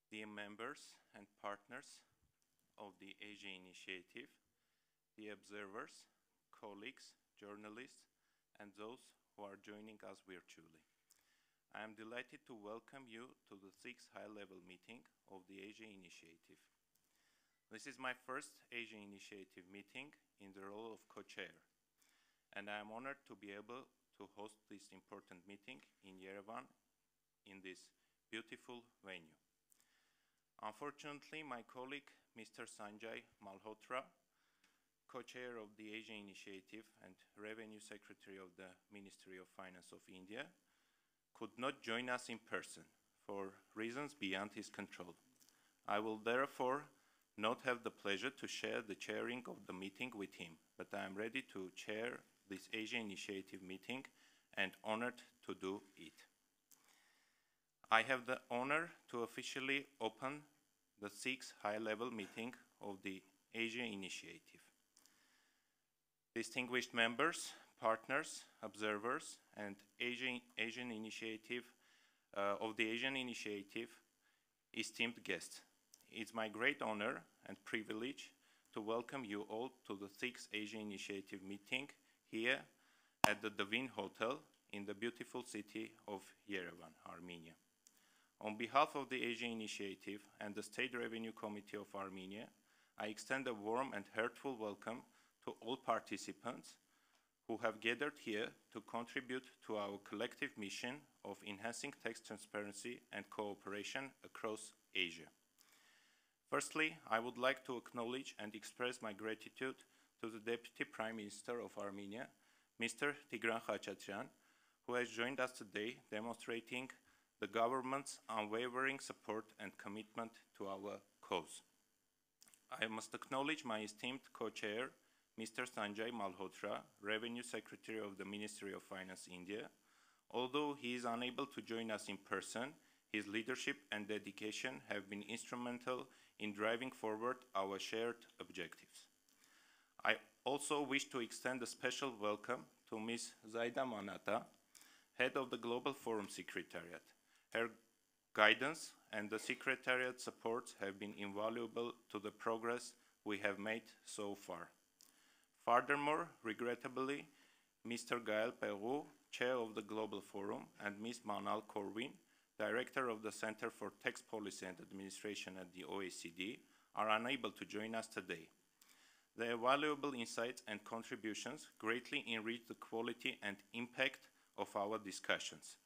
dear members and partners of the Asia Initiative, the observers, colleagues, journalists, and those who are joining us virtually. I am delighted to welcome you to the 6th high-level meeting of the Asia Initiative. This is my first Asia Initiative meeting in the role of co-chair, and I am honored to be able to host this important meeting in Yerevan in this beautiful venue. Unfortunately, my colleague, Mr. Sanjay Malhotra, co-chair of the Asia Initiative and Revenue Secretary of the Ministry of Finance of India, could not join us in person for reasons beyond his control. I will therefore not have the pleasure to share the chairing of the meeting with him, but I am ready to chair this Asia Initiative meeting and honored to do it. I have the honor to officially open the 6th high-level meeting of the Asia Initiative. Distinguished members, partners, observers, and Asian Initiative of the Asian Initiative, esteemed guests, it's my great honor and privilege to welcome you all to the 6th Asia Initiative meeting here at the Davin Hotel in the beautiful city of Yerevan, Armenia. On behalf of the Asia Initiative and the State Revenue Committee of Armenia, I extend a warm and heartful welcome to all participants who have gathered here to contribute to our collective mission of enhancing tax transparency and cooperation across Asia. Firstly, I would like to acknowledge and express my gratitude to the Deputy Prime Minister of Armenia, Mr. Tigran Khachaturian, who has joined us today, demonstrating the government's unwavering support and commitment to our cause. I must acknowledge my esteemed co-chair, Mr. Sanjay Malhotra, Revenue Secretary of the Ministry of Finance, India. Although he is unable to join us in person, his leadership and dedication have been instrumental in driving forward our shared objectives. I also wish to extend a special welcome to Ms. Zaida Manata, Head of the Global Forum Secretariat. Her guidance and the Secretariat support have been invaluable to the progress we have made so far. Furthermore, regrettably, Mr. Gael Perrou, Chair of the Global Forum, and Ms. Manal Corwin, Director of the Center for Tax Policy and Administration at the OECD, are unable to join us today. Their valuable insights and contributions greatly enrich the quality and impact of our discussions.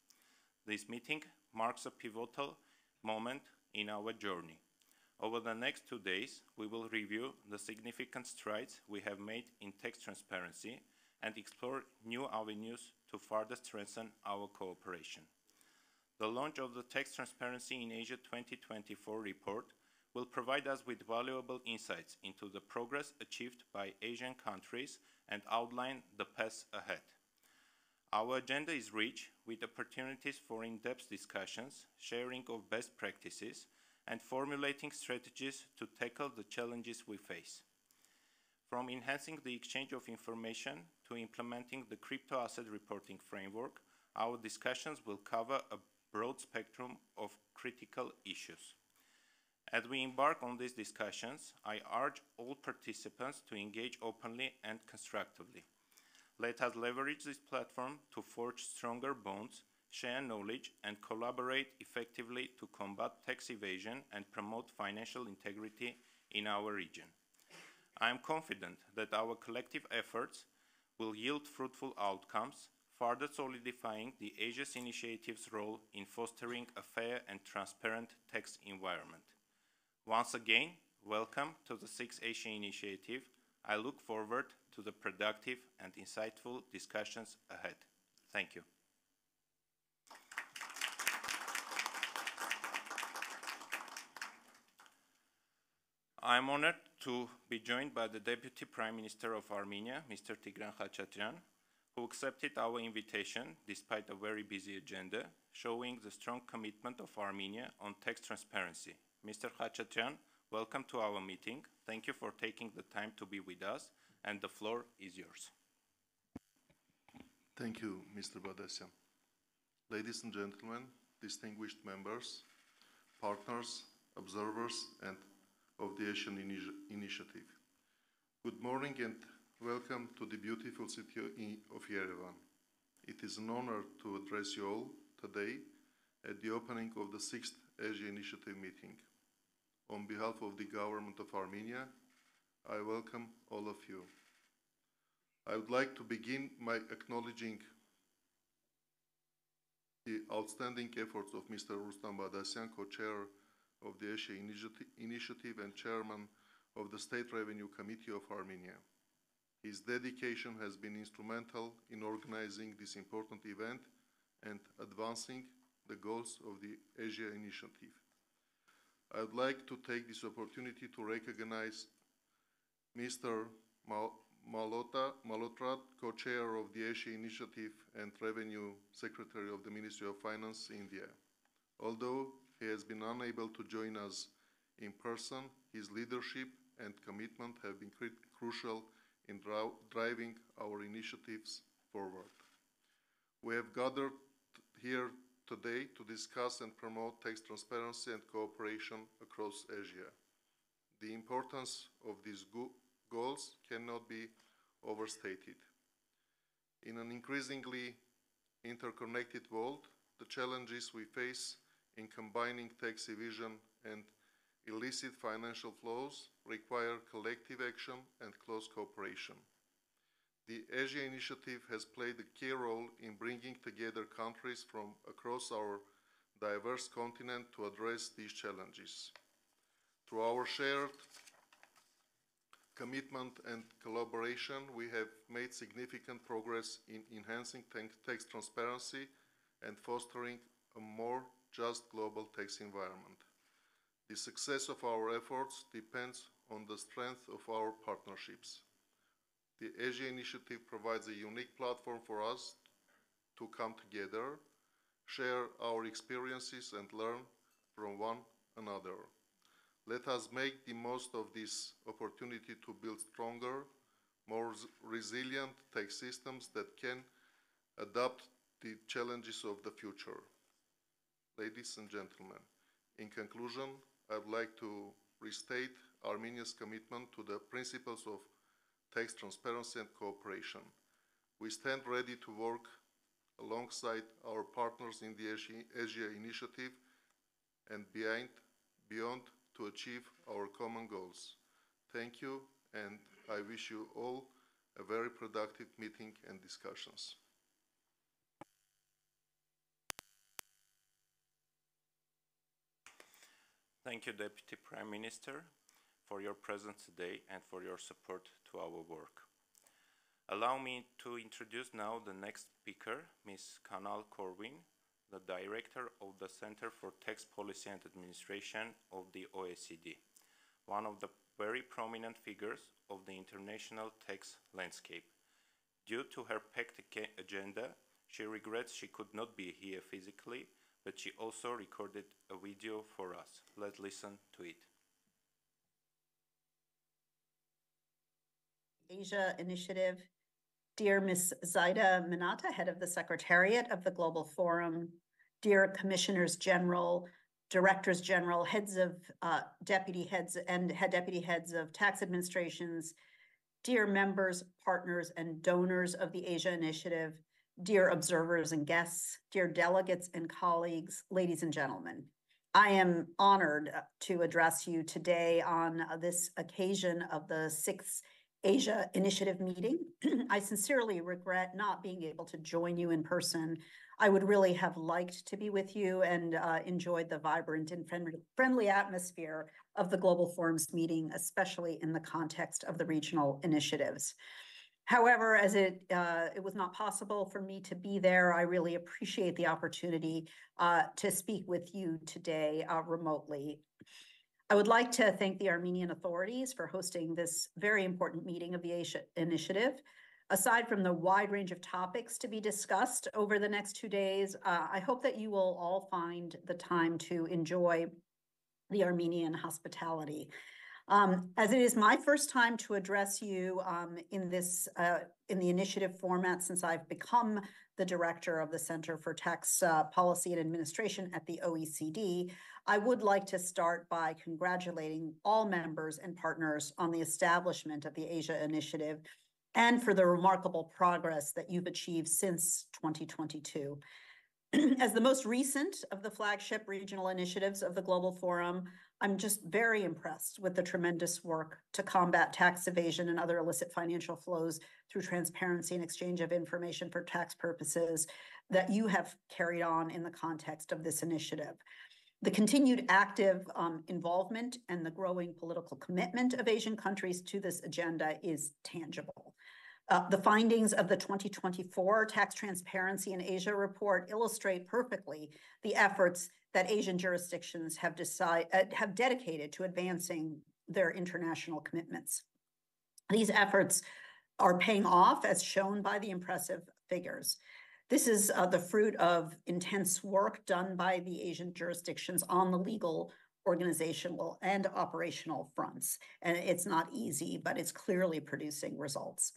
This meeting marks a pivotal moment in our journey. Over the next 2 days, we will review the significant strides we have made in tax transparency and explore new avenues to further strengthen our cooperation. The launch of the Tax Transparency in Asia 2024 report will provide us with valuable insights into the progress achieved by Asian countries and outline the path ahead. Our agenda is rich with opportunities for in-depth discussions, sharing of best practices, and formulating strategies to tackle the challenges we face. From enhancing the exchange of information to implementing the crypto asset reporting framework, our discussions will cover a broad spectrum of critical issues. As we embark on these discussions, I urge all participants to engage openly and constructively. Let us leverage this platform to forge stronger bonds, share knowledge, and collaborate effectively to combat tax evasion and promote financial integrity in our region. I am confident that our collective efforts will yield fruitful outcomes, further solidifying the Asia's Initiative's role in fostering a fair and transparent tax environment. Once again, welcome to the 6th Asia Initiative. I look forward to the productive and insightful discussions ahead. Thank you. I am honored to be joined by the Deputy Prime Minister of Armenia, Mr. Tigran Khachaturian, who accepted our invitation despite a very busy agenda, showing the strong commitment of Armenia on tax transparency. Mr. Khachaturian, welcome to our meeting. Thank you for taking the time to be with us, and the floor is yours. Thank you, Mr. Badasyan. Ladies and gentlemen, distinguished members, partners, observers, and of the Asian Initiative. Good morning and welcome to the beautiful city of Yerevan. It is an honor to address you all today at the opening of the 6th Asia Initiative meeting. On behalf of the government of Armenia, I welcome all of you. I would like to begin by acknowledging the outstanding efforts of Mr. Rustam Badasyan, co-chair of the Asia Initiative and chairman of the State Revenue Committee of Armenia. His dedication has been instrumental in organizing this important event and advancing the goals of the Asia Initiative. I would like to take this opportunity to recognize Mr. Malhotra, co-chair of the Asia Initiative and Revenue Secretary of the Ministry of Finance, India. Although he has been unable to join us in person, his leadership and commitment have been crucial in driving our initiatives forward. We have gathered here today to discuss and promote tax transparency and cooperation across Asia. The importance of these goals cannot be overstated. In an increasingly interconnected world, the challenges we face in combining tax evasion and illicit financial flows require collective action and close cooperation. The Asia Initiative has played a key role in bringing together countries from across our diverse continent to address these challenges. Through our shared commitment and collaboration, we have made significant progress in enhancing tax transparency and fostering a more just global tax environment. The success of our efforts depends on the strength of our partnerships. The Asia Initiative provides a unique platform for us to come together, share our experiences, and learn from one another. Let us make the most of this opportunity to build stronger, more resilient tax systems that can adapt the challenges of the future. Ladies and gentlemen, in conclusion, I would like to restate Armenia's commitment to the principles of tax transparency and cooperation. We stand ready to work alongside our partners in the Asia Initiative and beyond to achieve our common goals. Thank you, and I wish you all a very productive meeting and discussions. Thank you, Deputy Prime Minister, for your presence today and for your support to our work. Allow me to introduce now the next speaker, Ms. Kanal Corwin, the Director of the Center for Tax Policy and Administration of the OECD, one of the very prominent figures of the international tax landscape. Due to her packed agenda, she regrets she could not be here physically, but she also recorded a video for us. Let's listen to it. Asia Initiative, dear Ms. Zaida Minata, head of the Secretariat of the Global Forum, dear Commissioners General, Directors General, heads of deputy heads of tax administrations, dear members, partners, and donors of the Asia Initiative, dear observers and guests, dear delegates and colleagues, ladies and gentlemen. I am honored to address you today on this occasion of the 6th Asia Initiative meeting. I sincerely regret not being able to join you in person. I would really have liked to be with you and enjoyed the vibrant and friendly atmosphere of the Global Forum's meeting, especially in the context of the regional initiatives. However, as it was not possible for me to be there, I really appreciate the opportunity to speak with you today remotely. I would like to thank the Armenian authorities for hosting this very important meeting of the Asia Initiative. Aside from the wide range of topics to be discussed over the next 2 days, I hope that you will all find the time to enjoy the Armenian hospitality. As it is my first time to address you in the initiative format since I've become the director of the Center for Tax Policy and Administration at the OECD, I would like to start by congratulating all members and partners on the establishment of the Asia Initiative and for the remarkable progress that you've achieved since 2022. As the most recent of the flagship regional initiatives of the Global Forum, I'm just very impressed with the tremendous work to combat tax evasion and other illicit financial flows through transparency and exchange of information for tax purposes that you have carried on in the context of this initiative. The continued active involvement and the growing political commitment of Asian countries to this agenda is tangible. The findings of the 2024 Tax Transparency in Asia report illustrate perfectly the efforts that Asian jurisdictions have dedicated to advancing their international commitments. These efforts are paying off, as shown by the impressive figures. This is the fruit of intense work done by the Asian jurisdictions on the legal, organizational, and operational fronts. And it's not easy, but it's clearly producing results.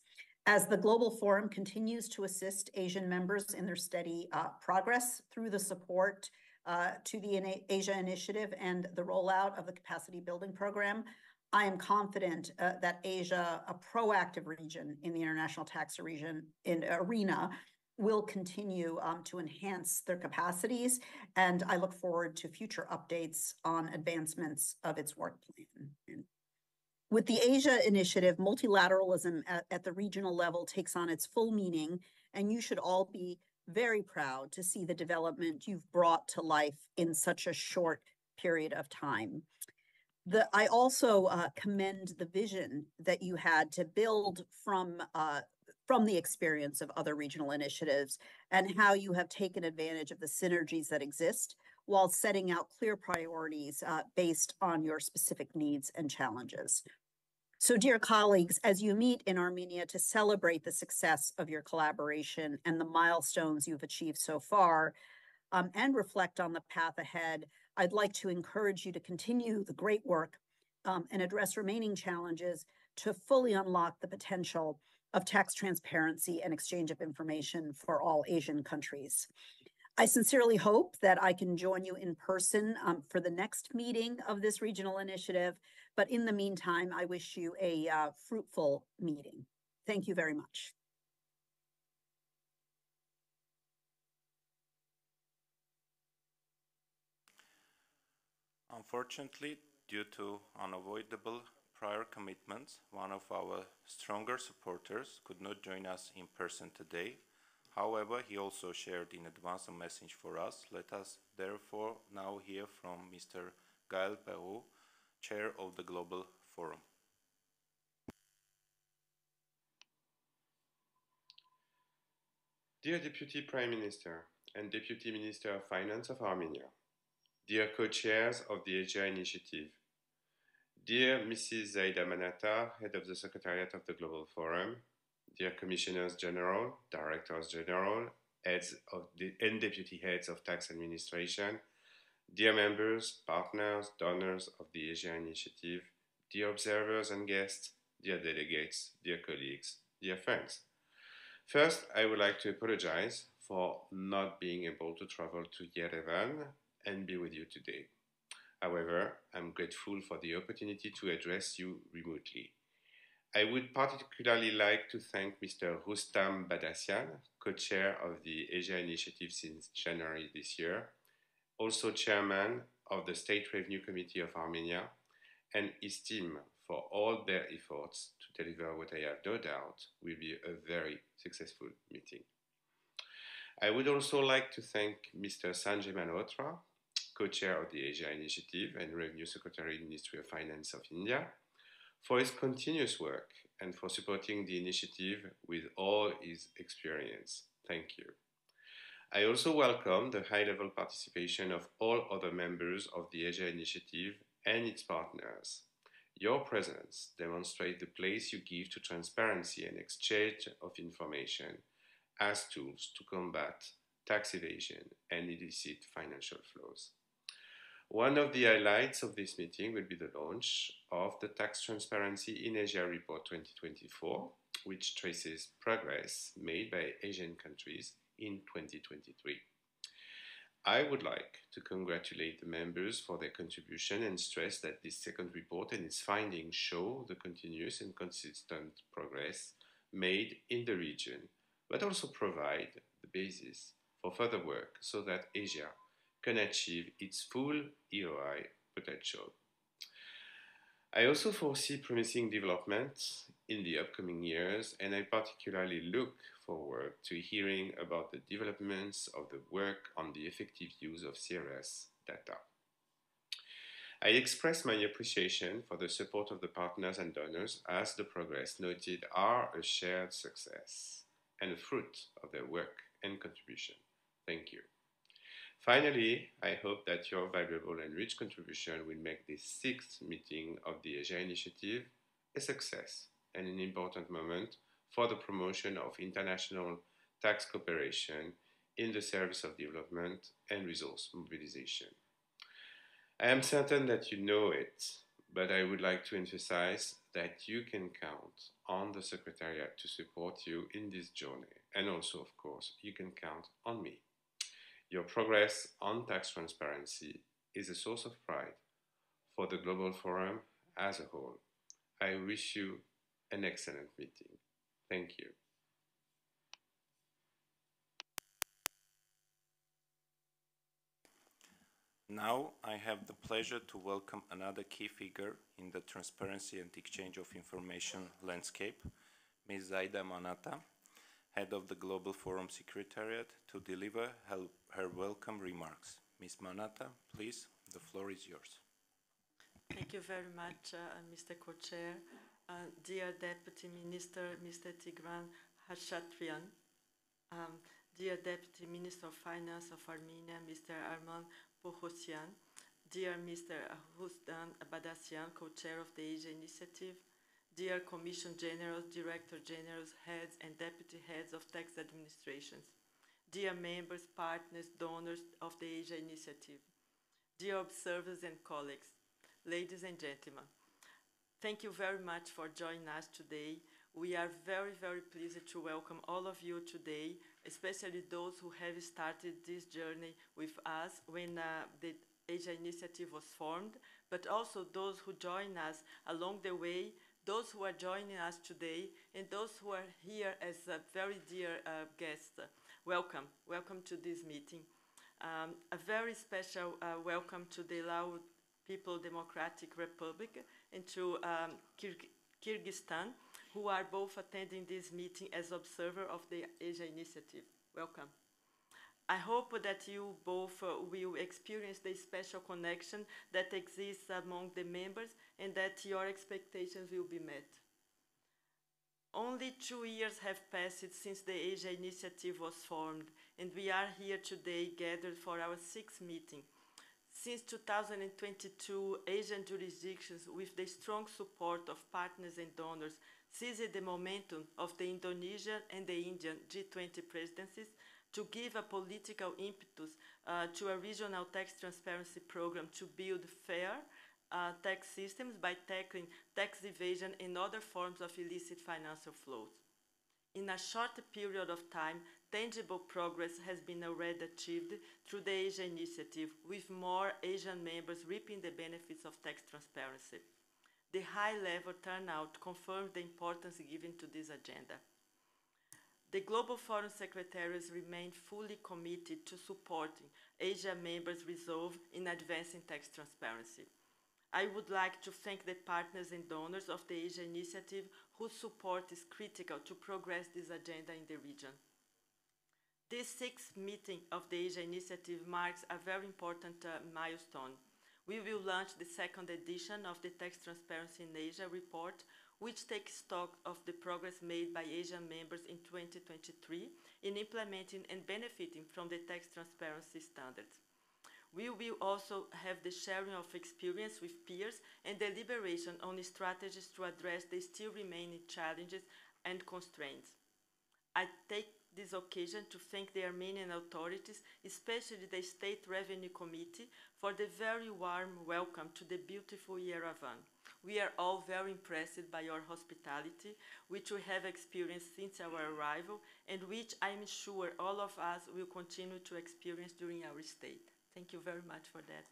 As the Global Forum continues to assist Asian members in their steady progress through the support to the Asia Initiative and the rollout of the capacity building program, I am confident that Asia, a proactive region in the international tax arena, will continue to enhance their capacities, and I look forward to future updates on advancements of its work plan. With the Asia Initiative, multilateralism at the regional level takes on its full meaning, and you should all be very proud to see the development you've brought to life in such a short period of time. I also commend the vision that you had to build from the experience of other regional initiatives and how you have taken advantage of the synergies that exist while setting out clear priorities based on your specific needs and challenges. So, dear colleagues, as you meet in Armenia to celebrate the success of your collaboration and the milestones you've achieved so far, and reflect on the path ahead, I'd like to encourage you to continue the great work and address remaining challenges to fully unlock the potential of tax transparency and exchange of information for all Asian countries. I sincerely hope that I can join you in person for the next meeting of this regional initiative, but in the meantime, I wish you a fruitful meeting. Thank you very much. Unfortunately, due to unavoidable prior commitments, one of our stronger supporters could not join us in person today. However, he also shared in advance a message for us. Let us therefore now hear from Mr. Gaël Perrault, Chair of the Global Forum. Dear Deputy Prime Minister and Deputy Minister of Finance of Armenia, dear co-chairs of the Asia Initiative, dear Mrs. Zaida Manata, Head of the Secretariat of the Global Forum, dear Commissioners General, Directors General, and Deputy Heads of Tax Administration, dear members, partners, donors of the Asia Initiative, dear observers and guests, dear delegates, dear colleagues, dear friends. First, I would like to apologize for not being able to travel to Yerevan and be with you today. However, I'm grateful for the opportunity to address you remotely. I would particularly like to thank Mr. Rustam Badassian, co-chair of the Asia Initiative since January this year, also chairman of the State Revenue Committee of Armenia, and his team for all their efforts to deliver what I have no doubt will be a very successful meeting. I would also like to thank Mr. Sanjay Malhotra, co-chair of the Asia Initiative and Revenue Secretary, Ministry of Finance of India, for his continuous work and for supporting the initiative with all his experience. Thank you. I also welcome the high-level participation of all other members of the Asia Initiative and its partners. Your presence demonstrates the place you give to transparency and exchange of information as tools to combat tax evasion and illicit financial flows. One of the highlights of this meeting will be the launch of the Tax Transparency in Asia Report 2024, which traces progress made by Asian countries in 2023. I would like to congratulate the members for their contribution and stress that this second report and its findings show the continuous and consistent progress made in the region, but also provide the basis for further work so that Asia can achieve its full EOI potential. I also foresee promising developments in the upcoming years, and I particularly look forward to hearing about the developments of the work on the effective use of CRS data. I express my appreciation for the support of the partners and donors, as the progress noted are a shared success and a fruit of their work and contribution. Thank you. Finally, I hope that your valuable and rich contribution will make this sixth meeting of the Asia Initiative a success and an important moment for the promotion of international tax cooperation in the service of development and resource mobilization. I am certain that you know it, but I would like to emphasize that you can count on the Secretariat to support you in this journey, and also, of course, you can count on me. Your progress on tax transparency is a source of pride for the Global Forum as a whole. I wish you an excellent meeting. Thank you. Now I have the pleasure to welcome another key figure in the transparency and exchange of information landscape, Ms. Zaida Manata, Head of the Global Forum Secretariat, to deliver her welcome remarks. Ms. Manata, please, the floor is yours. Thank you very much, Mr. Co-Chair. Dear Deputy Minister, Mr. Tigran Khachaturian, dear Deputy Minister of Finance of Armenia, Mr. Arman Boghosian, dear Mr. Husdan Badassian, Co-Chair of the Asia Initiative, dear Commission Generals, Director Generals, Heads and Deputy Heads of Tax Administrations, dear members, partners, donors of the Asia Initiative, dear observers and colleagues, ladies and gentlemen, thank you very much for joining us today. We are very, very pleased to welcome all of you today, especially those who have started this journey with us when the Asia Initiative was formed, but also those who join us along the way, those who are joining us today, and those who are here as a very dear guests. Welcome, welcome to this meeting. A very special welcome to the Lao People Democratic Republic and to Kyrgyzstan, who are both attending this meeting as observer of the Asia Initiative. Welcome. I hope that you both will experience the special connection that exists among the members and that your expectations will be met. Only 2 years have passed since the Asia Initiative was formed, and we are here today gathered for our 6th meeting. Since 2022, Asian jurisdictions, with the strong support of partners and donors, seized the momentum of the Indonesian and the Indian G20 presidencies to give a political impetus to a regional tax transparency program to build fair tax systems by tackling tax evasion and other forms of illicit financial flows. In a short period of time, tangible progress has been already achieved through the Asia Initiative, with more Asian members reaping the benefits of tax transparency. The high-level turnout confirms the importance given to this agenda. The Global Forum Secretariat remain fully committed to supporting Asia members' resolve in advancing tax transparency. I would like to thank the partners and donors of the Asia Initiative whose support is critical to progress this agenda in the region. This 6th meeting of the Asia Initiative marks a very important milestone. We will launch the 2nd edition of the Tax Transparency in Asia report, which takes stock of the progress made by Asian members in 2023 in implementing and benefiting from the tax transparency standards. We will also have the sharing of experience with peers and deliberation on strategies to address the still remaining challenges and constraints. I take this occasion to thank the Armenian authorities, especially the State Revenue Committee, for the very warm welcome to the beautiful Yerevan. We are all very impressed by your hospitality, which we have experienced since our arrival, and which I'm sure all of us will continue to experience during our stay. Thank you very much for that.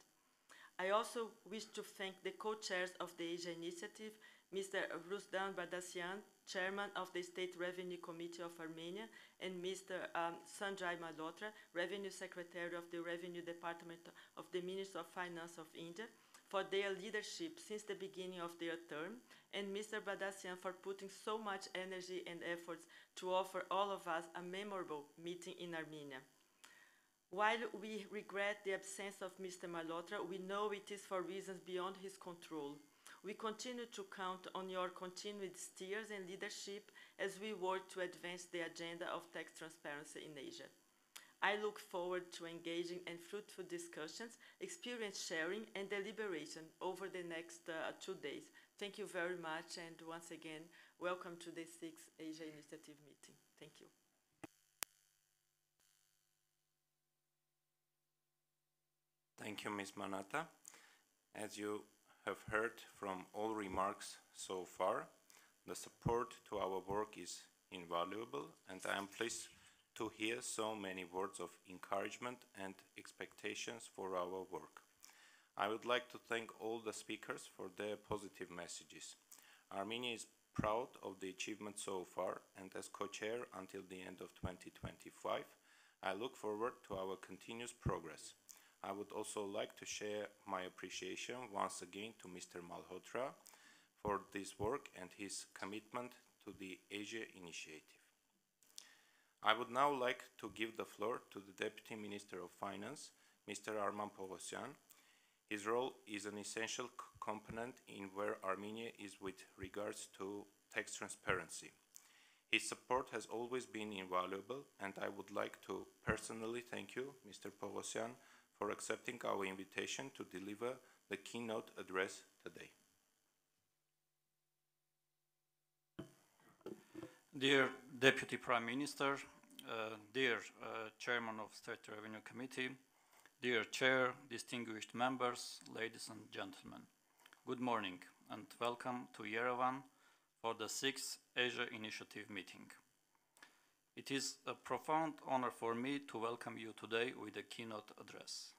I also wish to thank the co-chairs of the Asia Initiative, Mr. Rustam Badassian, Chairman of the State Revenue Committee of Armenia, and Mr. Sanjay Malhotra, Revenue Secretary of the Revenue Department of the Ministry of Finance of India, for their leadership since the beginning of their term, and Mr. Badassian for putting so much energy and efforts to offer all of us a memorable meeting in Armenia. While we regret the absence of Mr. Malhotra, we know it is for reasons beyond his control. We continue to count on your continued steers and leadership as we work to advance the agenda of tax transparency in Asia. I look forward to engaging in fruitful discussions, experience sharing, and deliberation over the next 2 days. Thank you very much, and once again, welcome to the 6th Asia Initiative meeting. Thank you. Thank you, Ms. Manata. As you have heard from all remarks so far, the support to our work is invaluable, and I am pleased to hear so many words of encouragement and expectations for our work. I would like to thank all the speakers for their positive messages. Armenia is proud of the achievement so far, and as co-chair until the end of 2025, I look forward to our continuous progress. I would also like to share my appreciation once again to Mr. Malhotra for this work and his commitment to the Asia Initiative. I would now like to give the floor to the Deputy Minister of Finance, Mr. Arman Povosyan. His role is an essential component in where Armenia is with regards to tax transparency. His support has always been invaluable, and I would like to personally thank you, Mr. Povosyan, for accepting our invitation to deliver the keynote address today. Dear Deputy Prime Minister, dear Chairman of State Revenue Committee, dear Chair, distinguished members, ladies and gentlemen, good morning and welcome to Yerevan for the 6th Asia Initiative meeting. It is a profound honor for me to welcome you today with a keynote address.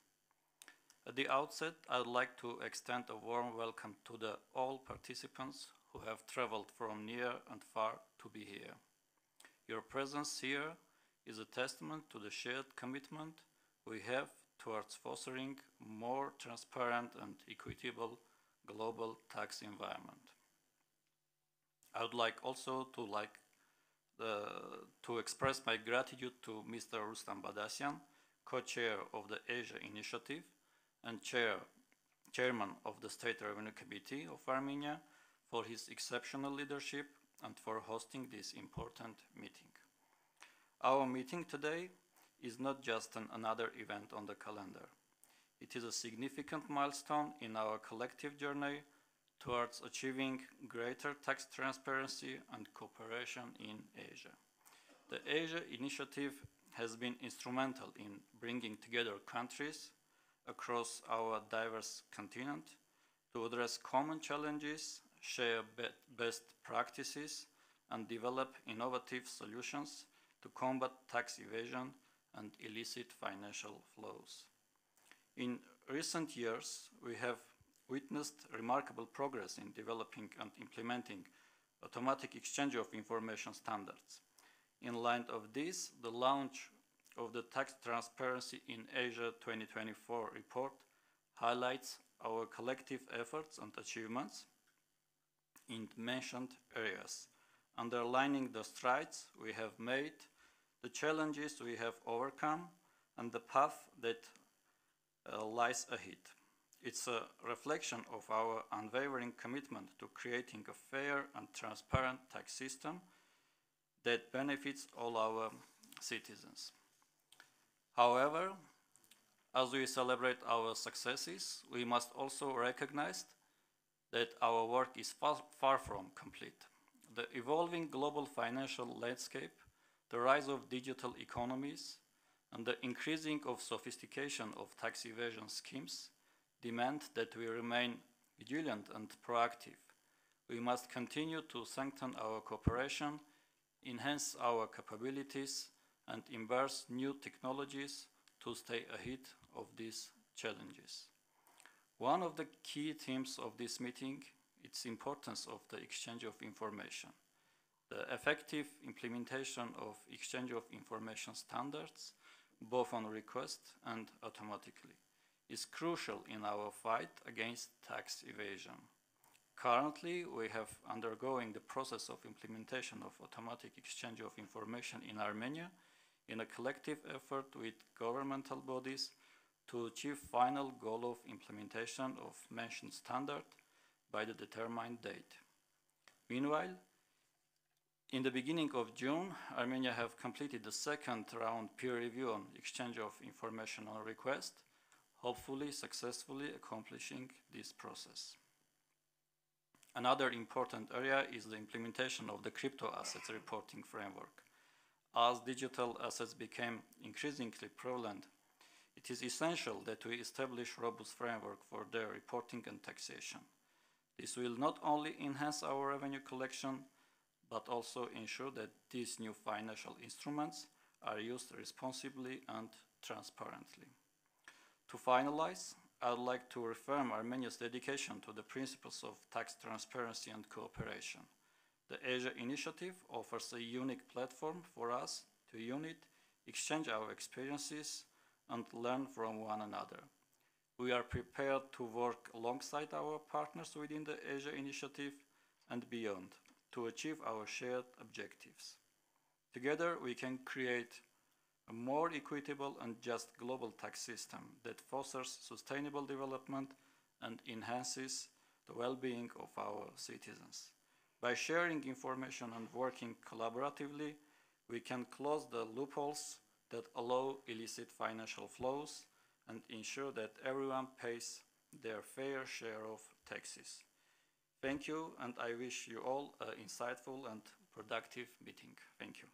At the outset, I would like to extend a warm welcome to all participants who have traveled from near and far to be here. Your presence here is a testament to the shared commitment we have towards fostering more transparent and equitable global tax environment. I would like also to express my gratitude to Mr. Rustam Badassian, co-chair of the Asia Initiative and chairman of the State Revenue Committee of Armenia, for his exceptional leadership and for hosting this important meeting. Our meeting today is not just another event on the calendar. It is a significant milestone in our collective journey towards achieving greater tax transparency and cooperation in Asia. The Asia Initiative has been instrumental in bringing together countries across our diverse continent to address common challenges, share best practices, and develop innovative solutions to combat tax evasion and illicit financial flows. In recent years, we have witnessed remarkable progress in developing and implementing automatic exchange of information standards. In light of this, the launch of the Tax Transparency in Asia 2024 report highlights our collective efforts and achievements in mentioned areas, underlining the strides we have made, the challenges we have overcome, and the path that lies ahead. It's a reflection of our unwavering commitment to creating a fair and transparent tax system that benefits all our citizens. However, as we celebrate our successes, we must also recognize that our work is far from complete. The evolving global financial landscape the rise of digital economies, and the increasing of sophistication of tax evasion schemes demand that we remain vigilant and proactive. We must continue to strengthen our cooperation, enhance our capabilities, and embrace new technologies to stay ahead of these challenges. One of the key themes of this meeting is the importance of the exchange of information. The effective implementation of exchange of information standards, both on request and automatically, is crucial in our fight against tax evasion. Currently, we have undergoing the process of implementation of automatic exchange of information in Armenia in a collective effort with governmental bodies to achieve final goal of implementation of mentioned standard by the determined date. Meanwhile, in the beginning of June, Armenia have completed the second round peer review on exchange of information on request, hopefully successfully accomplishing this process. Another important area is the implementation of the crypto assets reporting framework. As digital assets became increasingly prevalent, it is essential that we establish robust framework for their reporting and taxation. This will not only enhance our revenue collection, but also ensure that these new financial instruments are used responsibly and transparently. To finalize, I would like to reaffirm Armenia's dedication to the principles of tax transparency and cooperation. The Asia Initiative offers a unique platform for us to unite, exchange our experiences, and learn from one another. We are prepared to work alongside our partners within the Asia Initiative and beyond to achieve our shared objectives. Together, we can create a more equitable and just global tax system that fosters sustainable development and enhances the well-being of our citizens. By sharing information and working collaboratively, we can close the loopholes that allow illicit financial flows and ensure that everyone pays their fair share of taxes. Thank you, and I wish you all an insightful and productive meeting. Thank you.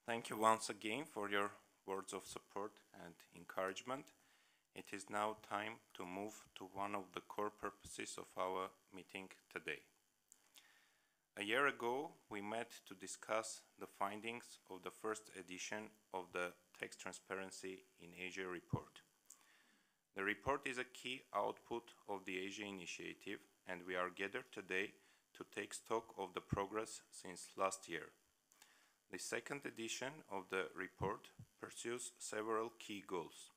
Thank you once again for your words of support and encouragement. It is now time to move to one of the core purposes of our meeting today. A year ago, we met to discuss the findings of the first edition of the Tax Transparency in Asia report. The report is a key output of the Asia Initiative, and we are gathered today to take stock of the progress since last year. The second edition of the report pursues several key goals.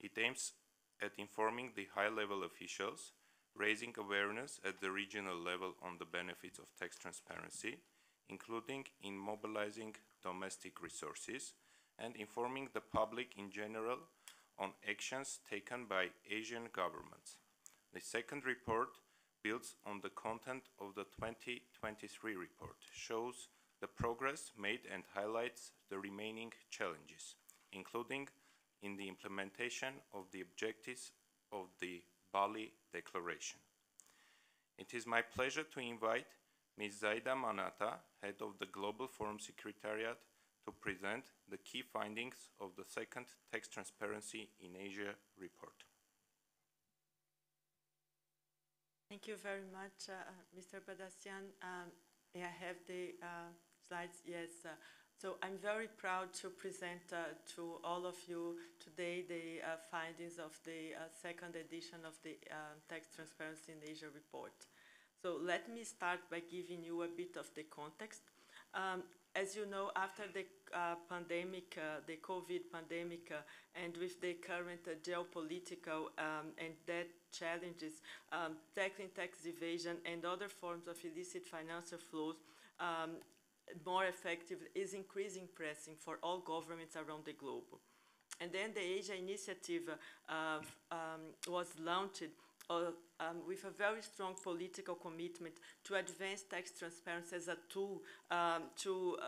It aims at informing the high-level officials, raising awareness at the regional level on the benefits of tax transparency, including in mobilizing domestic resources, and informing the public in general on actions taken by Asian governments. The second report builds on the content of the 2023 report, shows the progress made and highlights the remaining challenges, including in the implementation of the objectives of the Bali Declaration. It is my pleasure to invite Ms. Zaida Manata, head of the Global Forum Secretariat, to present the key findings of the second Tax Transparency in Asia report. Thank you very much, Mr. Badassian. I have the slides, yes. So I'm very proud to present to all of you today the findings of the second edition of the Tax Transparency in Asia report. So let me start by giving you a bit of the context. As you know, after the pandemic, the COVID pandemic, and with the current geopolitical and debt challenges, tackling tax evasion and other forms of illicit financial flows more effective is increasing pressing for all governments around the globe. And then the Asia Initiative was launched with a very strong political commitment to advance tax transparency as a tool to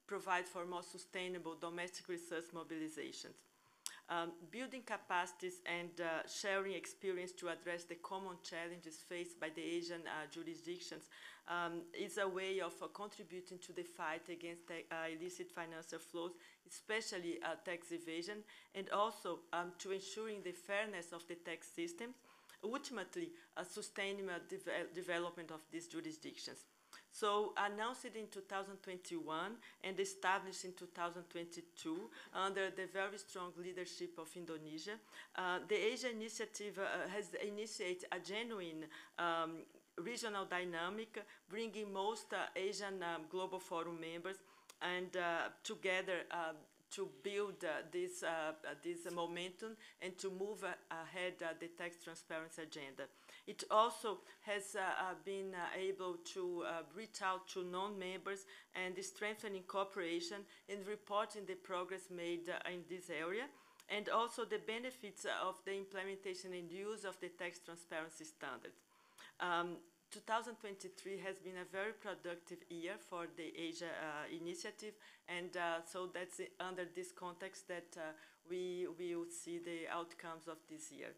provide for more sustainable domestic resource mobilizations. building capacities and sharing experience to address the common challenges faced by the Asian jurisdictions is a way of contributing to the fight against illicit financial flows, especially tax evasion, and also to ensuring the fairness of the tax system, ultimately sustaining development of these jurisdictions. So announced in 2021 and established in 2022 under the very strong leadership of Indonesia, the Asia Initiative has initiated a genuine regional dynamic, bringing most Asian Global Forum members and together to build this momentum and to move ahead the tax transparency agenda. It also has been able to reach out to non-members and strengthening cooperation and reporting the progress made in this area, and also the benefits of the implementation and use of the tax transparency standards. 2023 has been a very productive year for the Asia Initiative, and so that's under this context that we will see the outcomes of this year.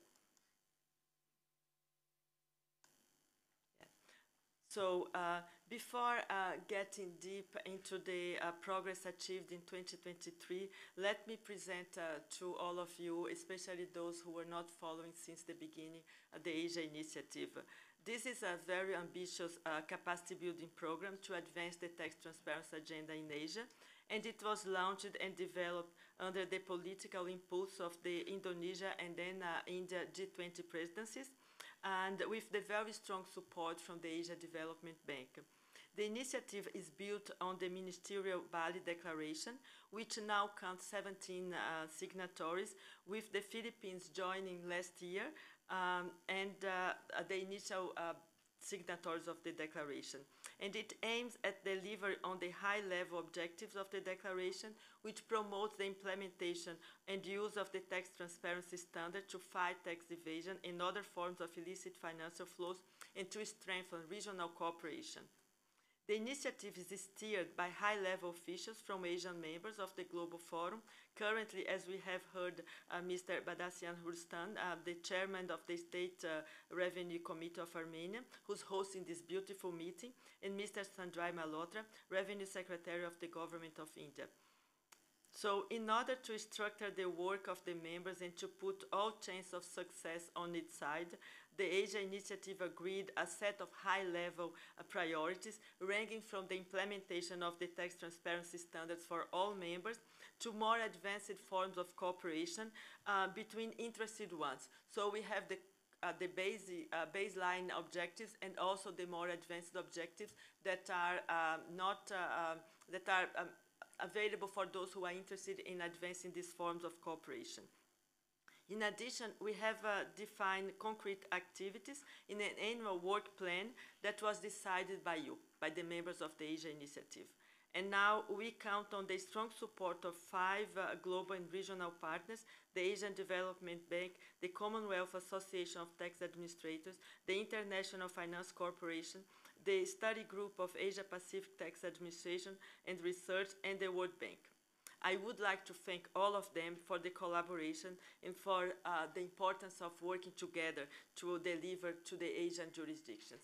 Yeah. So before getting deep into the progress achieved in 2023, let me present to all of you, especially those who were not following since the beginning, the Asia Initiative. This is a very ambitious capacity building program to advance the tax transparency agenda in Asia, and it was launched and developed under the political impulse of the Indonesia and then India G20 presidencies, and with the very strong support from the Asia Development Bank. The initiative is built on the Ministerial Bali Declaration, which now counts 17 signatories, with the Philippines joining last year, and the initial signatories of the declaration. And it aims at delivering on the high-level objectives of the declaration, which promotes the implementation and use of the tax transparency standard to fight tax evasion and other forms of illicit financial flows, and to strengthen regional cooperation. The initiative is steered by high-level officials from Asian members of the Global Forum. Currently, as we have heard, Mr. Badassian Hurstan, the chairman of the State Revenue Committee of Armenia, who's hosting this beautiful meeting, and Mr. Sanjay Malhotra, Revenue Secretary of the Government of India. So in order to structure the work of the members and to put all chance of success on its side, the Asia Initiative agreed a set of high-level priorities, ranging from the implementation of the tax transparency standards for all members to more advanced forms of cooperation between interested ones. So we have the baseline objectives and also the more advanced objectives that are available for those who are interested in advancing these forms of cooperation. In addition, we have defined concrete activities in an annual work plan that was decided by you, by the members of the Asia Initiative. And now we count on the strong support of 5 global and regional partners: the Asian Development Bank, the Commonwealth Association of Tax Administrators, the International Finance Corporation, the Study Group of Asia Pacific Tax Administration and Research, and the World Bank. I would like to thank all of them for the collaboration and for the importance of working together to deliver to the Asian jurisdictions.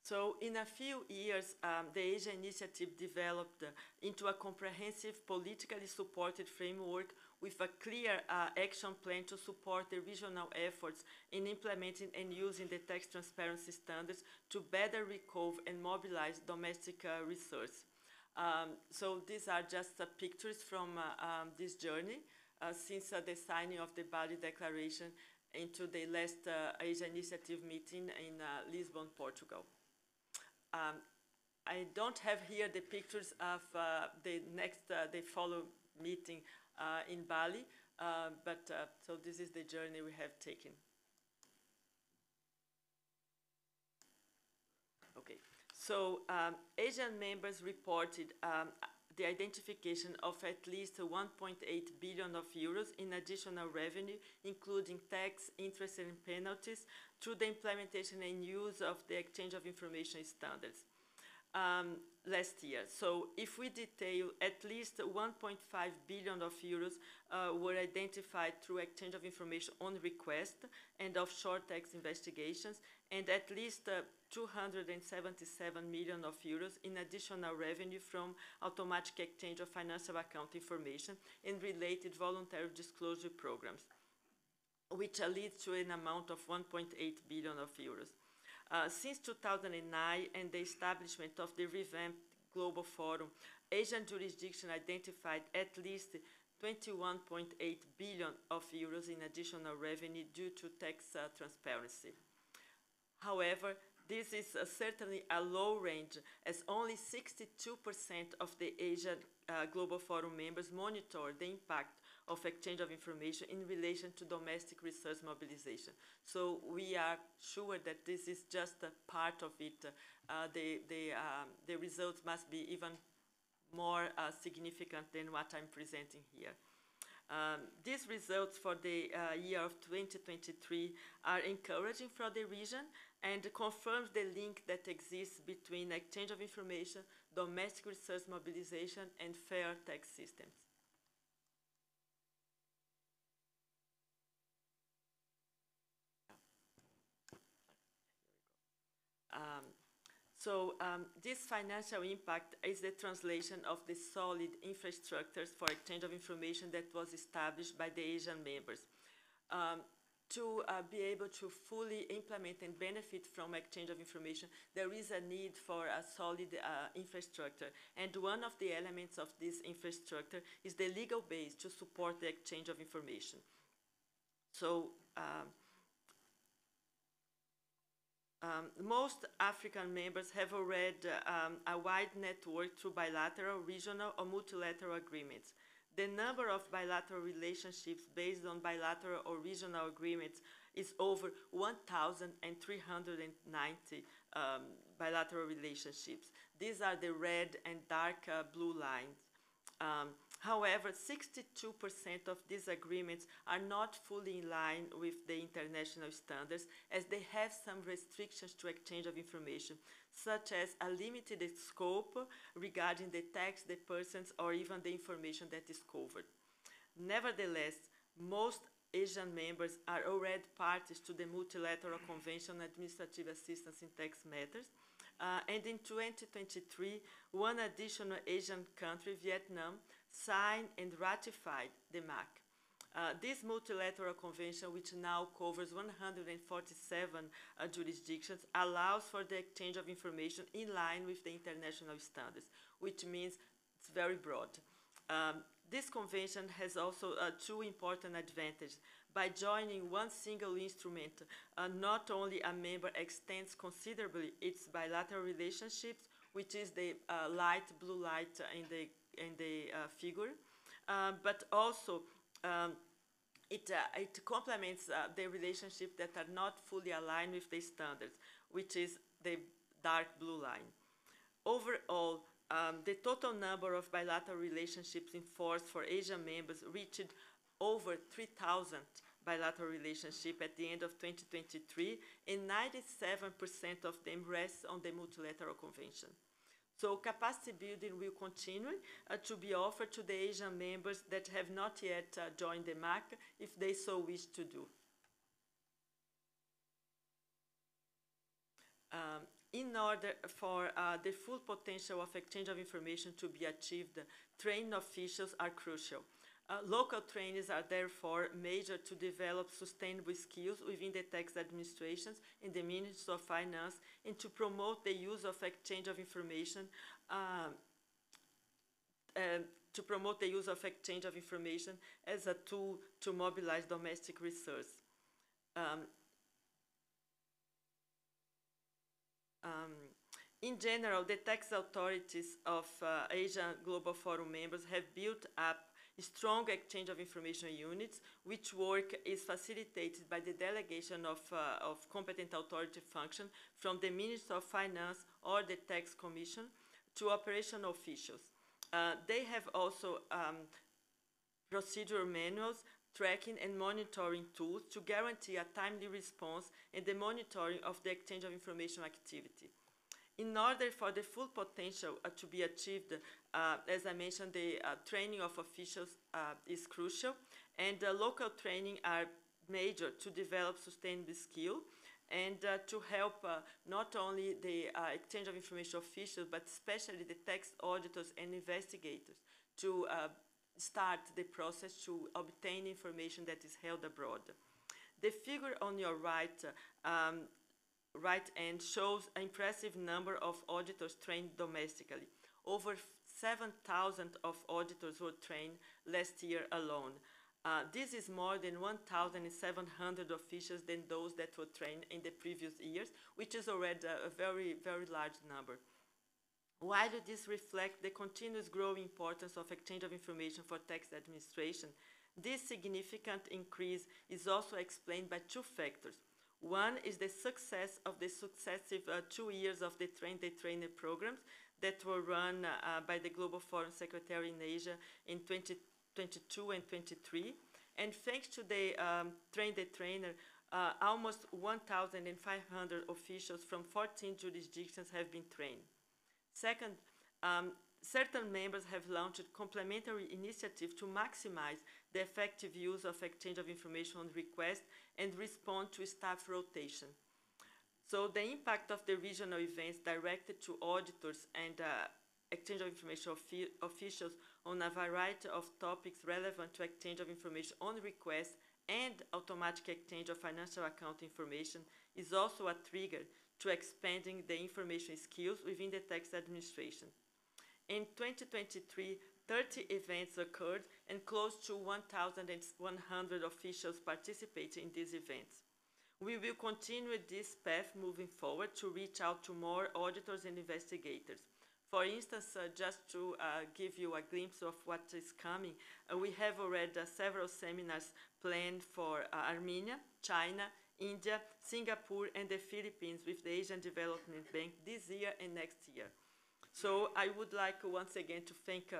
So in a few years, the Asia Initiative developed into a comprehensive, politically supported framework with a clear action plan to support the regional efforts in implementing and using the tax transparency standards to better recover and mobilize domestic resources. So these are just pictures from this journey since the signing of the Bali Declaration into the last Asia Initiative meeting in Lisbon, Portugal. I don't have here the pictures of the follow meeting in Bali, but so this is the journey we have taken. Okay, so Asian members reported the identification of at least 1.8 billion of euros in additional revenue, including tax, interest, and penalties, through the implementation and use of the exchange of information standards. last year. So if we detail, at least 1.5 billion of euros were identified through exchange of information on request and offshore tax investigations, and at least 277 million of euros in additional revenue from automatic exchange of financial account information and related voluntary disclosure programs, which leads to an amount of 1.8 billion of euros. Since 2009 and the establishment of the revamped Global Forum, Asian jurisdiction identified at least 21.8 billion of euros in additional revenue due to tax transparency. However, this is certainly a low range, as only 62% of the Asian Global Forum members monitor the impact of exchange of information in relation to domestic research mobilization. So we are sure that this is just a part of it. The results must be even more significant than what I'm presenting here. These results for the year of 2023 are encouraging for the region and confirms the link that exists between exchange of information, domestic research mobilization, and fair tax systems. This financial impact is the translation of the solid infrastructures for exchange of information that was established by the Asian members. To be able to fully implement and benefit from exchange of information, there is a need for a solid infrastructure. And one of the elements of this infrastructure is the legal base to support the exchange of information. So, most African members have already a wide network through bilateral, regional, or multilateral agreements. The number of bilateral relationships based on bilateral or regional agreements is over 1,390 bilateral relationships. These are the red and dark blue lines. However, 62% of these agreements are not fully in line with the international standards, as they have some restrictions to exchange of information, such as a limited scope regarding the tax, the persons, or even the information that is covered. Nevertheless, most Asian members are already parties to the Multilateral Convention on Administrative Assistance in Tax Matters, and in 2023, one additional Asian country, Vietnam, signed and ratified the MAC. This multilateral convention, which now covers 147 jurisdictions, allows for the exchange of information in line with the international standards, which means it's very broad. This convention has also two important advantages. By joining one single instrument, not only a member extends considerably its bilateral relationships, which is the light blue light in the figure, but also it complements the relationships that are not fully aligned with the standards, which is the dark blue line. Overall, the total number of bilateral relationships in force for Asian members reached over 3,000 bilateral relationships at the end of 2023, and 97% of them rest on the Multilateral Convention. So capacity building will continue to be offered to the Asian members that have not yet joined the MAC, if they so wish to do. In order for the full potential of exchange of information to be achieved, trained officials are crucial. Local trainees are therefore measured to develop sustainable skills within the tax administrations in the Ministry of Finance and to promote the use of exchange of information as a tool to mobilize domestic research. In general, the tax authorities of Asian Global Forum members have built up strong exchange of information units, which work is facilitated by the delegation of competent authority function from the Minister of Finance or the Tax Commission to operational officials. They have also procedural manuals, tracking and monitoring tools to guarantee a timely response and the monitoring of the exchange of information activity. In order for the full potential to be achieved, as I mentioned, the training of officials is crucial, and local training are major to develop sustainable skill and to help not only the exchange of information officials, but especially the tax auditors and investigators to start the process to obtain information that is held abroad. The figure on your right end shows an impressive number of auditors trained domestically. Over 7,000 of auditors were trained last year alone. This is more than 1,700 officials than those that were trained in the previous years, which is already a very, very large number. Why does this reflect the continuous growing importance of exchange of information for tax administration? This significant increase is also explained by two factors. One is the success of the successive 2 years of the train-the-trainer programs that were run by the Global Forum Secretariat in Asia in 2022 and 23. And thanks to the train-the-trainer, almost 1,500 officials from 14 jurisdictions have been trained. Second, certain members have launched complementary initiatives to maximize the effective use of exchange of information on request and respond to staff rotation. So the impact of the regional events directed to auditors and exchange of information officials on a variety of topics relevant to exchange of information on request and automatic exchange of financial account information is also a trigger to expanding the information skills within the tax administration. In 2023, 30 events occurred and close to 1,100 officials participated in these events. We will continue this path moving forward to reach out to more auditors and investigators. For instance, just to give you a glimpse of what is coming, we have already several seminars planned for Armenia, China, India, Singapore, and the Philippines with the Asian Development Bank this year and next year. So I would like once again to thank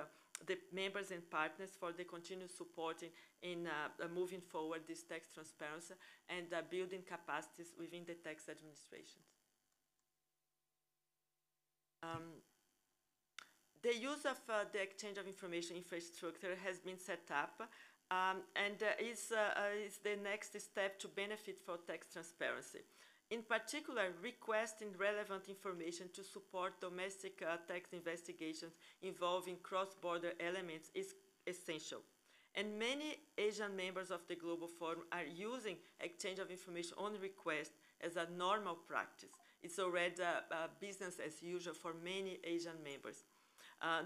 the members and partners for the continued support in moving forward this tax transparency and building capacities within the tax administration. The use of the exchange of information infrastructure has been set up and is the next step to benefit for tax transparency. In particular, requesting relevant information to support domestic tax investigations involving cross-border elements is essential. And many Asian members of the Global Forum are using exchange of information on request as a normal practice. It's already business as usual for many Asian members.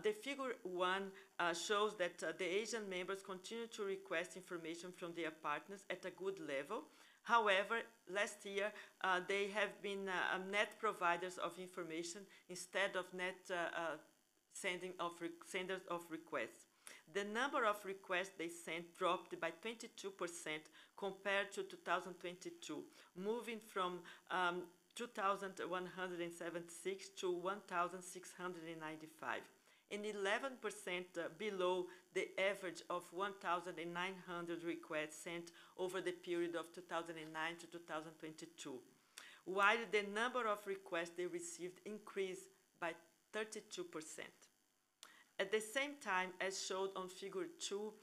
The figure 1 shows that the Asian members continue to request information from their partners at a good level. However, last year, they have been net providers of information instead of net senders of requests. The number of requests they sent dropped by 22% compared to 2022, moving from 2,176 to 1,695. And 11% below the average of 1,900 requests sent over the period of 2009 to 2022, while the number of requests they received increased by 32%. At the same time, as shown on figure 2,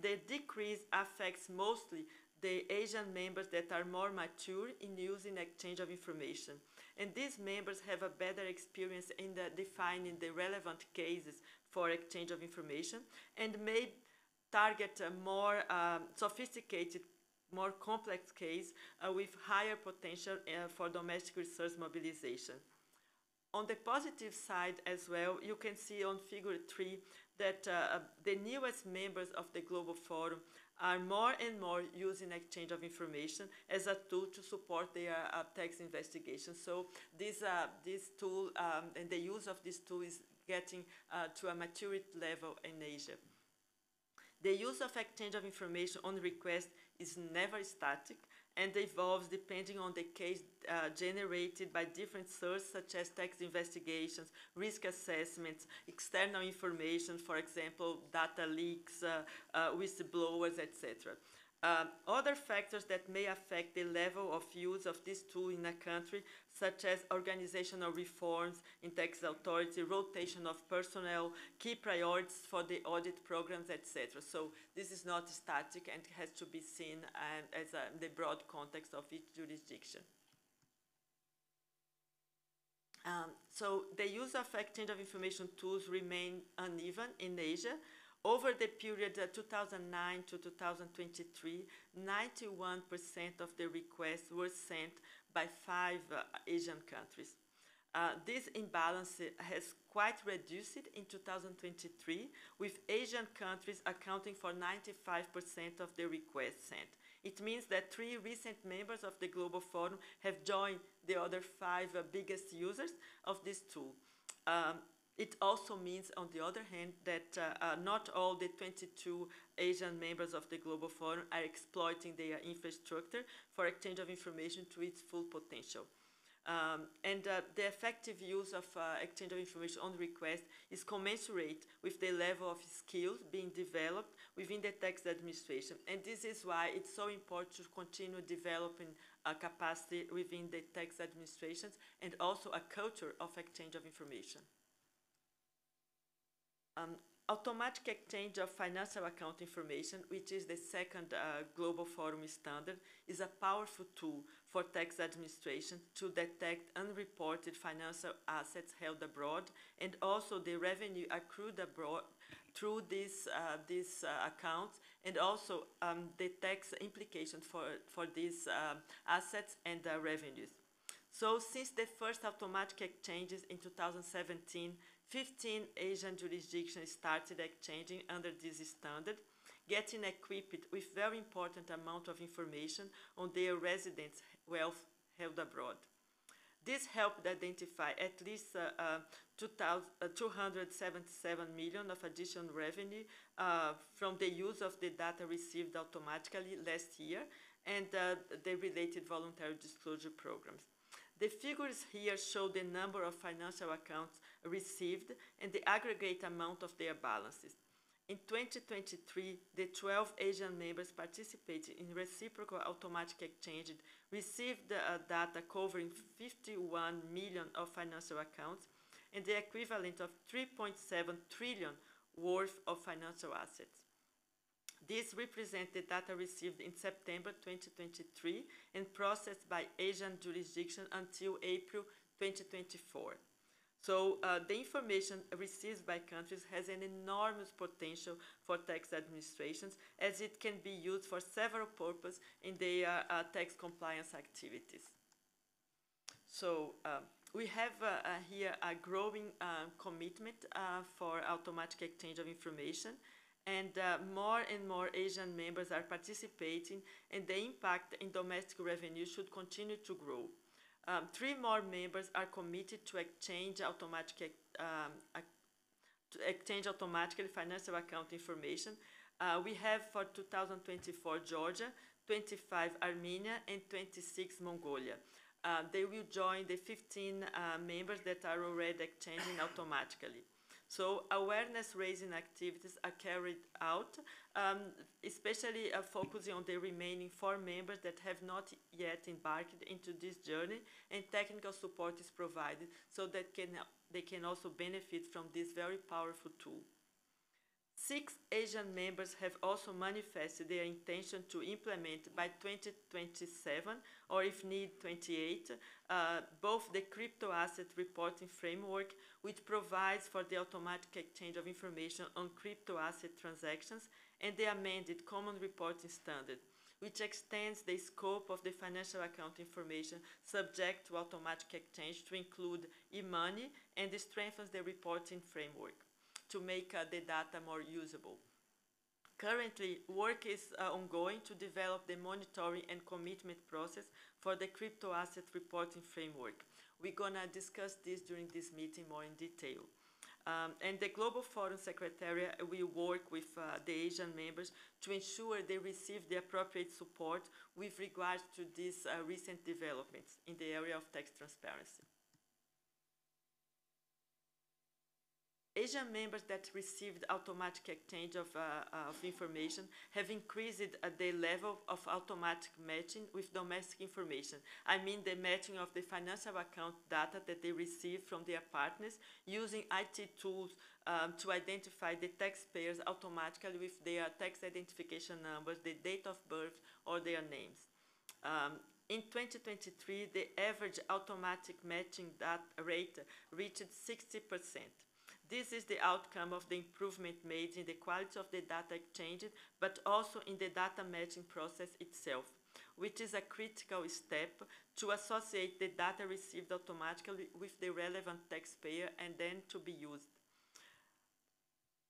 the decrease affects mostly the Asian members that are more mature in using exchange of information. And these members have a better experience in defining the relevant cases for exchange of information and may target a more sophisticated, more complex case with higher potential for domestic research mobilization. On the positive side as well, you can see on figure 3 that the newest members of the Global Forum are more and more using exchange of information as a tool to support their tax investigation. So this tool and the use of this tool is getting to a maturity level in Asia. The use of exchange of information on request is never static and evolves depending on the case generated by different sources such as tax investigations, risk assessments, external information, for example, data leaks, whistleblowers, etc. Other factors that may affect the level of use of this tool in a country, such as organizational reforms in tax authority, rotation of personnel, key priorities for the audit programs, etc. So this is not static and has to be seen as the broad context of each jurisdiction. So the use of exchange of information tools remain uneven in Asia. Over the period 2009 to 2023, 91% of the requests were sent by 5 Asian countries. This imbalance has quite reduced in 2023, with Asian countries accounting for 95% of the requests sent. It means that 3 recent members of the Global Forum have joined the other 5 biggest users of this tool. It also means, on the other hand, that not all the 22 Asian members of the Global Forum are exploiting their infrastructure for exchange of information to its full potential. The effective use of exchange of information on request is commensurate with the level of skills being developed within the tax administration. And this is why it's so important to continue developing capacity within the tax administrations and also a culture of exchange of information. Automatic exchange of financial account information, which is the second Global Forum standard, is a powerful tool for tax administration to detect unreported financial assets held abroad and also the revenue accrued abroad through these accounts, and also the tax implications for these assets and revenues. So since the first automatic exchanges in 2017, 15 Asian jurisdictions started exchanging under this standard, getting equipped with very important amount of information on their residents' wealth held abroad. This helped identify at least 277 million of additional revenue from the use of the data received automatically last year and the related voluntary disclosure programs. The figures here show the number of financial accounts received and the aggregate amount of their balances. In 2023, the 12 Asian members participating in reciprocal automatic exchange received data covering 51 million of financial accounts and the equivalent of 3.7 trillion worth of financial assets. This represents the data received in September 2023 and processed by Asian jurisdiction until April 2024. So the information received by countries has an enormous potential for tax administrations, as it can be used for several purposes in their tax compliance activities. So we have here a growing commitment for automatic exchange of information, and more Asian members are participating, and the impact in domestic revenue should continue to grow. 3 more members are committed to exchange automatically financial account information. We have for 2024 Georgia, 25 Armenia, and 26 Mongolia. They will join the 15 members that are already exchanging automatically. So awareness-raising activities are carried out, especially focusing on the remaining 4 members that have not yet embarked into this journey, and technical support is provided so that they can also benefit from this very powerful tool. 6 Asian members have also manifested their intention to implement by 2027, or if need 28, both the crypto asset reporting framework, which provides for the automatic exchange of information on crypto asset transactions, and the amended common reporting standard, which extends the scope of the financial account information subject to automatic exchange to include e-money, and strengthens the reporting framework to make the data more usable. Currently, work is ongoing to develop the monitoring and commitment process for the crypto asset reporting framework. We're gonna discuss this during this meeting more in detail. And the Global Forum Secretariat will work with the Asian members to ensure they receive the appropriate support with regards to these recent developments in the area of tax transparency. Asian members that received automatic exchange of information have increased their level of automatic matching with domestic information. I mean the matching of the financial account data that they receive from their partners using IT tools to identify the taxpayers automatically with their tax identification numbers, the date of birth, or their names. In 2023, the average automatic matching rate reached 60%. This is the outcome of the improvement made in the quality of the data exchanged, but also in the data matching process itself, which is a critical step to associate the data received automatically with the relevant taxpayer and then to be used.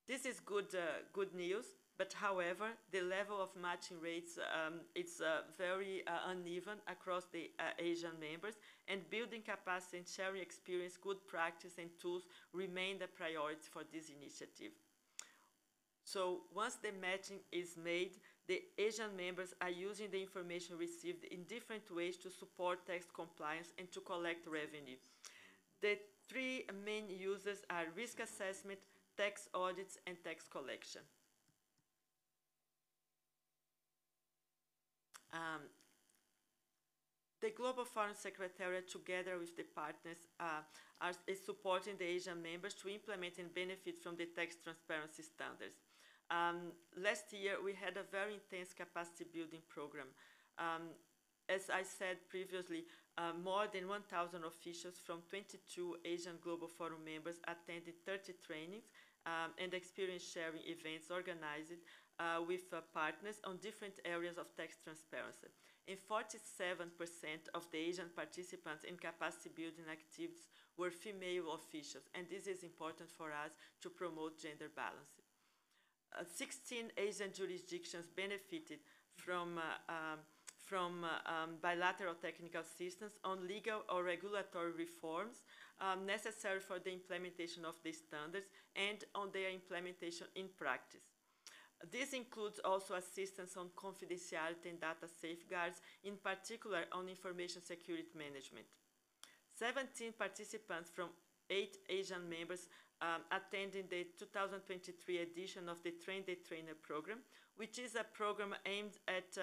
This is good news, but however, the level of matching rates is very uneven across the Asian members, and building capacity and sharing experience, good practice and tools remain the priority for this initiative. So once the matching is made, the Asian members are using the information received in different ways to support tax compliance and to collect revenue. The three main uses are risk assessment, tax audits, and tax collection. The Global Forum Secretariat, together with the partners, is supporting the Asian members to implement and benefit from the tax transparency standards. Last year, we had a very intense capacity building program. As I said previously, more than 1,000 officials from 22 Asian Global Forum members attended 30 trainings and experience sharing events organized with partners on different areas of tax transparency. And 47% of the Asian participants in capacity building activities were female officials, and this is important for us to promote gender balance. 16 Asian jurisdictions benefited from bilateral technical assistance on legal or regulatory reforms necessary for the implementation of the standards and on their implementation in practice. This includes also assistance on confidentiality and data safeguards, in particular on information security management. 17 participants from 8 Asian members attending the 2023 edition of the Train the Trainer program, which is a program aimed at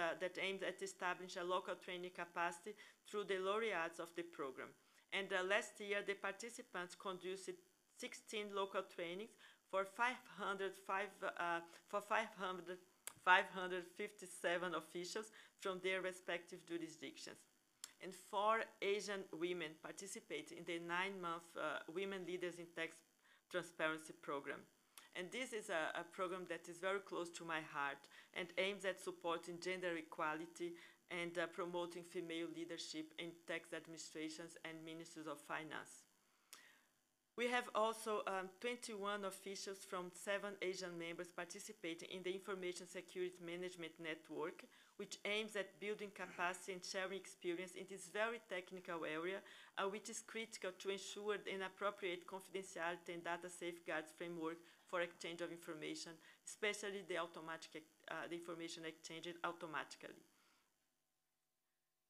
establishing a local training capacity through the laureates of the program. And last year, the participants conducted 16 local trainings for 557 officials from their respective jurisdictions. And 4 Asian women participated in the 9-month Women Leaders in Tax Transparency program. And this is a program that is very close to my heart and aims at supporting gender equality and promoting female leadership in tax administrations and ministries of finance. We have also 21 officials from 7 Asian members participating in the Information Security Management Network, which aims at building capacity and sharing experience in this very technical area, which is critical to ensure an appropriate confidentiality and data safeguards framework for exchange of information, especially the information exchanged automatically.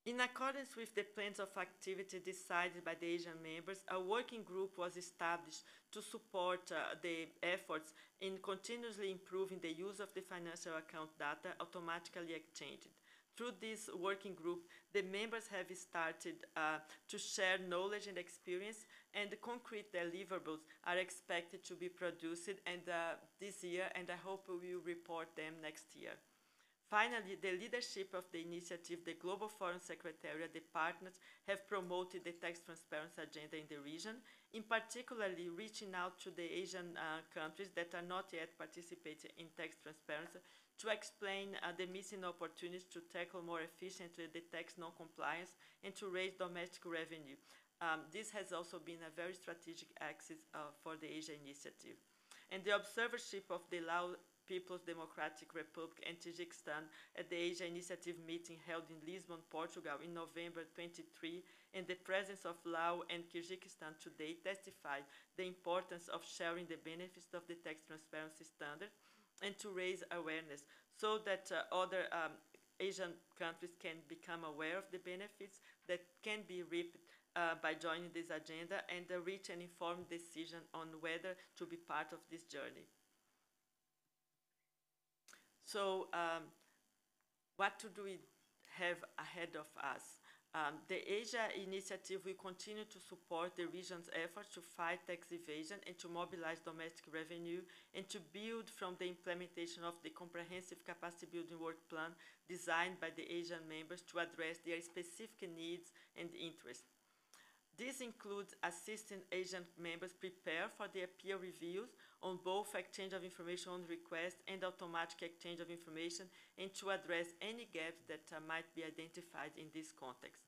In accordance with the plans of activity decided by the Asian members, a working group was established to support the efforts in continuously improving the use of the financial account data automatically exchanged. Through this working group, the members have started to share knowledge and experience, and the concrete deliverables are expected to be produced this year, and I hope we will report them next year. Finally, the leadership of the initiative, the Global Forum Secretariat, the partners have promoted the tax transparency agenda in the region, in particularly reaching out to the Asian countries that are not yet participating in tax transparency to explain the missing opportunities to tackle more efficiently the tax non-compliance and to raise domestic revenue. This has also been a very strategic axis for the Asia Initiative. And the observership of the Lao People's Democratic Republic and Tajikistan at the Asia Initiative meeting held in Lisbon, Portugal in November 23, and the presence of Laos and Kyrgyzstan today testified the importance of sharing the benefits of the tax transparency standard and to raise awareness so that other Asian countries can become aware of the benefits that can be reaped by joining this agenda and reach an informed decision on whether to be part of this journey. So what do we have ahead of us? The Asia initiative will continue to support the region's efforts to fight tax evasion and to mobilize domestic revenue and to build from the implementation of the comprehensive capacity building work plan designed by the Asian members to address their specific needs and interests. This includes assisting Asian members prepare for their peer reviews on both exchange of information on request and automatic exchange of information, and to address any gaps that might be identified in this context.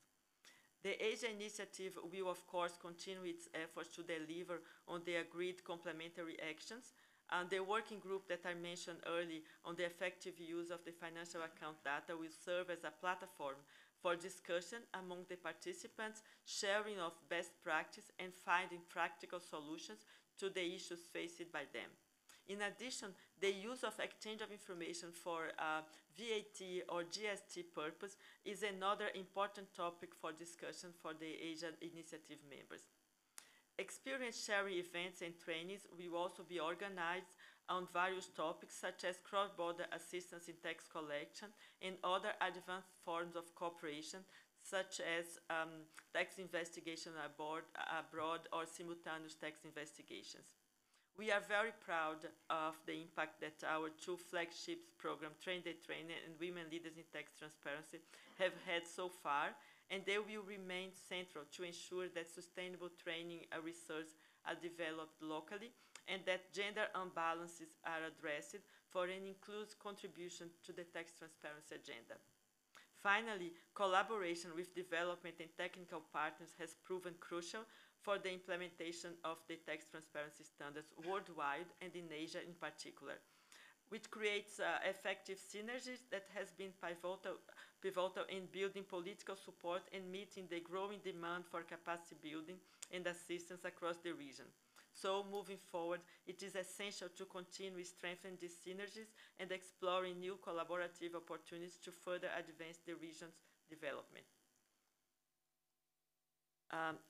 The Asia Initiative will, of course, continue its efforts to deliver on the agreed complementary actions, and the working group that I mentioned earlier on the effective use of the financial account data will serve as a platform for discussion among the participants, sharing of best practice, and finding practical solutions to the issues faced by them. In addition, the use of exchange of information for VAT or GST purpose is another important topic for discussion for the Asian Initiative members. Experience sharing events and trainings will also be organized on various topics such as cross-border assistance in tax collection and other advanced forms of cooperation such as tax investigation abroad or simultaneous tax investigations. We are very proud of the impact that our two flagships program, Train the Trainer and Women Leaders in Tax Transparency, have had so far, and they will remain central to ensure that sustainable training and research are developed locally and that gender imbalances are addressed for an inclusive contribution to the tax transparency agenda. Finally, collaboration with development and technical partners has proven crucial for the implementation of the tax transparency standards worldwide and in Asia in particular, which creates effective synergies that has been pivotal in building political support and meeting the growing demand for capacity building and assistance across the region. So, moving forward, it is essential to continue strengthening these synergies and exploring new collaborative opportunities to further advance the region's development.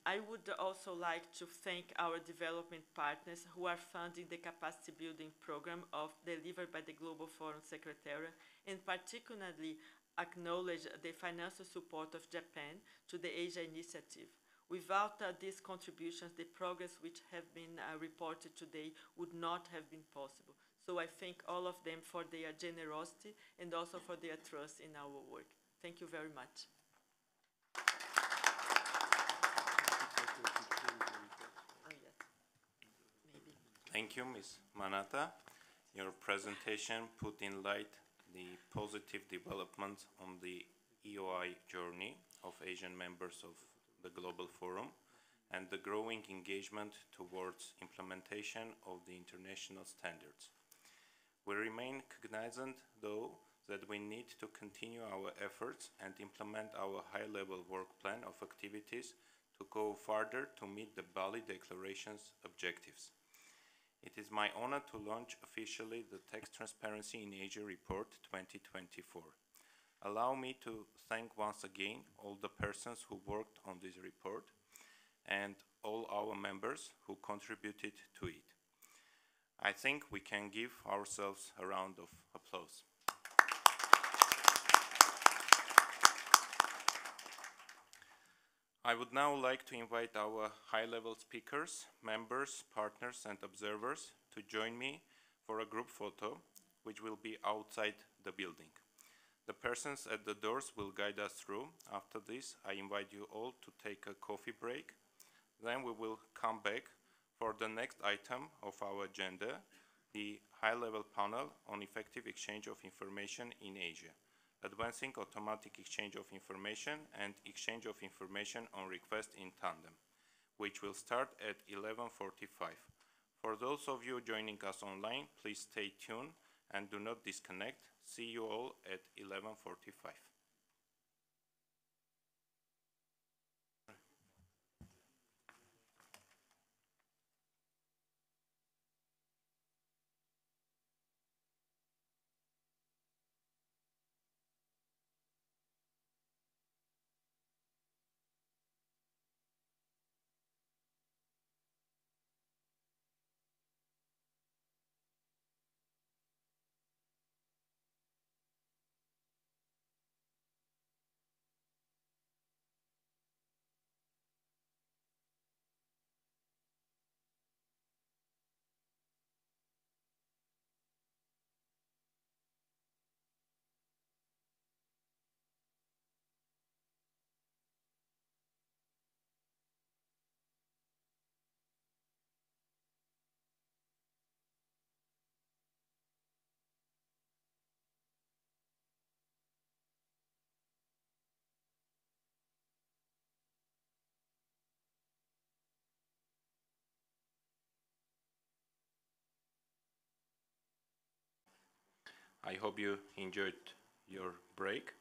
I would also like to thank our development partners who are funding the capacity building program delivered by the Global Forum Secretariat, and particularly acknowledge the financial support of Japan to the Asia Initiative. Without these contributions, the progress which have been reported today would not have been possible. So I thank all of them for their generosity and also for their trust in our work. Thank you very much. Thank you, Ms. Manata. Your presentation put in light the positive developments on the EOI journey of Asian members of the Global Forum and the growing engagement towards implementation of the international standards. We remain cognizant, though, that we need to continue our efforts and implement our high-level work plan of activities to go further to meet the Bali Declaration's objectives. It is my honor to launch officially the Tax Transparency in Asia Report 2024. Allow me to thank once again all the persons who worked on this report and all our members who contributed to it. I think we can give ourselves a round of applause. I would now like to invite our high-level speakers, members, partners, and observers to join me for a group photo, which will be outside the building. The persons at the doors will guide us through. After this, I invite you all to take a coffee break. Then we will come back for the next item of our agenda, the high-level panel on effective exchange of information in Asia. Advancing automatic exchange of information and exchange of information on request in tandem, which will start at 11:45. For those of you joining us online, please stay tuned and do not disconnect. See you all at 11:45. I hope you enjoyed your break.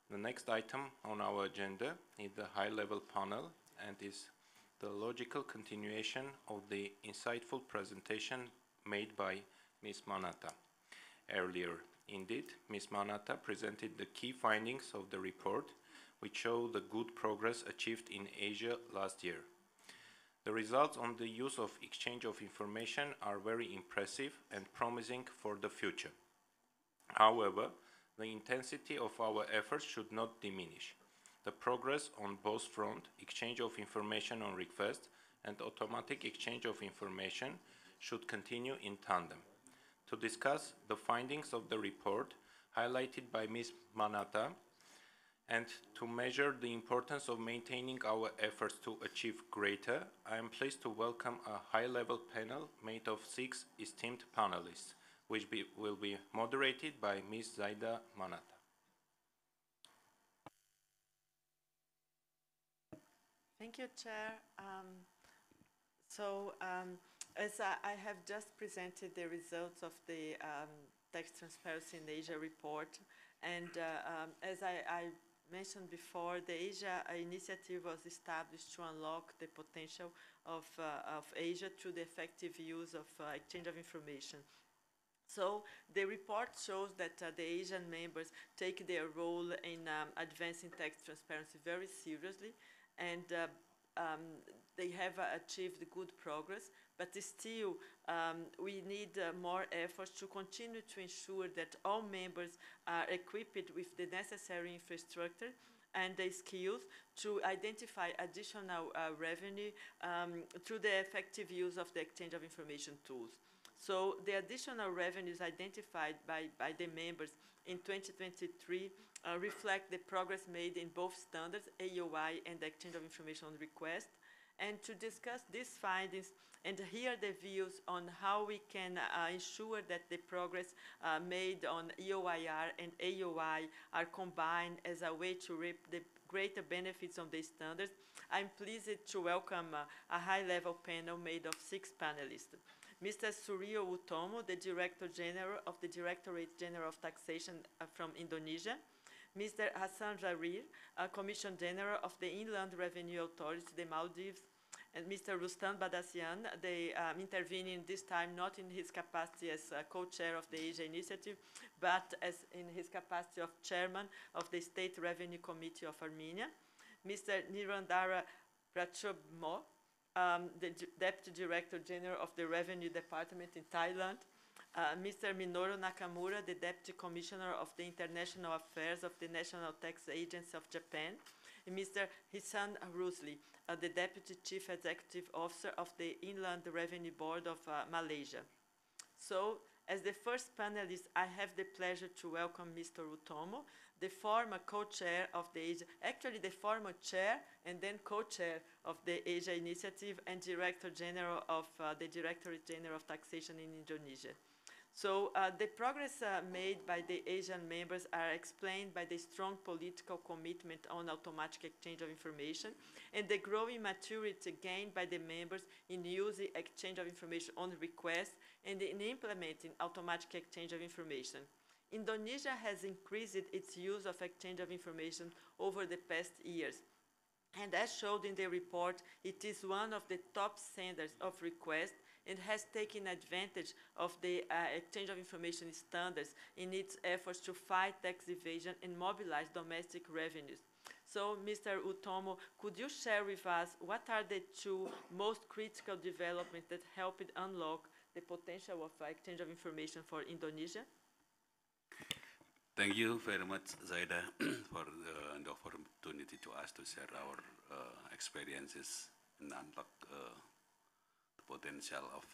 The next item on our agenda is the high-level panel and is the logical continuation of the insightful presentation made by Ms. Manata earlier. Indeed, Ms. Manata presented the key findings of the report, which show the good progress achieved in Asia last year. The results on the use of exchange of information are very impressive and promising for the future. However, the intensity of our efforts should not diminish. The progress on both fronts, exchange of information on request and automatic exchange of information, should continue in tandem. To discuss the findings of the report highlighted by Ms. Manata and to measure the importance of maintaining our efforts to achieve greater, I am pleased to welcome a high-level panel made of 6 esteemed panelists, which will be moderated by Ms. Zaida Manata. Thank you, Chair. As I have just presented the results of the Tax Transparency in Asia report, and as I mentioned before, the Asia initiative was established to unlock the potential of Asia through the effective use of exchange of information. So the report shows that the Asian members take their role in advancing tax transparency very seriously, and they have achieved good progress, but still we need more efforts to continue to ensure that all members are equipped with the necessary infrastructure and the skills to identify additional revenue through the effective use of the exchange of information tools. So the additional revenues identified by the members in 2023 reflect the progress made in both standards, AOI and the exchange of information on request. And to discuss these findings and hear the views on how we can ensure that the progress made on EOIR and AOI are combined as a way to reap the greater benefits of the standards, I'm pleased to welcome a high-level panel made of 6 panelists. Mr. Suryo Utomo, the Director General of the Directorate General of Taxation from Indonesia, Mr. Hassan Jarir, Commission General of the Inland Revenue Authority, the Maldives, and Mr. Rustam Badassian, intervening this time not in his capacity as co-chair of the Asia Initiative, but as in his capacity of chairman of the State Revenue Committee of Armenia, Mr. Nirandara Ratchobmo, the Deputy Director General of the Revenue Department in Thailand, Mr. Minoru Nakamura, the Deputy Commissioner of the International Affairs of the National Tax Agency of Japan, and Mr. Hisan Rusli, the Deputy Chief Executive Officer of the Inland Revenue Board of Malaysia. So, as the first panelist, I have the pleasure to welcome Mr. Utomo, the former co-chair of the Asia, actually the former chair and then co-chair of the Asia Initiative and Director General of the Directorate General of Taxation in Indonesia. So the progress made by the Asian members are explained by the strong political commitment on automatic exchange of information and the growing maturity gained by the members in using exchange of information on request and in implementing automatic exchange of information. Indonesia has increased its use of exchange of information over the past years. And as showed in the report, it is one of the top senders of requests and has taken advantage of the exchange of information standards in its efforts to fight tax evasion and mobilize domestic revenues. So, Mr. Utomo, could you share with us what are the 2 most critical developments that helped unlock the potential of exchange of information for Indonesia? Thank you very much, Zaida, for the opportunity to us to share our experiences and unlock the potential of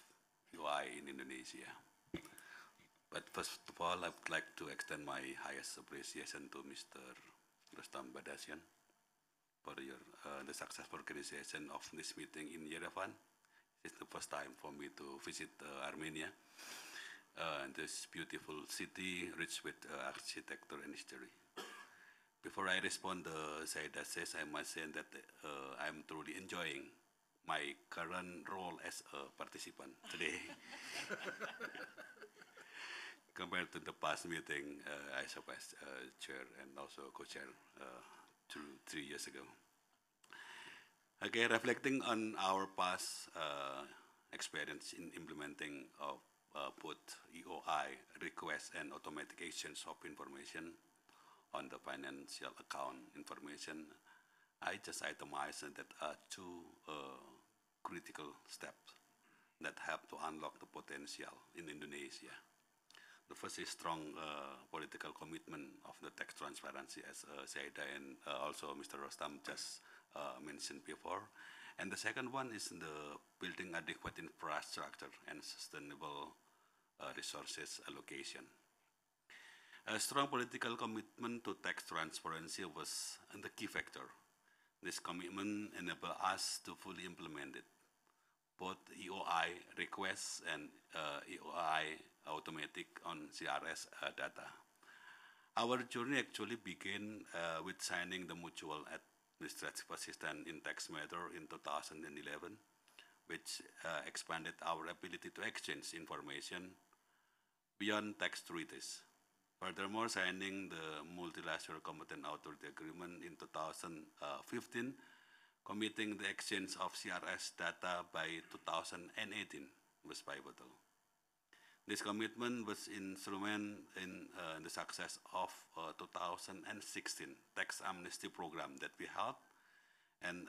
UI in Indonesia. But first of all, I would like to extend my highest appreciation to Mr. Rustam Badassian for the successful organization of this meeting in Yerevan. It's the first time for me to visit Armenia. And this beautiful city rich with architecture and history. Before I respond to Zaida says, I must say that I'm truly enjoying my current role as a participant today. compared to the past meeting I served as chair and also co-chair 3 years ago. Okay, reflecting on our past experience in implementing of both EOI requests and automatic exchange of information on the financial account information, I just itemized that two critical steps that help to unlock the potential in Indonesia. The first is strong political commitment of the tax transparency, as Zaida and also Mr. Rostam just mentioned before. And the second one is the building adequate infrastructure and sustainable resources allocation. A strong political commitment to tax transparency was the key factor. This commitment enabled us to fully implement it, both EOI requests and EOI automatic on CRS data. Our journey actually began with signing the mutual administrative assistance in tax matter in 2011, which expanded our ability to exchange information beyond tax treaties. Furthermore, signing the multilateral competent authority agreement in 2015, committing the exchange of CRS data by 2018 was pivotal. This commitment was instrumental in the success of 2016 tax amnesty program that we held, and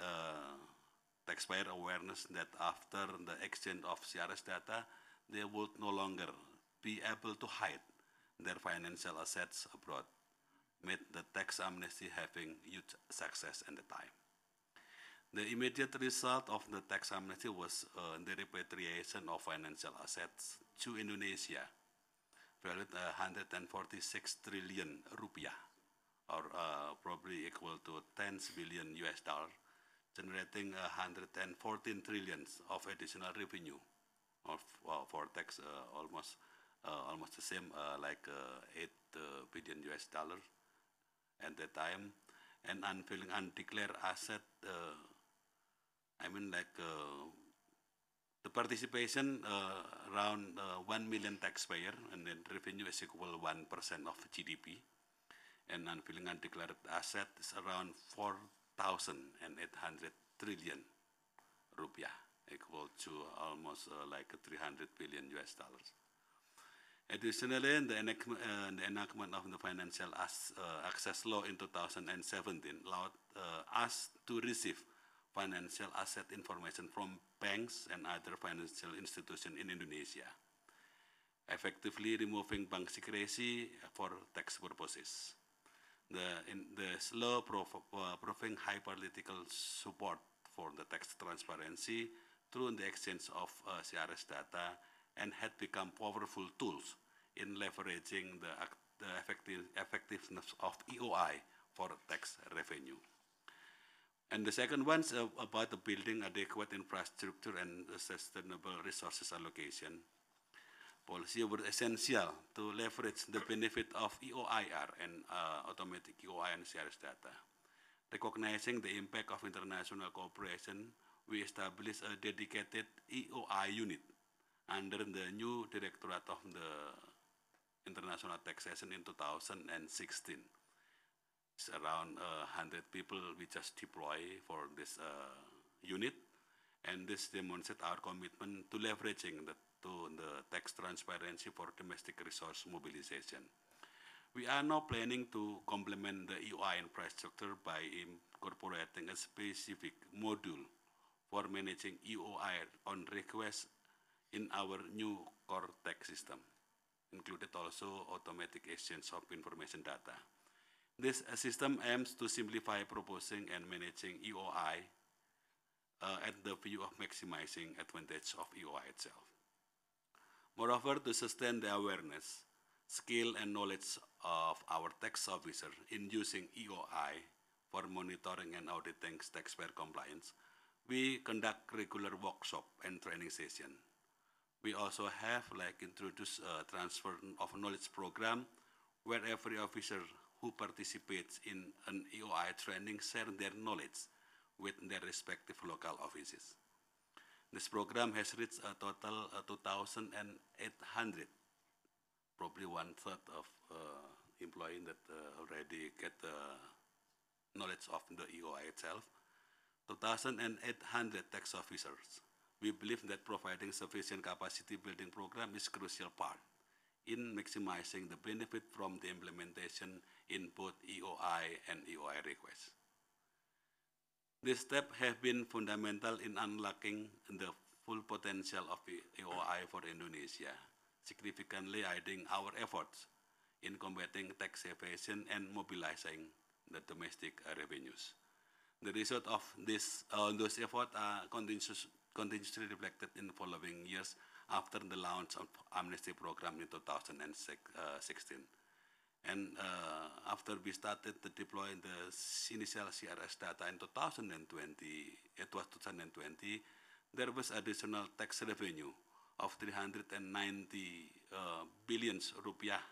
taxpayer awareness that after the exchange of CRS data, they would no longer be able to hide their financial assets abroad, made the tax amnesty having huge success at the time. The immediate result of the tax amnesty was the repatriation of financial assets to Indonesia, valued 146 trillion rupiah, or probably equal to 10 billion US dollars, generating 114 trillions of additional revenue for tax, almost the same like 8 billion US dollars at that time, and unveiling undeclared asset. The participation around 1 million taxpayer, and then revenue is equal 1% of GDP, and unveiling undeclared asset is around 4,800 trillion rupiah, equal to almost like 300 billion US dollars. Additionally, the enactment of the Financial Access Law in 2017 allowed us to receive financial asset information from banks and other financial institutions in Indonesia, effectively removing bank secrecy for tax purposes. The law proving high political support for the tax transparency through the exchange of CRS data, and had become powerful tools in leveraging the effectiveness of EOI for tax revenue. And the second one is about the building adequate infrastructure and sustainable resources allocation. Policy was essential to leverage the benefit of EOIR and automatic EOI and CRS data. Recognizing the impact of international cooperation, we established a dedicated EOI unit under the new Directorate of the International Taxation in 2016. It's around 100 people we just deploy for this unit, and this demonstrates our commitment to leveraging the tax transparency for domestic resource mobilization. We are now planning to complement the EOI infrastructure by incorporating a specific module for managing EOI on request in our new core tax system, included also automatic exchange of information data. This system aims to simplify proposing and managing EOI at the view of maximizing advantage of EOI itself. Moreover, to sustain the awareness, skill, and knowledge of our tax officer in using EOI for monitoring and auditing taxpayer compliance, we conduct regular workshop and training session. We also have introduced a transfer of knowledge program where every officer who participates in an EOI training share their knowledge with their respective local offices. This program has reached a total 2,800 probably 1/3 of employees that already get knowledge of the EOI itself. 2,800 tax officers. We believe that providing sufficient capacity building program is a crucial part in maximizing the benefit from the implementation in both EOI and EOI requests. These steps have been fundamental in unlocking the full potential of EOI for Indonesia, significantly aiding our efforts in combating tax evasion and mobilizing the domestic revenues. The result of those efforts are continuously reflected in the following years after the launch of amnesty program in 2016. And after we started to deploy the initial CRS data in 2020, there was additional tax revenue of 390 billion rupiah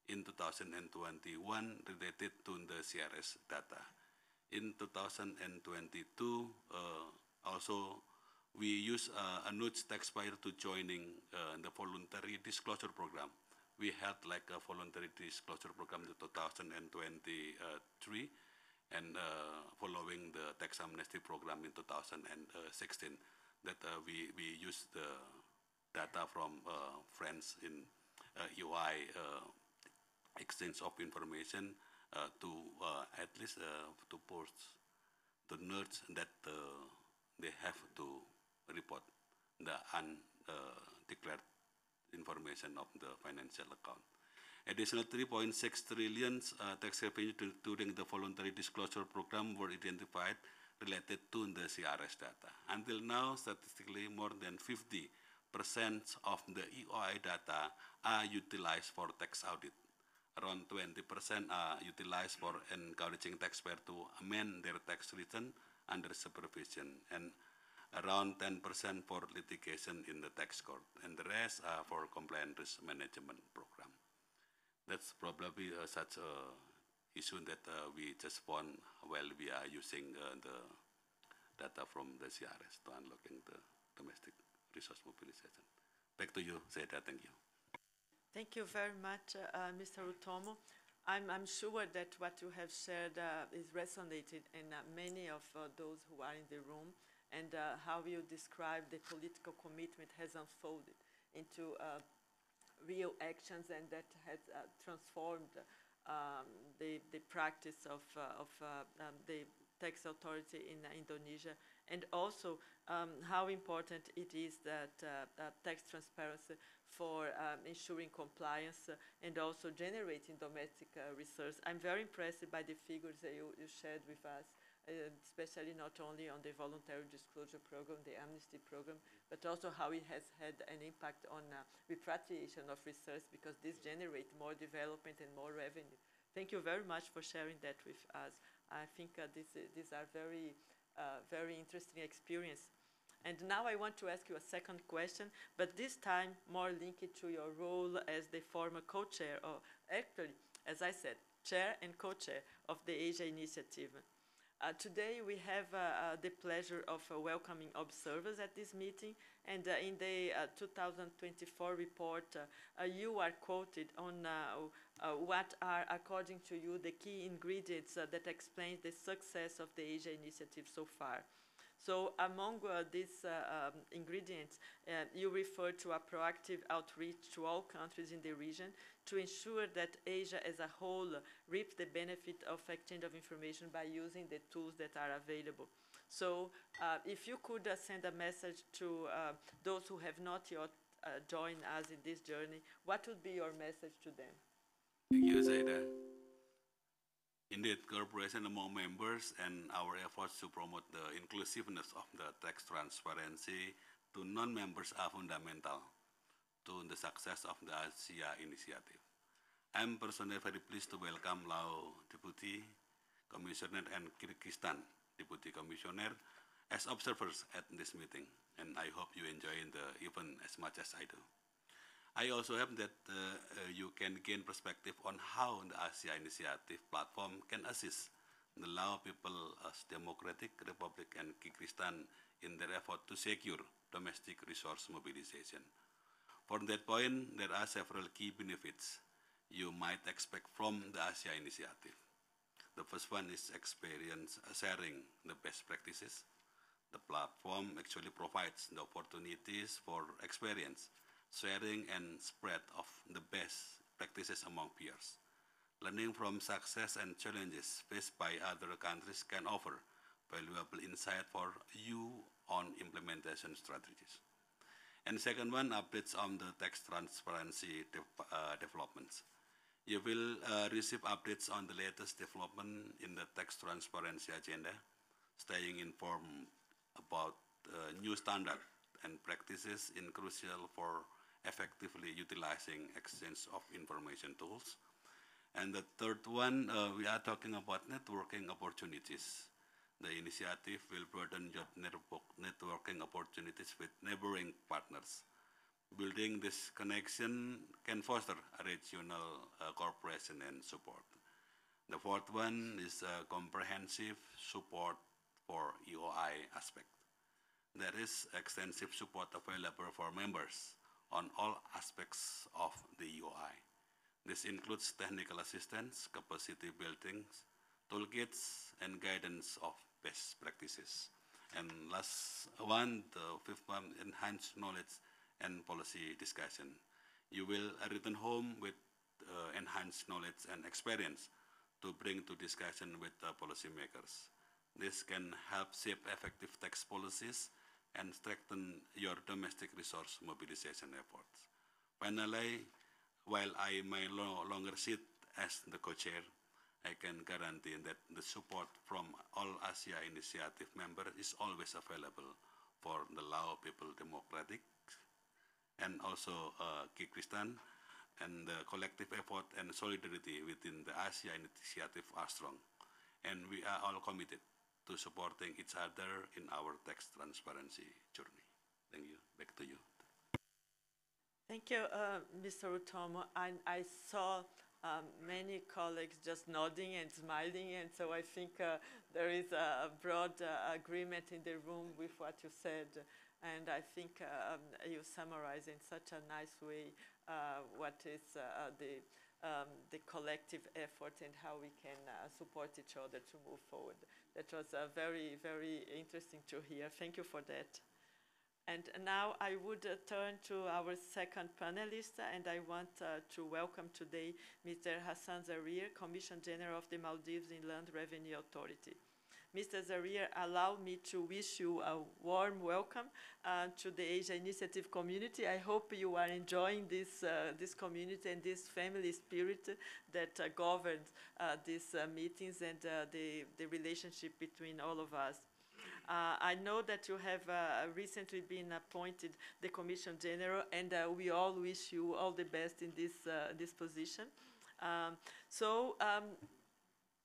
in 2021 related to the CRS data. In 2022, also we use a nudge taxpayer to joining the voluntary disclosure program. We had like a voluntary disclosure program in 2023, and following the tax amnesty program in 2016, that we use the data from friends in UI exchange of information to at least to post the nerds that they have to report the undeclared information of the financial account. Additional 3.6 trillion tax revenue during the voluntary disclosure program were identified related to the CRS data. Until now, statistically, more than 50% of the EOI data are utilized for tax audit. Around 20% are utilized for encouraging taxpayers to amend their tax return under supervision, and around 10% for litigation in the tax court, and the rest are for compliance risk management program. That's probably such a issue that we just found while we are using the data from the CRS to unlocking the domestic resource mobilization. Back to you, Zeta. Thank you. Thank you very much, Mr. Utomo. I'm sure that what you have shared is resonated in many of those who are in the room, and how you describe the political commitment has unfolded into real actions, and that has transformed the practice of the tax authority in Indonesia, and also how important it is that tax transparency for ensuring compliance and also generating domestic research. I'm very impressed by the figures that you shared with us, especially not only on the voluntary disclosure program, the amnesty program, but also how it has had an impact on repatriation of research, because this generates more development and more revenue. Thank you very much for sharing that with us. I think these are very, very interesting experience. And now I want to ask you a second question, but this time more linked to your role as the former co-chair, or actually, as I said, chair and co-chair of the Asia Initiative. Today we have the pleasure of welcoming observers at this meeting, and in the 2024 report, you are quoted on what are, according to you, the key ingredients that explain the success of the Asia Initiative so far. So among these ingredients, you refer to a proactive outreach to all countries in the region to ensure that Asia as a whole reaps the benefit of exchange of information by using the tools that are available. So if you could send a message to those who have not yet joined us in this journey, what would be your message to them? Thank you, Zaida. Indeed, cooperation among members and our efforts to promote the inclusiveness of the tax transparency to non-members are fundamental to the success of the Asia Initiative. I am personally very pleased to welcome Lao Deputy Commissioner and Kyrgyzstan Deputy Commissioner as observers at this meeting, and I hope you enjoy the event as much as I do. I also hope that you can gain perspective on how the Asia Initiative platform can assist the Lao People's Democratic Republic and Kyrgyzstan in their effort to secure domestic resource mobilization. From that point, there are several key benefits you might expect from the Asia initiative. The first one is experience sharing the best practices. The platform actually provides the opportunities for experience sharing and spread of the best practices among peers. Learning from success and challenges faced by other countries can offer valuable insight for you on implementation strategies. And second one, updates on the tax transparency developments. You will receive updates on the latest development in the tax transparency agenda, staying informed about new standards and practices is crucial for effectively utilizing exchange of information tools. And the third one, we are talking about networking opportunities. The initiative will broaden your networking opportunities with neighboring partners. Building this connection can foster a regional cooperation and support. The fourth one is comprehensive support for EOI aspect. There is extensive support available for members on all aspects of the EOI. This includes technical assistance, capacity building, toolkits, and guidance of best practices. And last one, the fifth one, enhanced knowledge and policy discussion. You will return home with enhanced knowledge and experience to bring to discussion with policymakers. This can help shape effective tax policies and strengthen your domestic resource mobilization efforts. Finally, while I may no longer sit as the co-chair, I can guarantee that the support from all Asia Initiative members is always available for the Lao People Democratic and also Kyrgyzstan, and the collective effort and solidarity within the Asia Initiative are strong. And we are all committed to supporting each other in our tax transparency journey. Thank you. Back to you. Thank you, Mr. Utomo. I saw many colleagues just nodding and smiling, and so I think there is a broad agreement in the room with what you said. And I think you summarize in such a nice way what is the collective effort and how we can support each other to move forward. That was very, very interesting to hear. Thank you for that. And now I would turn to our second panelist, and I want to welcome today Mr. Hassan Zarir, Commissioner General of the Maldives Inland Revenue Authority. Mr. Zarir, allow me to wish you a warm welcome to the Asia Initiative community. I hope you are enjoying this community and this family spirit that governs these meetings and the relationship between all of us. I know that you have recently been appointed the Commission General, and we all wish you all the best in this position.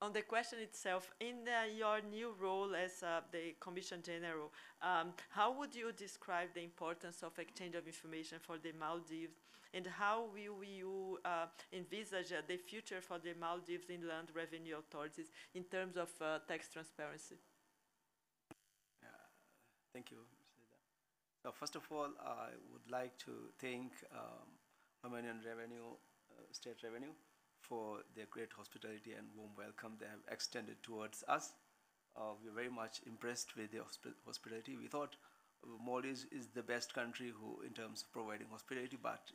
On the question itself, in your new role as the Commission General, how would you describe the importance of exchange of information for the Maldives, and how will you envisage the future for the Maldives Inland Revenue Authorities in terms of tax transparency? Thank you, Mr. Lida. So first of all, I would like to thank Armenian Revenue, State Revenue, for their great hospitality and warm welcome they have extended towards us. We're very much impressed with their hospitality. We thought Maldives is the best country in terms of providing hospitality, but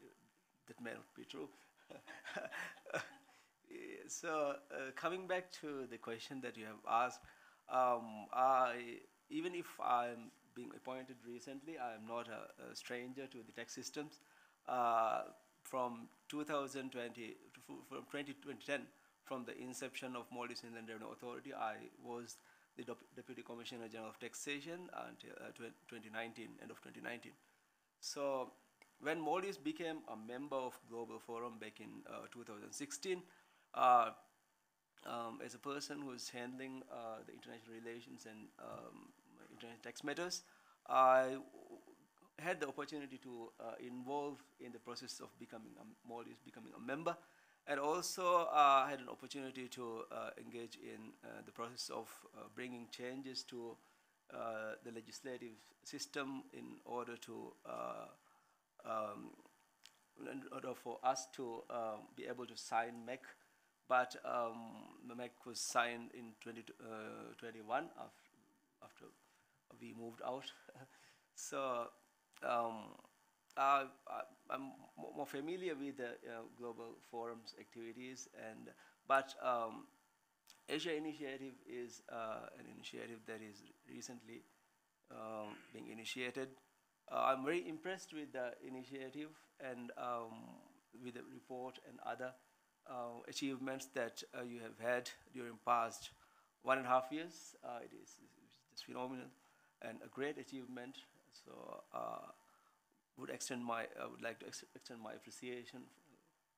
that may not be true. So coming back to the question that you have asked, even if I'm being appointed recently, I am not a stranger to the tax systems. From 2010, from the inception of Maldives Inland Revenue Authority, I was the Deputy Commissioner General of Taxation until 2019, end of 2019. So when Maldives became a member of Global Forum back in 2016, as a person who is handling the international relations and international tax matters, I had the opportunity to involve in the process of Maldives becoming a member, and also had an opportunity to engage in the process of bringing changes to the legislative system in order to in order for us to be able to sign MEC, but the MEC was signed in 2021 after we moved out. So I'm more familiar with the Global Forum's activities, but Asia Initiative is an initiative that is recently being initiated. I'm very impressed with the initiative and with the report and other achievements that you have had during past 1.5 years. It is just phenomenal and a great achievement. So I would like to extend my appreciation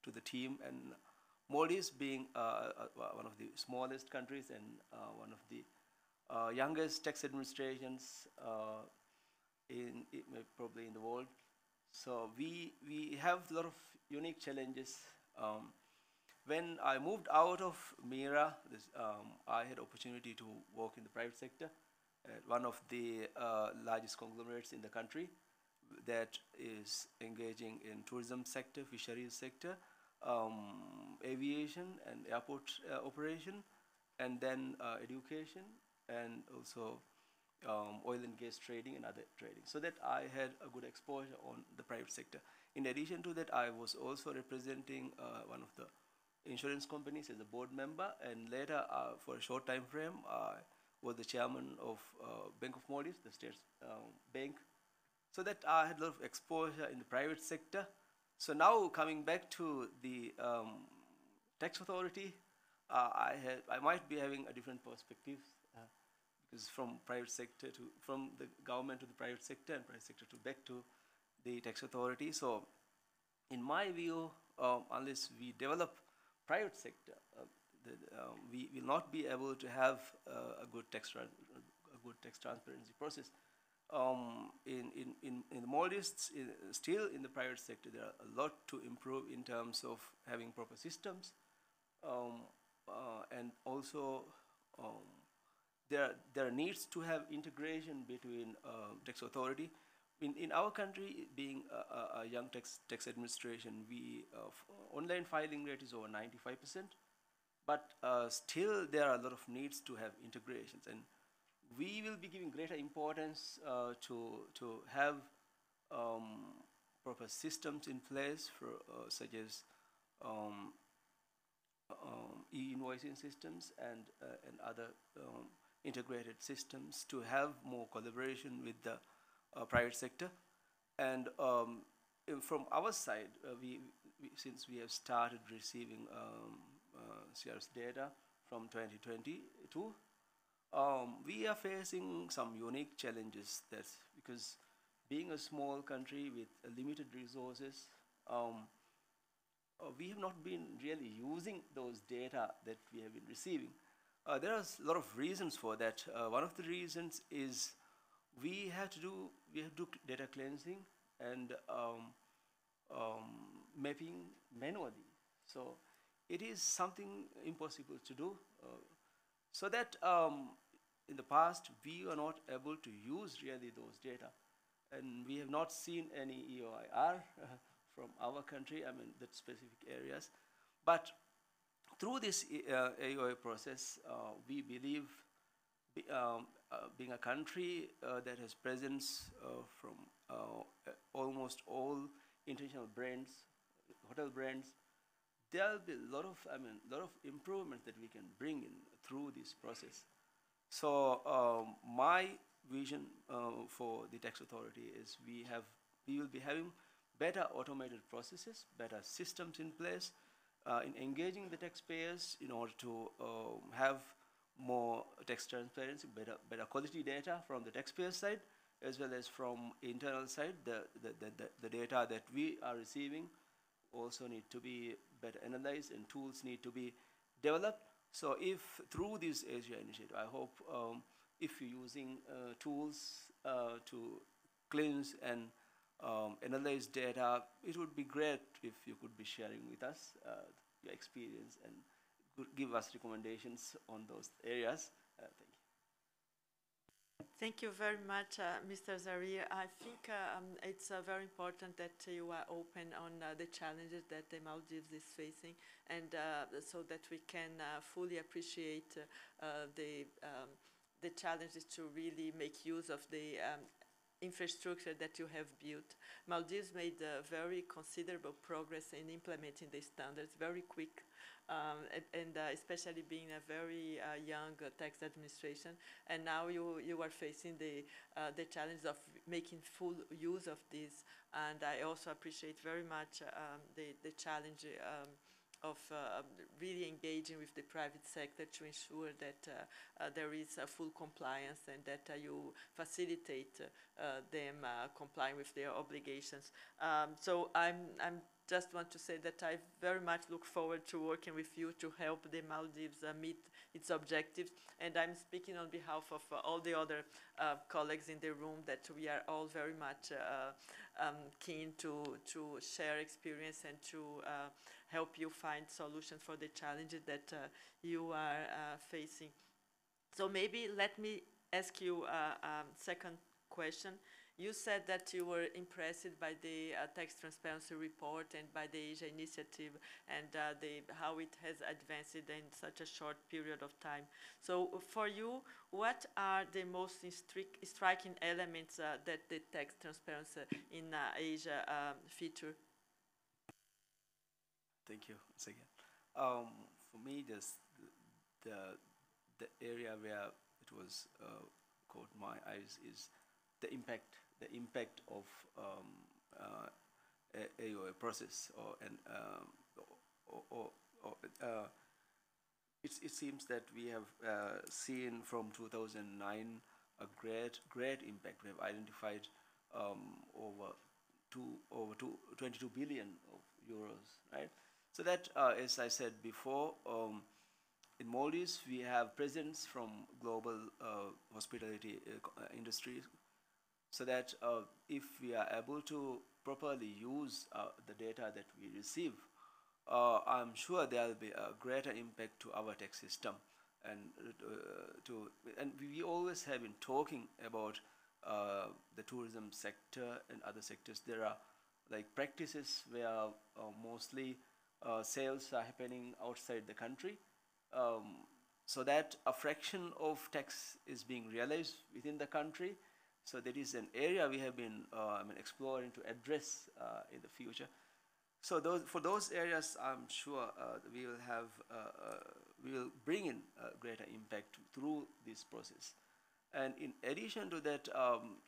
to the team, and Maldives being one of the smallest countries and one of the youngest tax administrations probably in the world. So we have a lot of unique challenges. When I moved out of MIRA, I had opportunity to work in the private sector at one of the largest conglomerates in the country that is engaging in tourism sector, fisheries sector, aviation and airport operation, and then education, and also oil and gas trading and other trading. So that I had a good exposure on the private sector. In addition to that, I was also representing one of the insurance companies as a board member, and later for a short time frame, I was the chairman of Bank of Maldives, the state bank. So that I had a lot of exposure in the private sector. So now coming back to the tax authority, I might be having a different perspective because from the government to the private sector, and private sector to back to the tax authority. So in my view, unless we develop private sector, we will not be able to have a good tax transparency process. In the Maldives, still in the private sector, there are a lot to improve in terms of having proper systems, and also there needs to have integration between tax authority. In our country, being a young tax administration, online filing rate is over 95%, but still there are a lot of needs to have integrations, and we will be giving greater importance to have proper systems in place for such as e-invoicing systems and other integrated systems to have more collaboration with the private sector. And from our side, since we have started receiving CRS data from 2022, we are facing some unique challenges. That's because being a small country with limited resources, we have not been really using those data that we have been receiving. There are a lot of reasons for that. One of the reasons is we have to do data cleansing and mapping manually. So it is something impossible to do. So that in the past, we were not able to use really those data. And we have not seen any EOIR from our country, that specific areas. But through this AOI process, we believe being a country that has presence from almost all international brands, hotel brands, there will be a lot of improvements that we can bring in through this process. So my vision for the tax authority is we will be having better automated processes, better systems in place, in engaging the taxpayers in order to have more tax transparency, better quality data from the taxpayer side, as well as from internal side. The data that we are receiving also need to be better analyzed, and tools need to be developed. So if through this Asia initiative, I hope if you're using tools to cleanse and analyze data, it would be great if you could be sharing with us your experience and could give us recommendations on those areas. Thank you. Thank you very much, Mr. Zarir. I think it's very important that you are open on the challenges that the Maldives is facing, and so that we can fully appreciate the challenges to really make use of the infrastructure that you have built. Maldives made very considerable progress in implementing the standards very quick, and especially being a very young tax administration. And now you are facing the challenge of making full use of this. And I also appreciate very much the challenge of really engaging with the private sector to ensure that there is full compliance and that you facilitate them complying with their obligations. So I'm just want to say that I very much look forward to working with you to help the Maldives meet its objectives. And I'm speaking on behalf of all the other colleagues in the room, that we are all very much keen to share experience and to help you find solutions for the challenges that you are facing. So maybe let me ask you a second question. You said that you were impressed by the tax transparency report and by the Asia initiative, and how it has advanced in such a short period of time. So for you, what are the most striking elements that the tax transparency in Asia feature? Thank you once again. For me, the area where it was caught my eyes is the impact of a process it seems that we have seen from 2009 a great impact. We have identified over 22 billion of euros, right? So that, as I said before, in Maldives we have presence from global hospitality industry, so that if we are able to properly use the data that we receive, I'm sure there will be a greater impact to our tax system. And we always have been talking about the tourism sector and other sectors. There are like practices where mostly sales are happening outside the country, so that a fraction of tax is being realized within the country. So that is an area we have been exploring to address in the future. So for those areas, I'm sure we will bring in greater impact through this process. And in addition to that,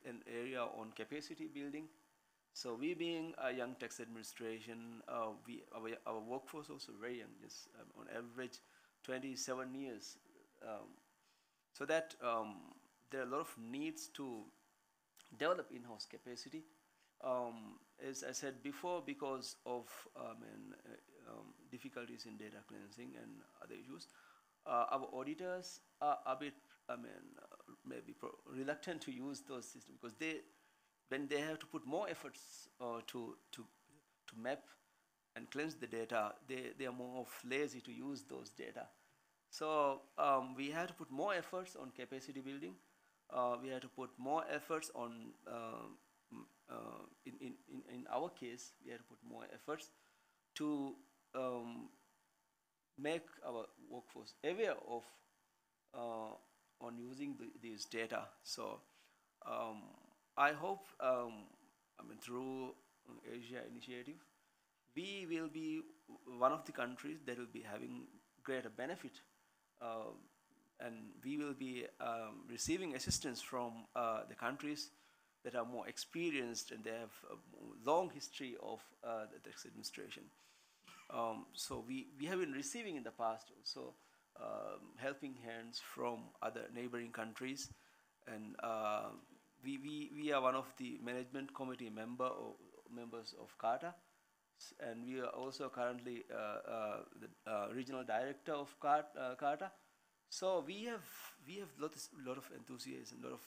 an area on capacity building. So we being a young tax administration, our workforce also very young, just on average 27 years. So that there are a lot of needs to develop in-house capacity. As I said before, because of difficulties in data cleansing and other issues, our auditors are a bit, maybe reluctant to use those systems, because when they have to put more efforts to map and cleanse the data, they are more of lazy to use those data. So we have to put more efforts on capacity building. We have to put more efforts on, in our case, we have to put more efforts to make our workforce aware of on using these data. So I hope, through Asia initiative, we will be one of the countries that will be having greater benefit, and we will be receiving assistance from the countries that are more experienced and they have a long history of the tax administration. So we have been receiving in the past also helping hands from other neighboring countries, and we are one of the management committee members of CARTA, and we are also currently the regional director of CARTA. So we have lot of enthusiasm, lot of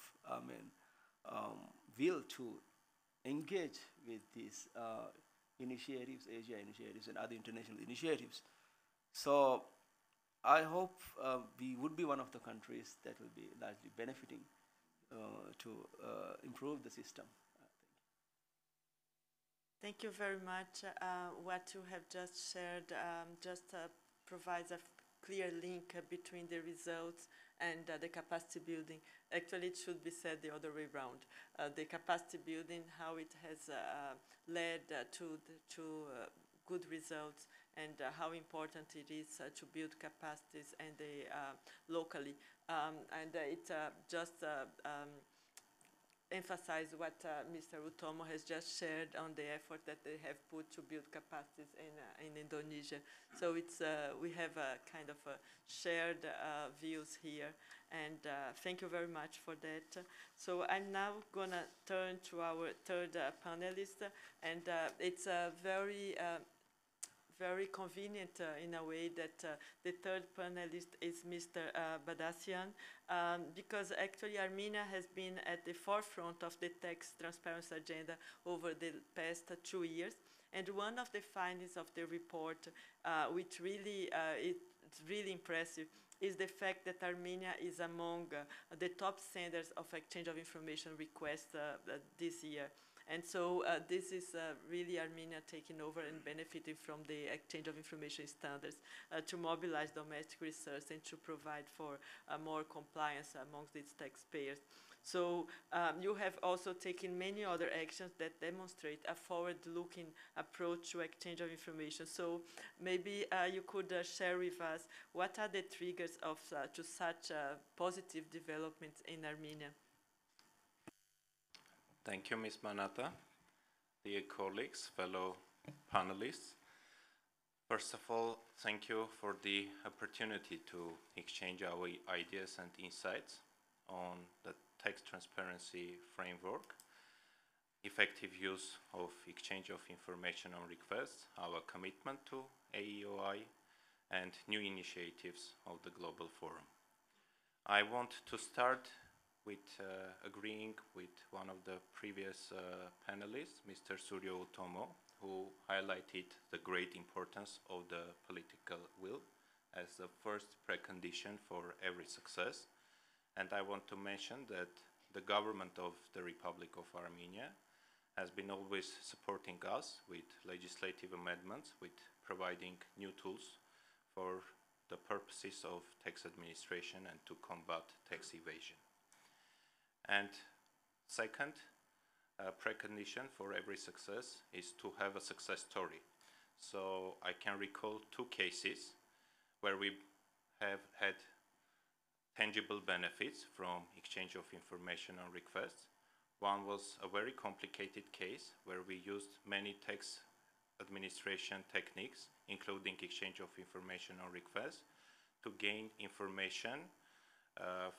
will to engage with these initiatives, Asia initiatives, and other international initiatives. So I hope we would be one of the countries that will be largely benefiting improve the system. Thank you very much. What you have just shared provides a clear link between the results and the capacity building. Actually, it should be said the other way around. The capacity building, how it has led to good results, and how important it is to build capacities and locally. And it just emphasize what Mr. Utomo has just shared on the effort that they have put to build capacities in Indonesia. So it's we have a kind of shared views here, and thank you very much for that. So I'm now gonna turn to our third panelist, and it's a very convenient in a way that the third panelist is Mr. Badassian, because actually Armenia has been at the forefront of the tax transparency agenda over the past 2 years. And one of the findings of the report, which really it's really impressive, is the fact that Armenia is among the top senders of exchange of information requests this year. And so this is really Armenia taking over and benefiting from the exchange of information standards to mobilize domestic research and to provide for more compliance amongst its taxpayers. So you have also taken many other actions that demonstrate a forward-looking approach to exchange of information. So maybe you could share with us what are the triggers of to such positive developments in Armenia. Thank you, Ms. Manata. Dear colleagues, fellow panelists. First of all, thank you for the opportunity to exchange our ideas and insights on the tax transparency framework, effective use of exchange of information on requests, our commitment to AEOI, and new initiatives of the Global Forum. I want to start with agreeing with one of the previous panelists, Mr. Suryo Utomo, who highlighted the great importance of the political will as the first precondition for every success. And I want to mention that the government of the Republic of Armenia has been always supporting us with legislative amendments, with providing new tools for the purposes of tax administration and to combat tax evasion. And second, a precondition for every success is to have a success story. So I can recall 2 cases where we have had tangible benefits from exchange of information on requests. One was a very complicated case where we used many tax administration techniques, including exchange of information on requests, to gain information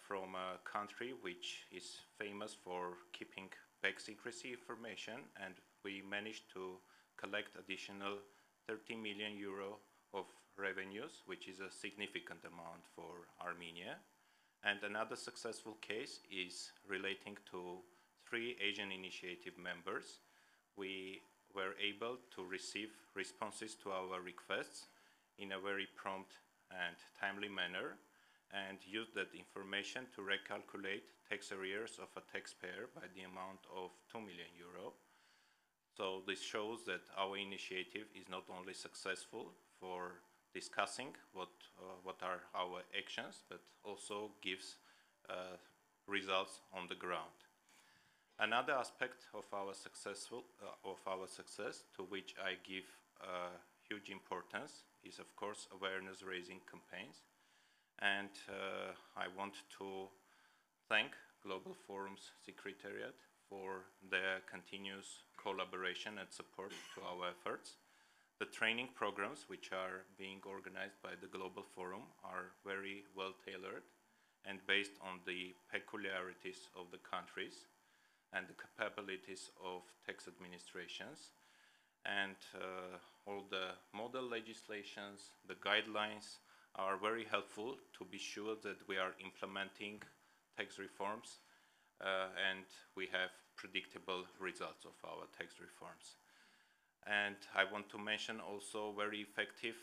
from a country which is famous for keeping back secrecy information, and we managed to collect additional 30 million euro of revenues, which is a significant amount for Armenia. And another successful case is relating to 3 Asian Initiative members. We were able to receive responses to our requests in a very prompt and timely manner, and use that information to recalculate tax arrears of a taxpayer by the amount of 2 million euro. So this shows that our initiative is not only successful for discussing what are our actions, but also gives results on the ground. Another aspect of our success, to which I give huge importance, is of course awareness-raising campaigns. And I want to thank Global Forum Secretariat for their continuous collaboration and support to our efforts. The training programs which are being organized by the Global Forum are very well tailored and based on the peculiarities of the countries and the capabilities of tax administrations. And all the model legislations, the guidelines, are very helpful to be sure that we are implementing tax reforms and we have predictable results of our tax reforms. And I want to mention also a very effective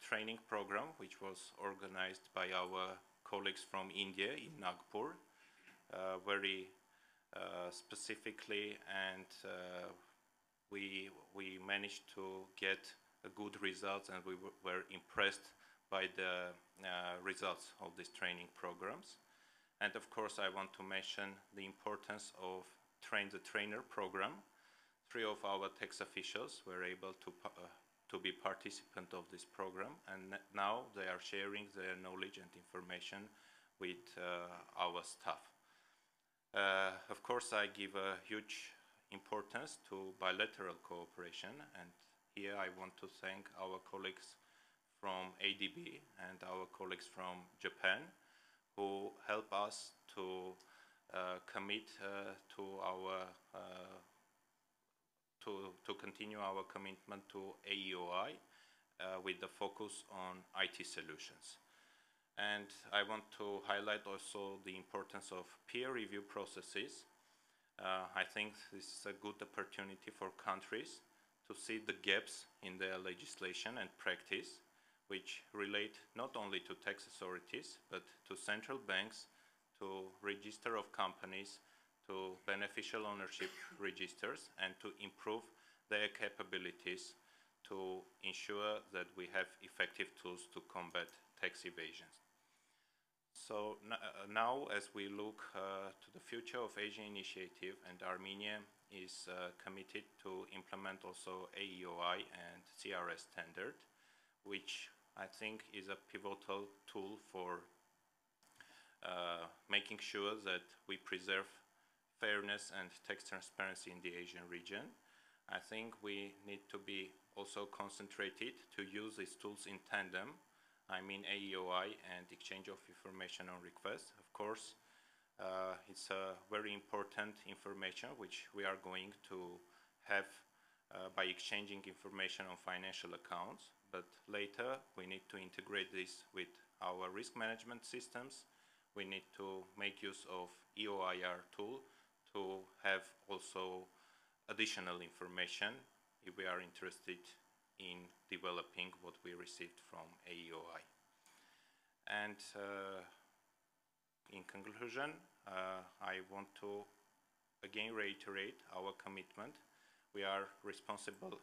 training program which was organized by our colleagues from India in Nagpur, very specifically, and we managed to get a good results, and we were impressed by the results of these training programs. And of course, I want to mention the importance of Train the Trainer program. 3 of our tax officials were able to be participant of this program, and now they are sharing their knowledge and information with our staff. Of course, I give a huge importance to bilateral cooperation, and here I want to thank our colleagues from ADB and our colleagues from Japan, who help us to commit to our to continue our commitment to AEOI with the focus on IT solutions. And I want to highlight also the importance of peer review processes. I think this is a good opportunity for countries to see the gaps in their legislation and practice, which relate not only to tax authorities, but to central banks, to register of companies, to beneficial ownership registers, and to improve their capabilities to ensure that we have effective tools to combat tax evasion. So now, as we look to the future of Asia Initiative, and Armenia is committed to implement also AEOI and CRS standard, which I think is a pivotal tool for making sure that we preserve fairness and tax transparency in the Asian region. I think we need to be also concentrated to use these tools in tandem. I mean AEOI and exchange of information on request. Of course, it's a very important information which we are going to have by exchanging information on financial accounts, but later we need to integrate this with our risk management systems. We need to make use of EOIR tool to have also additional information if we are interested in developing what we received from AEOI. And in conclusion, I want to again reiterate our commitment. We are responsible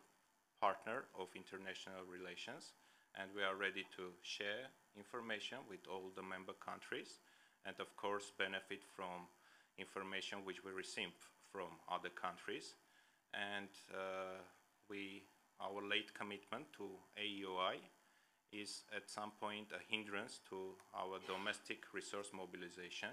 partner of international relations, and we are ready to share information with all the member countries, and of course benefit from information which we receive from other countries. And our late commitment to AEOI is at some point a hindrance to our domestic resource mobilization.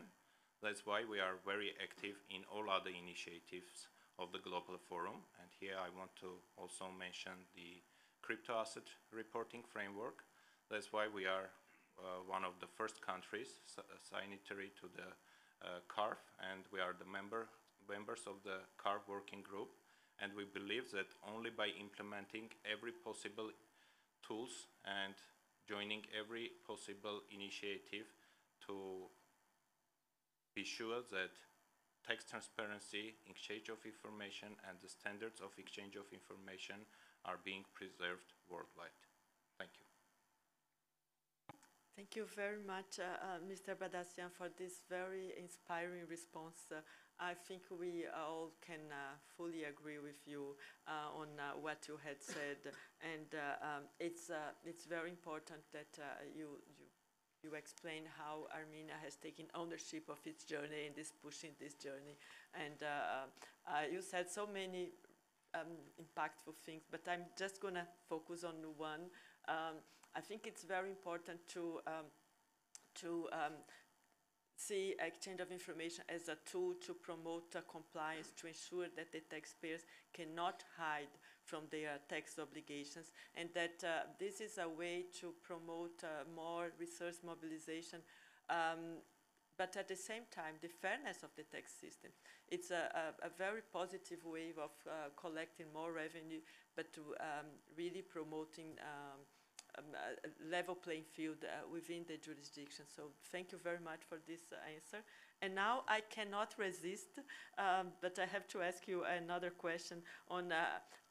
That's why we are very active in all other initiatives of the Global Forum. And here I want to also mention the crypto asset reporting framework. That's why we are one of the first countries signatory to the CARF, and we are the members of the CARF working group. And we believe that only by implementing every possible tools and joining every possible initiative to be sure that tax transparency, exchange of information, and the standards of exchange of information are being preserved worldwide. Thank you. Thank you very much, Mr. Badassian, for this very inspiring response. I think we all can fully agree with you on what you had said, and it's very important that you explain how Armenia has taken ownership of its journey and is pushing this journey. And you said so many impactful things, but I'm just gonna focus on one. I think it's very important to see exchange of information as a tool to promote compliance, to ensure that the taxpayers cannot hide from their tax obligations, and that this is a way to promote more resource mobilization, but at the same time, the fairness of the tax system. It's a very positive way of collecting more revenue, but to really promoting level playing field within the jurisdiction. So thank you very much for this answer. And now I cannot resist, but I have to ask you another question on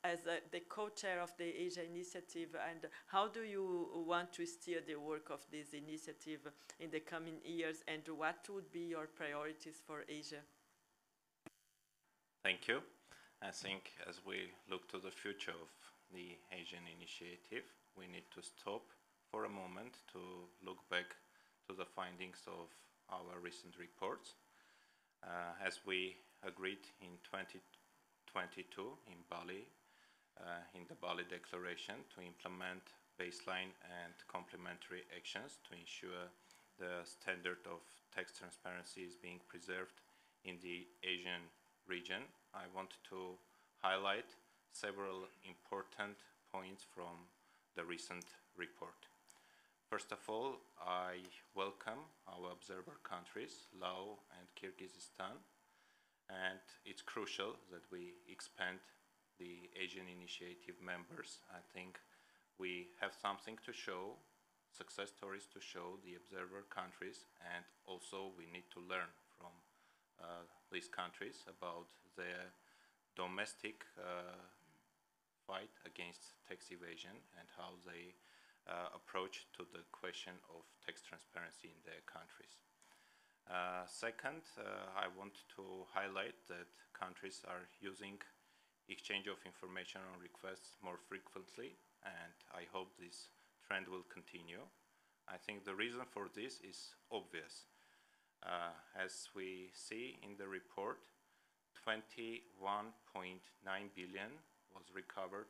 as the co-chair of the Asia Initiative, and how do you want to steer the work of this initiative in the coming years, and what would be your priorities for Asia? Thank you. I think as we look to the future of the Asian Initiative, we need to stop for a moment to look back to the findings of our recent reports. As we agreed in 2022 in Bali, in the Bali Declaration, to implement baseline and complementary actions to ensure the standard of tax transparency is being preserved in the Asian region. I want to highlight several important points from the recent report. First of all, I welcome our observer countries, Laos and Kyrgyzstan, and it's crucial that we expand the Asian Initiative members. I think we have something to show, success stories to show the observer countries, and also we need to learn from these countries about their domestic fight against tax evasion and how they approach to the question of tax transparency in their countries. Second, I want to highlight that countries are using exchange of information on requests more frequently, and I hope this trend will continue. I think the reason for this is obvious. As we see in the report, 21.9 billion was recovered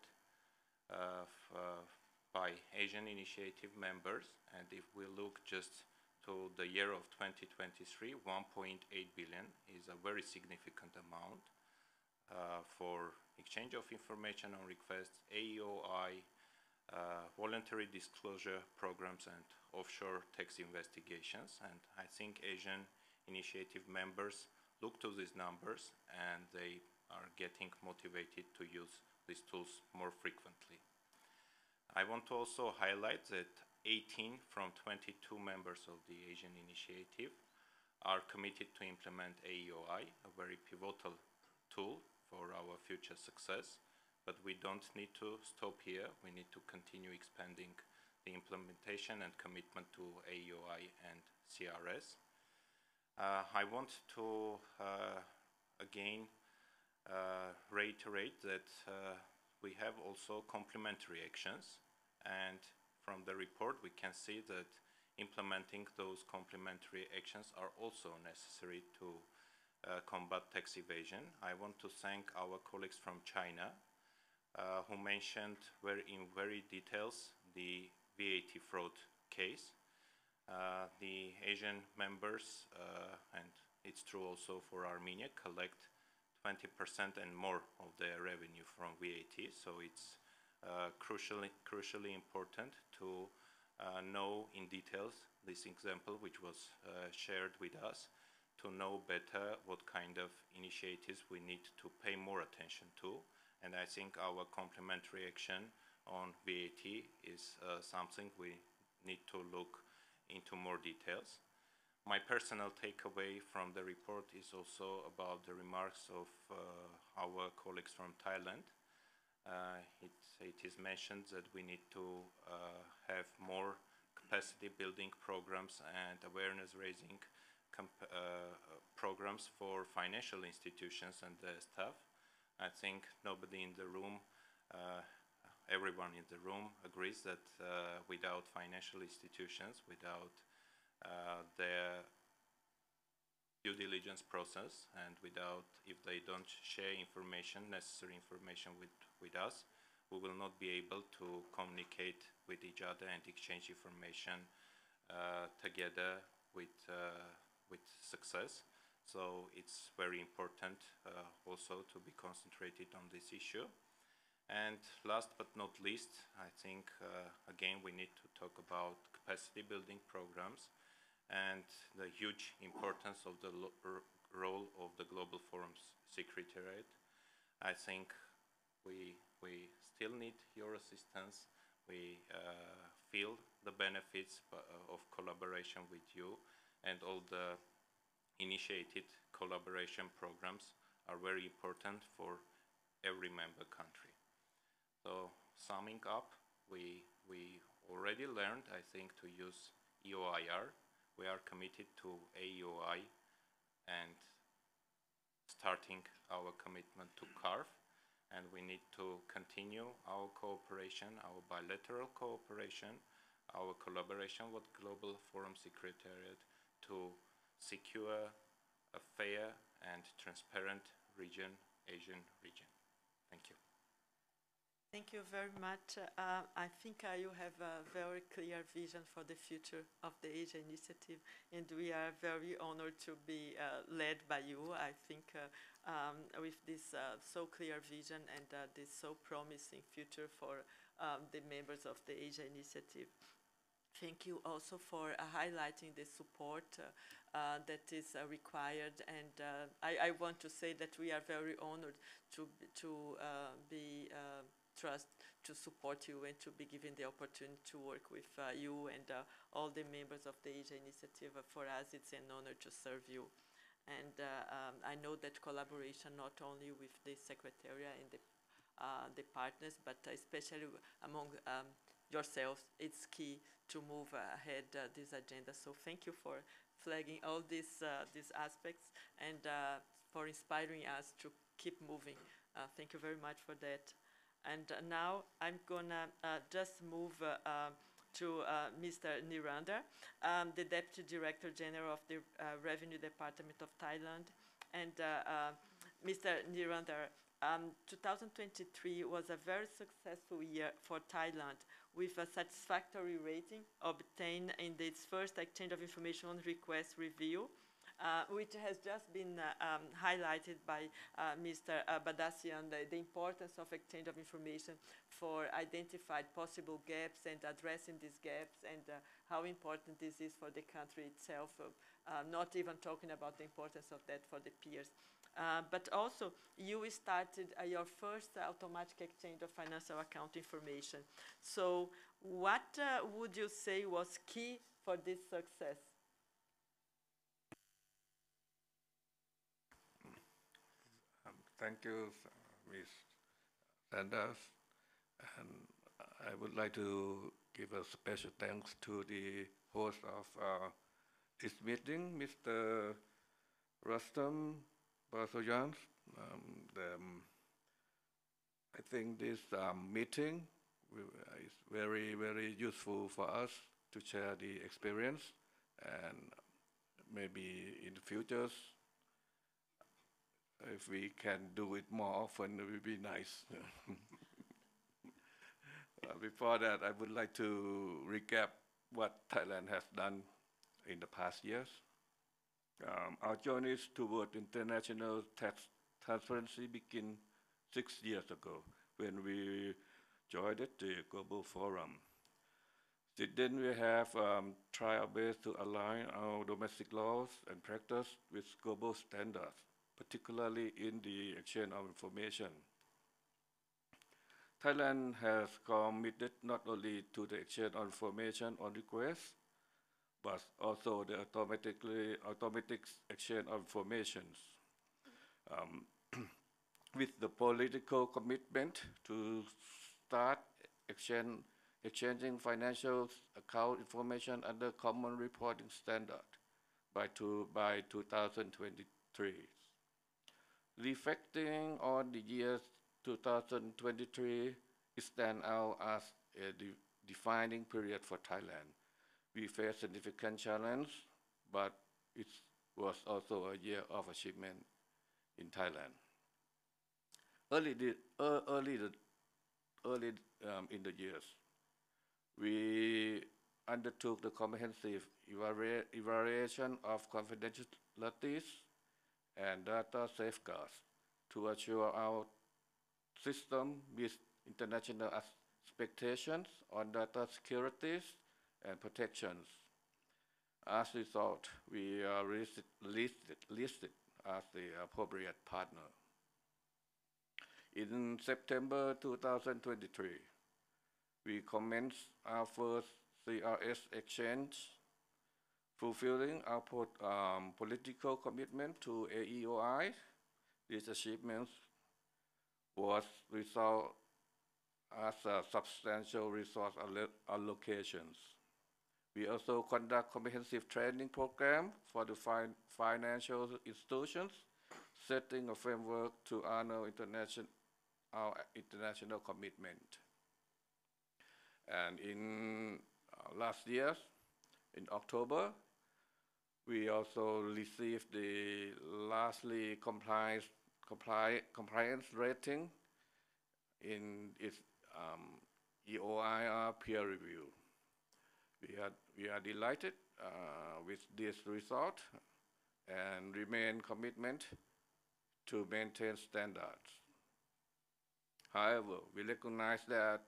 by Asian Initiative members, and if we look just to the year of 2023, 1.8 billion is a very significant amount for exchange of information on requests, AEOI, voluntary disclosure programs, and offshore tax investigations. And I think Asian Initiative members look to these numbers and they are getting motivated to use these tools more frequently. I want to also highlight that 18 from 22 members of the Asian Initiative are committed to implement AEOI, a very pivotal tool for our future success. But we don't need to stop here. We need to continue expanding the implementation and commitment to AEOI and CRS. I want to again reiterate that we have also complementary actions, and from the report we can see that implementing those complementary actions are also necessary to combat tax evasion. I want to thank our colleagues from China who mentioned in very details the VAT fraud case. The Asian members, and it's true also for Armenia, collect 20% and more of their revenue from VAT. So it's crucially important to know in details this example which was shared with us, to know better what kind of initiatives we need to pay more attention to. And I think our complementary action on VAT is something we need to look into more details. My personal takeaway from the report is also about the remarks of our colleagues from Thailand. It is mentioned that we need to have more capacity building programs and awareness raising programs for financial institutions and their staff. I think nobody in the room, everyone in the room agrees that without financial institutions, without their due diligence process, and without, if they don't share information, necessary information with us, we will not be able to communicate with each other and exchange information together with success. So it's very important also to be concentrated on this issue. And last but not least, I think again we need to talk about capacity building programs and the huge importance of the role of the Global Forum Secretariat. I think we still need your assistance. We feel the benefits of collaboration with you, and all the initiated collaboration programs are very important for every member country. So summing up, we already learned, I think, to use EOIR. We are committed to AUI and starting our commitment to CARF, and we need to continue our cooperation, our bilateral cooperation, our collaboration with Global Forum Secretariat to secure a fair and transparent region, Asian region. Thank you. Thank you very much. I think you have a very clear vision for the future of the Asia Initiative, and we are very honored to be led by you. I think with this so clear vision and this so promising future for the members of the Asia Initiative. Thank you also for highlighting the support that is required, and I want to say that we are very honored to be trust to support you and to be given the opportunity to work with you and all the members of the Asia Initiative. For us, it's an honor to serve you. And I know that collaboration not only with the Secretariat and the partners, but especially among yourselves, it's key to move ahead this agenda. So thank you for flagging all these aspects and for inspiring us to keep moving. Thank you very much for that. And now I'm gonna just move to Mr. Niranda, the Deputy Director General of the Revenue Department of Thailand. And Mr. Niranda, 2023 was a very successful year for Thailand, with a satisfactory rating obtained in its first Exchange of Information on Request review, which has just been highlighted by Mr. Badassian, the importance of exchange of information for identified possible gaps and addressing these gaps, and how important this is for the country itself, not even talking about the importance of that for the peers. But also, you started your first automatic exchange of financial account information. So what would you say was key for this success? Thank you, Ms. Sanders. And I would like to give a special thanks to the host of this meeting, Mr. Rustam Basoyan. I think this meeting is very, very useful for us to share the experience, and maybe in the future, if we can do it more often, it would be nice. Before that, I would like to recap what Thailand has done in the past years. Our journeys toward international tax transparency began 6 years ago when we joined the Global Forum. Since then, we have tried our best to align our domestic laws and practice with global standards, particularly in the exchange of information. Thailand has committed not only to the exchange of information on request, but also the automatic exchange of information. With the political commitment to start exchanging financial account information under common reporting standard by 2023. Reflecting on the year 2023, it stands out as a defining period for Thailand. We faced significant challenge, but it was also a year of achievement in Thailand. Early in the years, we undertook the comprehensive evaluation of confidentialities and data safeguards to assure our system meets international expectations on data securities and protections. As a result, we are listed as the appropriate partner. In September 2023, we commenced our first CRS exchange, fulfilling our political commitment to AEOI. These achievements was result as substantial resource allocations. We also conduct comprehensive training program for the financial institutions, setting a framework to honor our international commitment. And in last year, in October, we also received the lastly compliance rating in its EOIR peer review. We are delighted with this result and remain commitment to maintain standards. However, we recognize that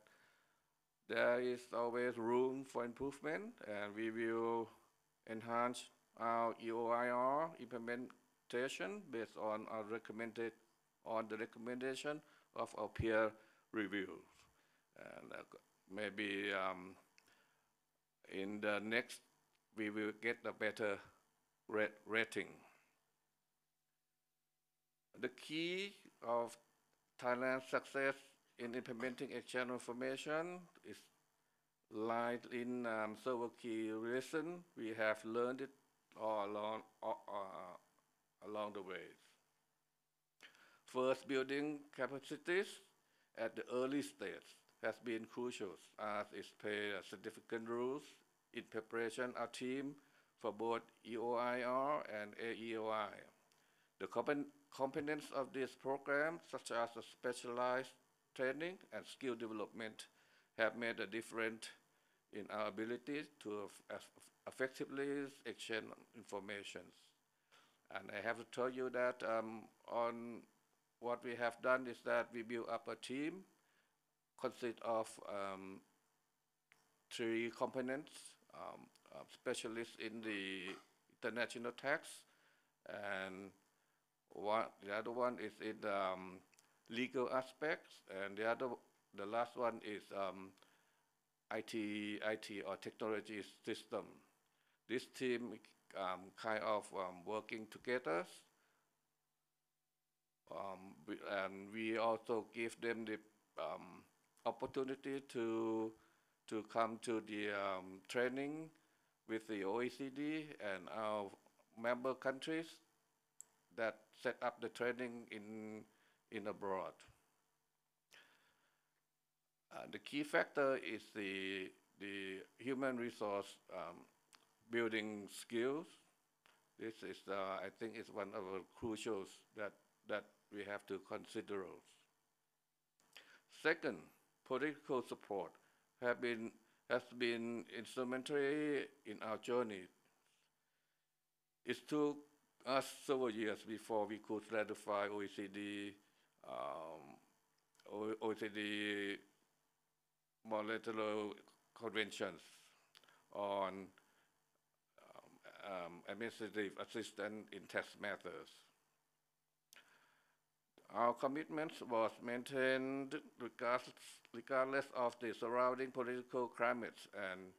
there is always room for improvement, and we will enhance our EOIR implementation based on the recommendation of our peer reviews. And maybe in the next, we will get a better rating. The key of Thailand's success in implementing external information is lies in several key lessons we have learned it all along the way. First, building capacities at the early stage has been crucial, as it plays a significant role in preparation of team for both EOIR and AEOI. The components of this program, such as the specialized training and skill development, have made a difference in our ability to effectively exchange information. And I have to tell you that on what we have done is that we built up a team consist of 3 components, specialists in the international tax, and the other one is in legal aspects, and the last one is IT or technology system. This team kind of working together, and we also give them the opportunity to come to the training with the OECD and our member countries that set up the training in abroad. The key factor is the human resource building skills. This is, I think, is one of the crucials that we have to consider. Second, political support has been instrumental in our journey. It took us several years before we could ratify OECD multilateral conventions on administrative assistance in tax matters. Our commitment was maintained regardless of the surrounding political climate and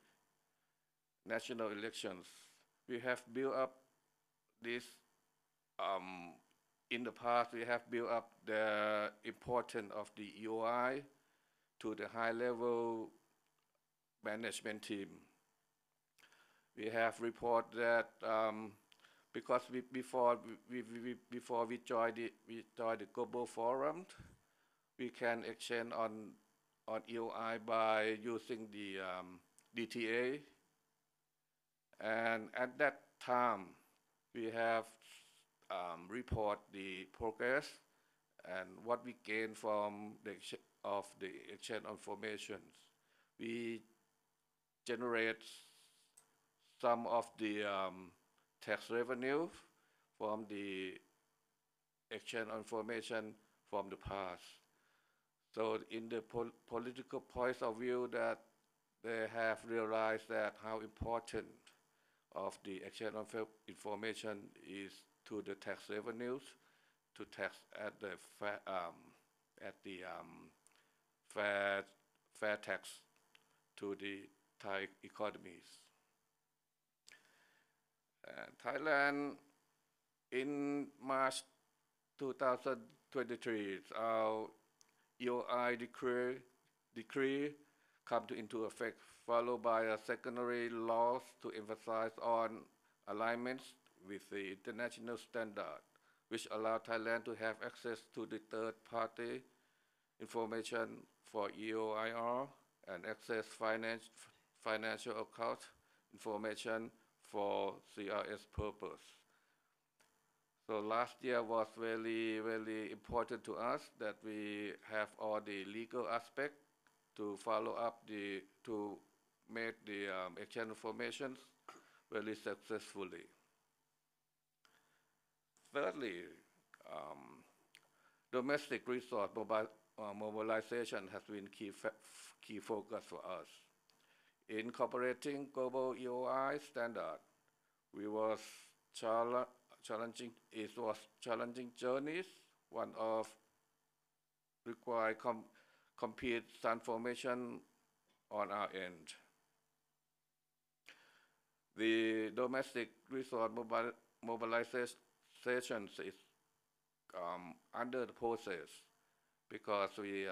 national elections. We have built up this, in the past we have built up the importance of the EOI to the high-level management team. We have reported that because before we joined the Global Forum, we can exchange on EOI by using the DTA, and at that time we have report the progress and what we gain from the exchange of information. We generate some of the tax revenue from the exchange of information from the past. So in the political point of view, that they have realized that how important of the exchange of information is to the tax revenues, to tax at the fair tax to the Thai economies. Thailand, in March 2023, our EOI decree come into effect, followed by a secondary laws to emphasize on alignments with the international standard, which allow Thailand to have access to the third-party information for EOIR and access financial account information for CRS purpose. So last year was very, very important to us that we have all the legal aspect to follow up to make the exchange information very successfully. Thirdly, domestic resource mobilization has been key focus for us. Incorporating global EOI standard, it was challenging journeys, one of require complete transformation on our end. The domestic resource mobilization is under the process because we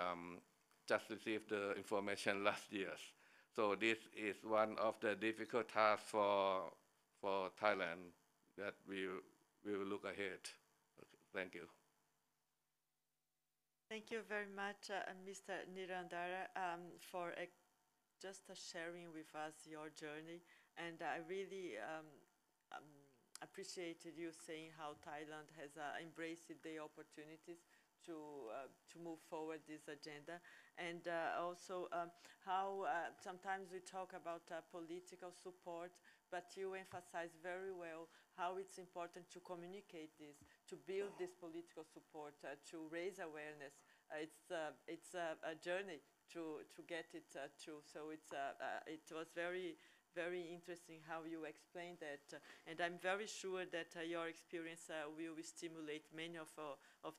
just received the information last year. So this is one of the difficult tasks for Thailand that we will look ahead. Okay, thank you. Thank you very much, Mr. Nirandara, for just sharing with us your journey. And I really appreciated you saying how Thailand has embraced the opportunities to move forward this agenda, and also how sometimes we talk about political support, but you emphasize very well how it's important to communicate this, to build this political support, to raise awareness. It's a journey to get it through. So it was very interesting how you explained that, and I'm very sure that your experience will stimulate many of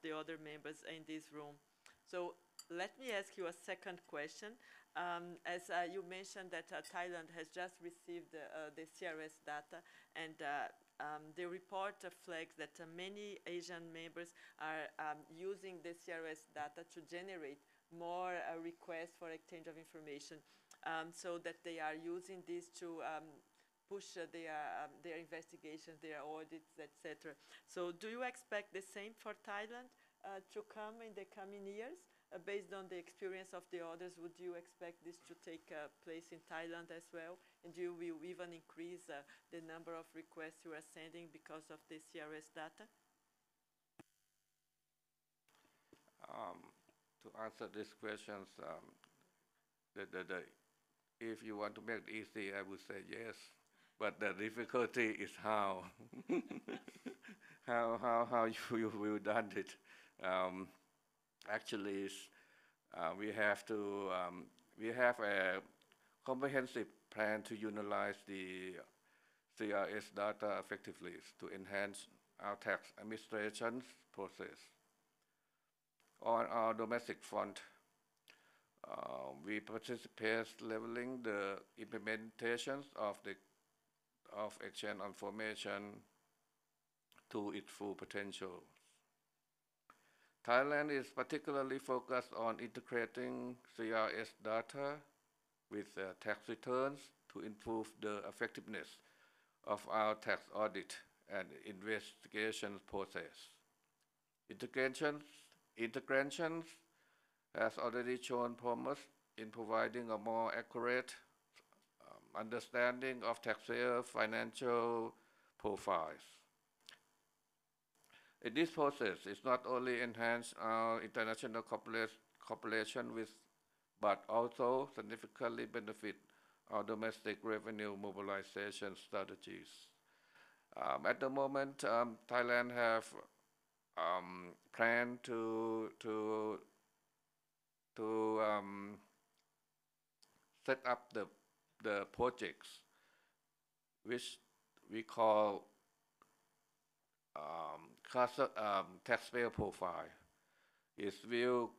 the other members in this room. So let me ask you a second question. As you mentioned that Thailand has just received the CRS data, and the report flags that many Asian members are using the CRS data to generate more requests for exchange of information. So that they are using this to push their investigations, their audits, etc. So do you expect the same for Thailand to come in the coming years? Based on the experience of the others, would you expect this to take place in Thailand as well? And you will even increase the number of requests you are sending because of the CRS data? To answer these questions, if you want to make it easy, I would say yes. But the difficulty is how you will done it. Actually, we have a comprehensive plan to utilize the CRS data effectively to enhance our tax administration process. On our domestic front, we participate leveling the implementations of exchange information to its full potential. Thailand is particularly focused on integrating CRS data with tax returns to improve the effectiveness of our tax audit and investigation process. Integrations has already shown promise in providing a more accurate understanding of taxpayer financial profiles. In this process, it's not only enhance our international cooperation with, but also significantly benefit our domestic revenue mobilization strategies. At the moment, Thailand have planned to set up the projects which we call taxpayer profile. It will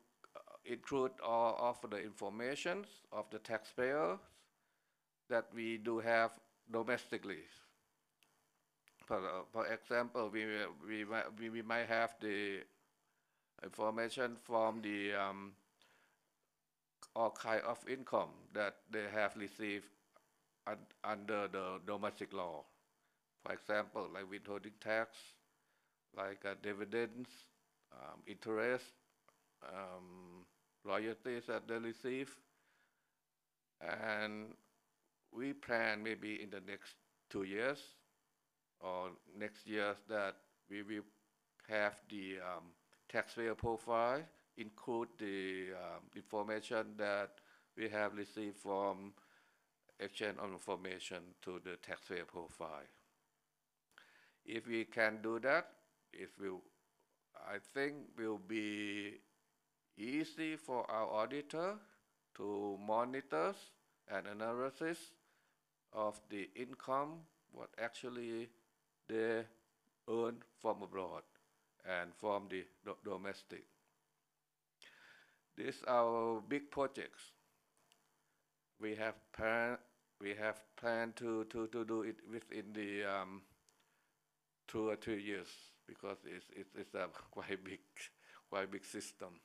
include all of the information of the taxpayers that we do have domestically. For example, we might have the information from the all kind of income that they have received under the domestic law. For example, like withholding tax, like dividends, interest, royalties that they receive. And we plan maybe in the next 2 years or next year that we will have the taxpayer profile, include the information that we have received from exchange of information to the taxpayer profile. If we can do that, it will, I think, will be easy for our auditor to monitor and analysis of the income, what actually they earn from abroad and from the domestic. These are our big projects. We have planned to do it within the 2 or 3 years because it's a quite big system.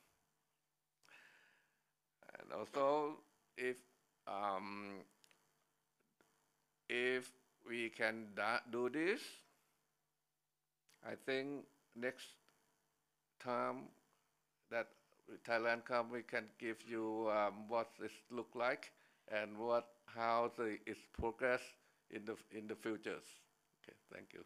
And also, if we can do this, I think next time that Thailand come, we can give you what it look like and how its progress in the futures. Okay, thank you.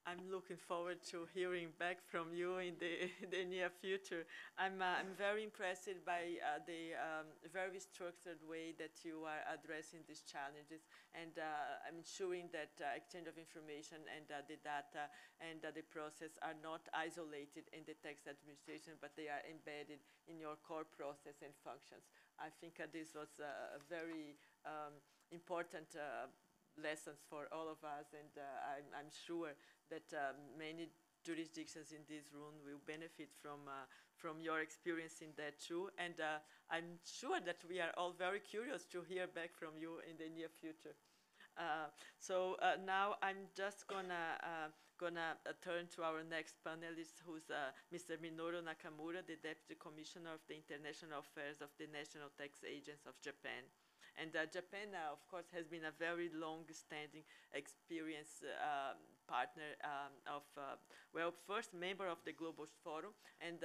I'm looking forward to hearing back from you in the near future. I'm very impressed by the very structured way that you are addressing these challenges, and I'm ensuring that exchange of information and the data and the process are not isolated in the tax administration, but they are embedded in your core process and functions. I think this was a very important lessons for all of us, and I'm sure that many jurisdictions in this room will benefit from your experience in that too. And I'm sure that we are all very curious to hear back from you in the near future. So now I'm just gonna turn to our next panelist, who's Mr. Minoru Nakamura, the Deputy Commissioner of the International Affairs of the National Tax Agents of Japan. And Japan, of course, has been a very long-standing experience partner well, first member of the Global Forum and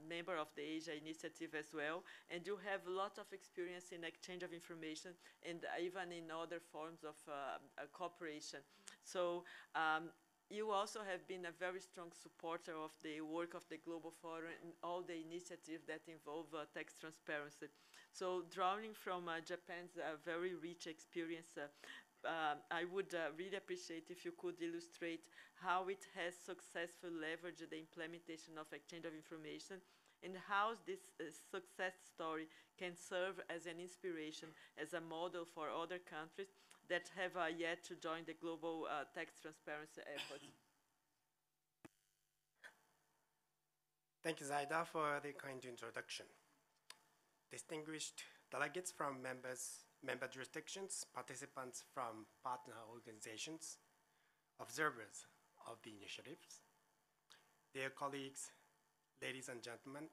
member of the Asia Initiative as well. And you have a lot of experience in exchange of information and even in other forms of cooperation. So you also have been a very strong supporter of the work of the Global Forum and all the initiatives that involve tax transparency. So drawing from Japan's very rich experience, I would really appreciate if you could illustrate how it has successfully leveraged the implementation of exchange of information and how this success story can serve as an inspiration, as a model for other countries that have yet to join the global tax transparency efforts. Thank you, Zaida, for the kind introduction. Distinguished delegates from member jurisdictions, participants from partner organizations, observers of the initiatives, dear colleagues, ladies and gentlemen,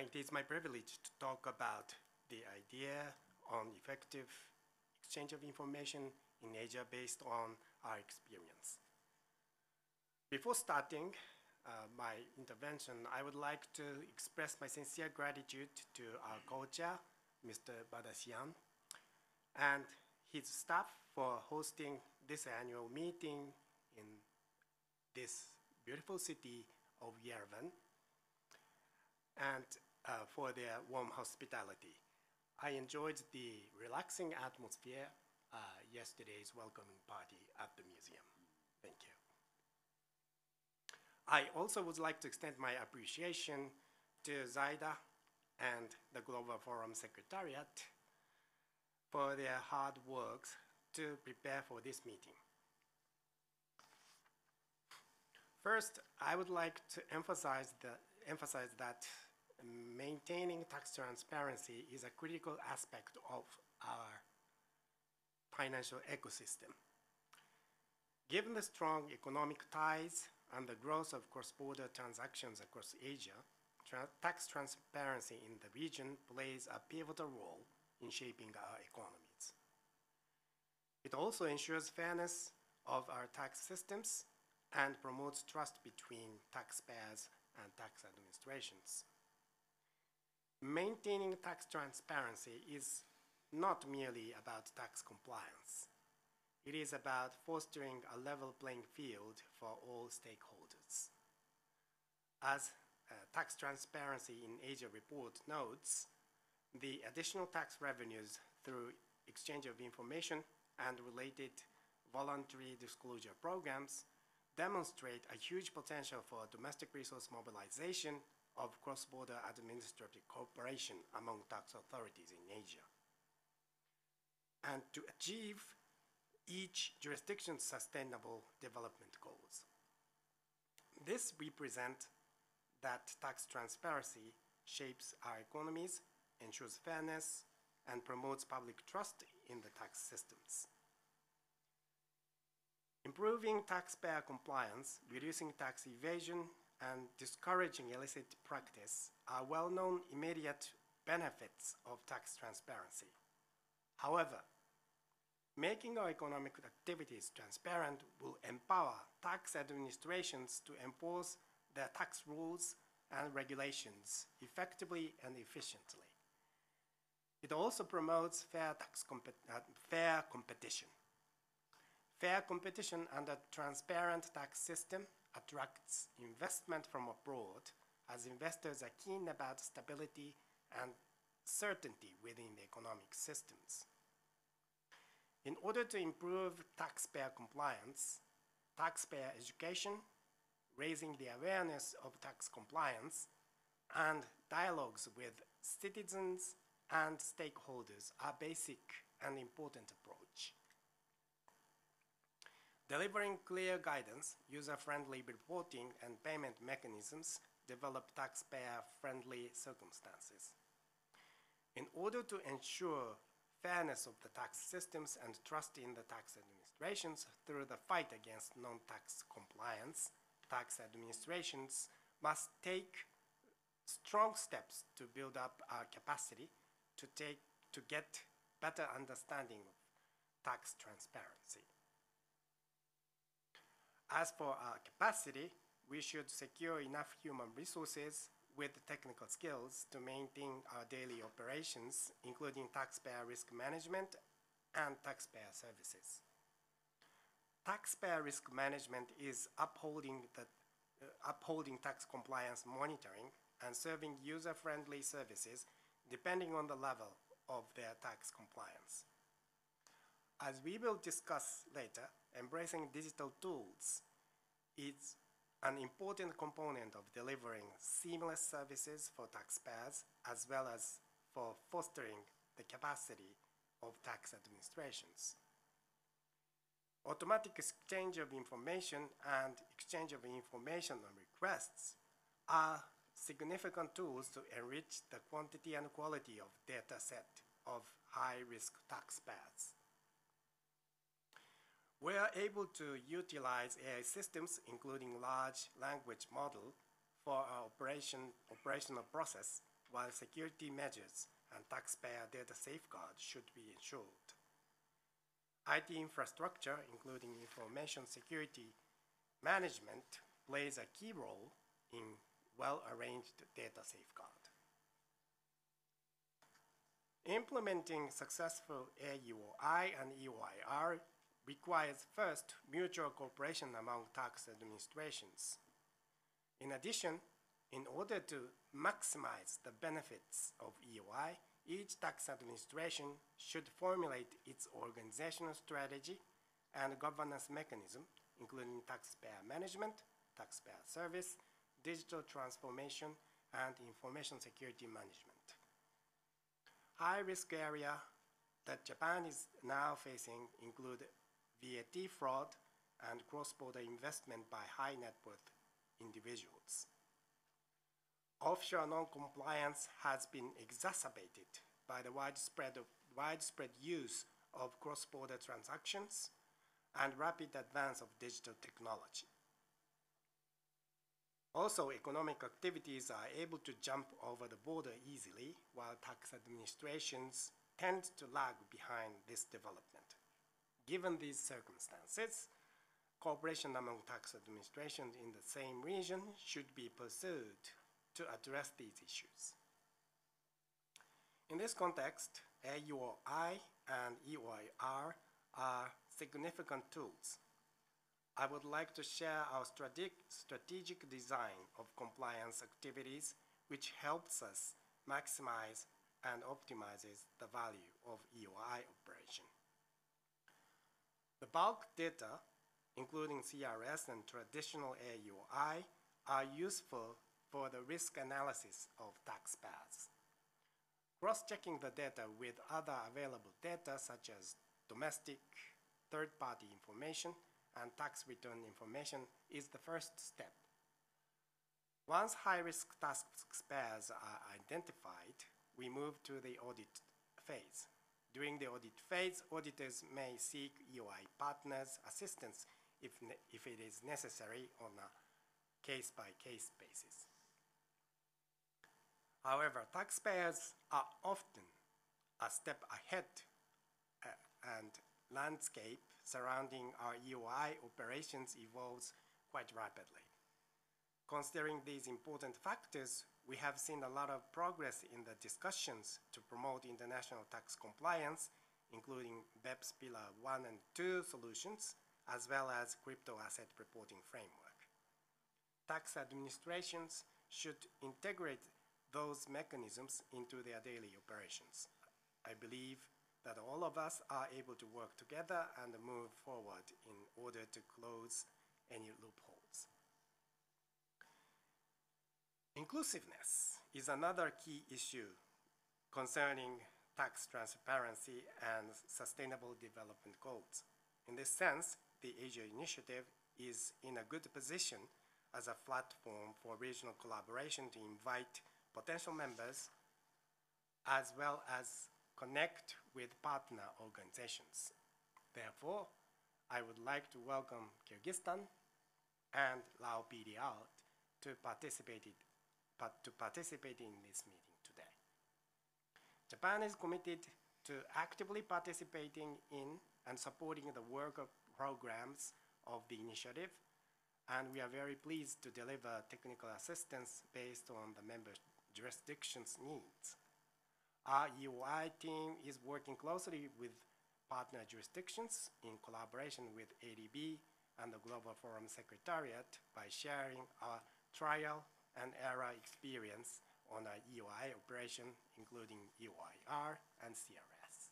it is my privilege to talk about the idea on effective exchange of information in Asia based on our experience. Before starting my intervention, I would like to express my sincere gratitude to our co-chair, Mr. Badasian, and his staff for hosting this annual meeting in this beautiful city of Yerevan, and for their warm hospitality. I enjoyed the relaxing atmosphere yesterday's welcoming party at the museum. Thank you. I also would like to extend my appreciation to Zaida and the Global Forum Secretariat for their hard work to prepare for this meeting. First, I would like to emphasize that maintaining tax transparency is a critical aspect of our financial ecosystem. Given the strong economic ties and the growth of cross-border transactions across Asia, tax transparency in the region plays a pivotal role in shaping our economies. It also ensures fairness of our tax systems and promotes trust between taxpayers and tax administrations. Maintaining tax transparency is not merely about tax compliance. It is about fostering a level playing field for all stakeholders. As Tax Transparency in Asia report notes, the additional tax revenues through exchange of information and related voluntary disclosure programs demonstrate a huge potential for domestic resource mobilization of cross-border administrative cooperation among tax authorities in Asia, and to achieve each jurisdiction's sustainable development goals. This represents that tax transparency shapes our economies, ensures fairness, and promotes public trust in the tax systems. Improving taxpayer compliance, reducing tax evasion, and discouraging illicit practice are well-known immediate benefits of tax transparency. However, making our economic activities transparent will empower tax administrations to enforce their tax rules and regulations effectively and efficiently. It also promotes fair competition. Fair competition under transparent tax system attracts investment from abroad, as investors are keen about stability and certainty within the economic systems. In order to improve taxpayer compliance, taxpayer education, raising the awareness of tax compliance, and dialogues with citizens and stakeholders are basic and important approach. Delivering clear guidance, user-friendly reporting, and payment mechanisms develop taxpayer-friendly circumstances. In order to ensure fairness of the tax systems and trust in the tax administrations through the fight against non-tax compliance, tax administrations must take strong steps to build up our capacity to get better understanding of tax transparency. As for our capacity, we should secure enough human resources with technical skills to maintain our daily operations, including taxpayer risk management and taxpayer services. Taxpayer risk management is upholding tax compliance monitoring and serving user-friendly services depending on the level of their tax compliance. As we will discuss later, embracing digital tools is an important component of delivering seamless services for taxpayers, as well as for fostering the capacity of tax administrations. Automatic exchange of information and exchange of information on requests are significant tools to enrich the quantity and quality of data set of high-risk taxpayers. We are able to utilize AI systems, including large language model, for our operational process, while security measures and taxpayer data safeguards should be ensured. IT infrastructure, including information security management, plays a key role in well-arranged data safeguard. Implementing successful AUI and EOIR requires first mutual cooperation among tax administrations. In addition, in order to maximize the benefits of EOI, each tax administration should formulate its organizational strategy and governance mechanism, including taxpayer management, taxpayer service, digital transformation, and information security management. High-risk area that Japan is now facing include VAT fraud and cross-border investment by high net worth individuals. Offshore non-compliance has been exacerbated by the widespread use of cross-border transactions and rapid advance of digital technology. Also, economic activities are able to jump over the border easily, while tax administrations tend to lag behind this development. Given these circumstances, cooperation among tax administrations in the same region should be pursued to address these issues. In this context, AUI and EOIR are significant tools. I would like to share our strategic design of compliance activities, which helps us maximize and optimizes the value of EOI operation. The bulk data, including CRS and traditional AUI, are useful for the risk analysis of taxpayers. Cross-checking the data with other available data, such as domestic, third-party information, and tax return information, is the first step. Once high-risk taxpayers are identified, we move to the audit phase. During the audit phase, auditors may seek EOI partners' assistance if it is necessary on a case-by-case basis. However, taxpayers are often a step ahead, and landscape surrounding our EOI operations evolves quite rapidly. Considering these important factors, we have seen a lot of progress in the discussions to promote international tax compliance, including BEPS Pillar 1 and 2 solutions, as well as crypto asset reporting framework. Tax administrations should integrate those mechanisms into their daily operations. I believe that all of us are able to work together and move forward in order to close any loopholes. Inclusiveness is another key issue concerning tax transparency and sustainable development goals. In this sense, the Asia Initiative is in a good position as a platform for regional collaboration to invite potential members as well as connect with partner organizations. Therefore, I would like to welcome Kyrgyzstan and Lao PDR to participate in this meeting today. Japan is committed to actively participating in and supporting the work of programs of the initiative, and we are very pleased to deliver technical assistance based on the member jurisdictions' needs. Our EOI team is working closely with partner jurisdictions in collaboration with ADB and the Global Forum Secretariat by sharing our trial and error experience on our EOI operation, including EOIR and CRS.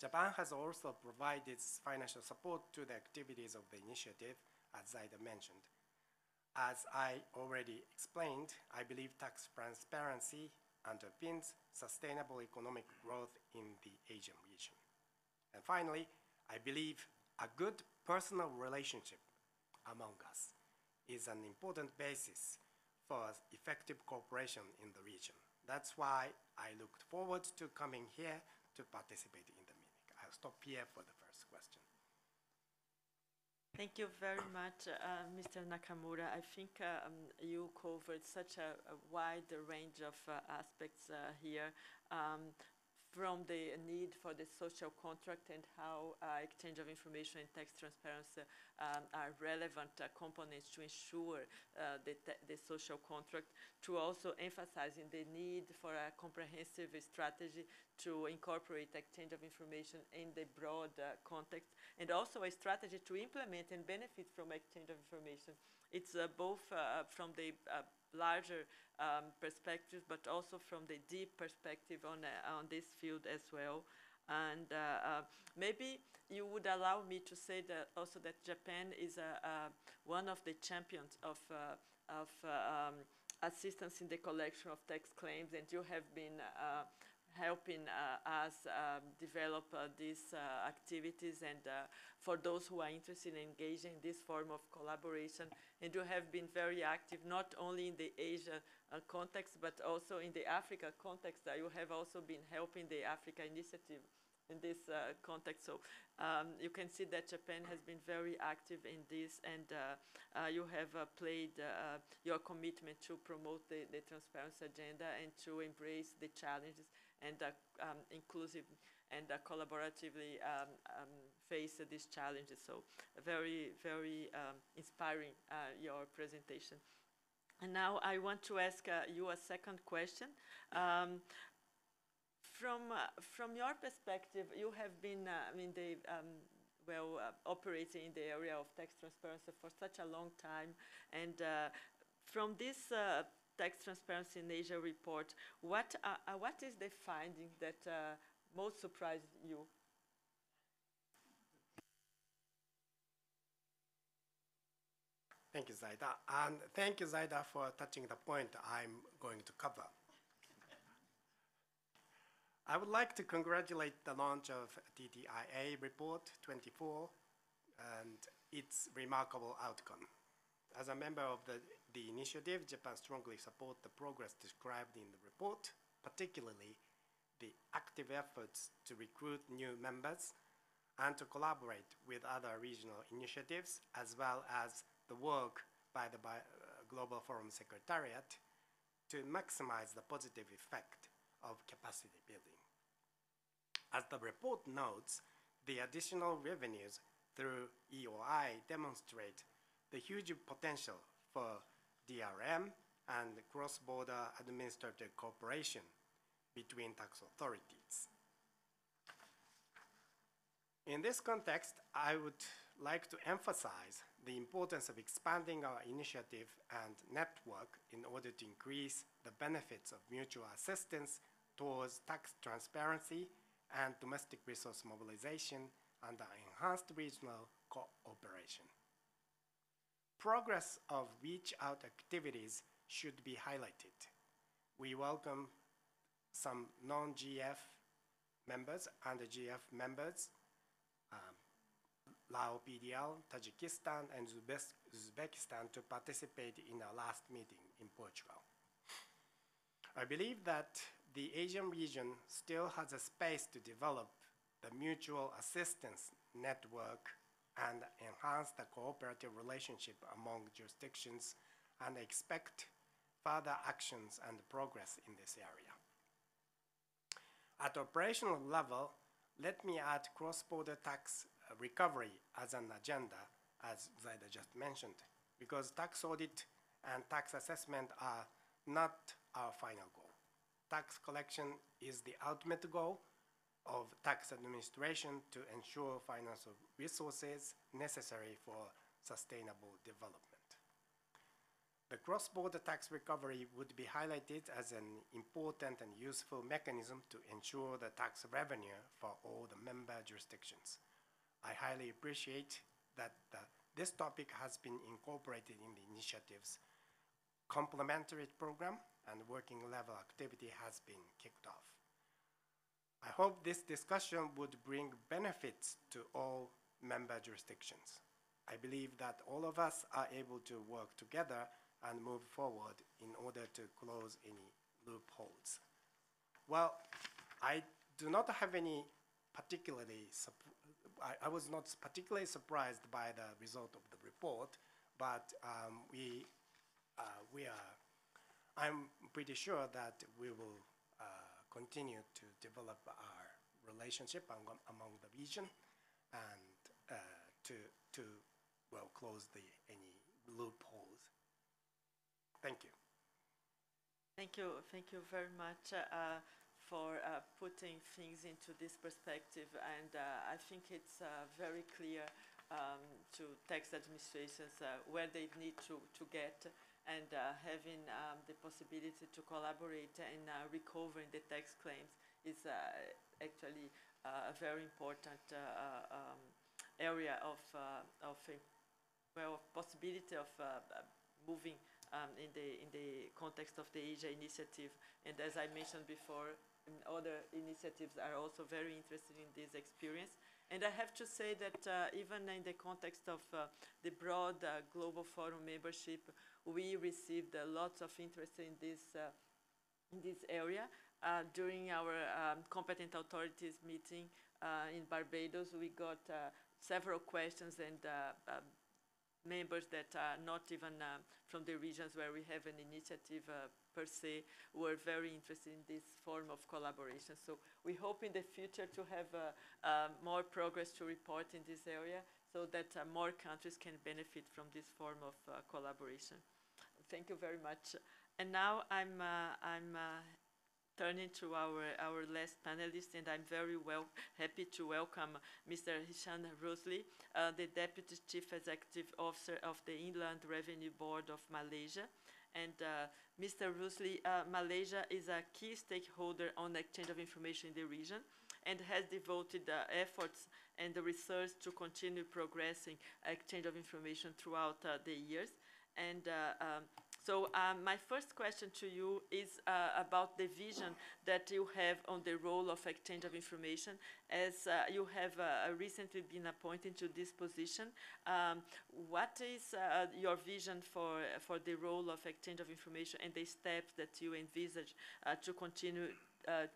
Japan has also provided financial support to the activities of the initiative, as Zaida mentioned. As I already explained, I believe tax transparency underpins sustainable economic growth in the Asian region. And finally, I believe a good personal relationship among us is an important basis for effective cooperation in the region. That's why I looked forward to coming here to participate in the meeting. I'll stop here for the first question. Thank you very much, Mr. Nakamura. I think you covered such a wide range of aspects here, from the need for the social contract and how exchange of information and tax transparency are relevant components to ensure the social contract, to also emphasizing the need for a comprehensive strategy to incorporate exchange of information in the broad context, and also a strategy to implement and benefit from exchange of information. It's both from the larger perspective, but also from the deep perspective on this field as well. And maybe you would allow me to say that also that Japan is one of the champions of assistance in the collection of tax claims, and you have been helping us develop these activities, and for those who are interested in engaging in this form of collaboration. And you have been very active, not only in the Asia context, but also in the Africa context. You have also been helping the Africa Initiative in this context. So you can see that Japan has been very active in this, and you have played your commitment to promote the transparency agenda and to embrace the challenges and inclusive and collaboratively face these challenges. So very, very inspiring, your presentation. And now I want to ask you a second question. From your perspective, you have been operating in the area of tax transparency for such a long time, and from this tax transparency in Asia report, what is the finding that most surprised you? Thank you, Zaida. And thank you, Zaida, for touching the point I'm going to cover. I would like to congratulate the launch of TTIA Report 24 and its remarkable outcome. As a member of the initiative, Japan strongly supports the progress described in the report, particularly the active efforts to recruit new members and to collaborate with other regional initiatives, as well as the work by the Global Forum Secretariat to maximize the positive effect of capacity building. As the report notes, the additional revenues through EOI demonstrate the huge potential for DRM and cross-border administrative cooperation between tax authorities. In this context, I would like to emphasize the importance of expanding our initiative and network in order to increase the benefits of mutual assistance towards tax transparency and domestic resource mobilization and enhanced regional cooperation. Progress of reach-out activities should be highlighted. We welcome some non-GF members and the GF members, Lao PDL, Tajikistan, and Uzbekistan to participate in our last meeting in Portugal. I believe that the Asian region still has a space to develop the mutual assistance network and enhance the cooperative relationship among jurisdictions, and expect further actions and progress in this area. At operational level, let me add cross-border tax recovery as an agenda, as Zaida just mentioned, because tax audit and tax assessment are not our final goal. Tax collection is the ultimate goal of tax administration to ensure financial resources necessary for sustainable development. The cross-border tax recovery would be highlighted as an important and useful mechanism to ensure the tax revenue for all the member jurisdictions. I highly appreciate that this topic has been incorporated in the initiative's complementary program, and working level activity has been kicked off. I hope this discussion would bring benefits to all member jurisdictions. I believe that all of us are able to work together and move forward in order to close any loopholes. Well, I do not have any I was not particularly surprised by the result of the report, but I'm pretty sure that we will continue to develop our relationship among the region and to close any loopholes. Thank you. Thank you very much for putting things into this perspective, and I think it's very clear to tax administrations where they need to get, and having the possibility to collaborate in recovering the tax claims is actually a very important area of possibility of moving in the context of the Asia initiative. And as I mentioned before, other initiatives are also very interested in this experience. And I have to say that even in the context of the broad Global Forum membership, we received lots of interest in this area. During our competent authorities meeting in Barbados, we got several questions and members that are not even from the regions where we have an initiative per se were very interested in this form of collaboration. So we hope in the future to have more progress to report in this area so that more countries can benefit from this form of collaboration. Thank you very much. And now I'm turning to our last panelist, and I'm very happy to welcome Mr. Hishan Rusli, the Deputy Chief Executive Officer of the Inland Revenue Board of Malaysia. And Mr. Rusli, Malaysia is a key stakeholder on the exchange of information in the region and has devoted efforts and the research to continue progressing exchange of information throughout the years. And so my first question to you is about the vision that you have on the role of exchange of information, as you have recently been appointed to this position. What is your vision for the role of exchange of information and the steps that you envisage to continue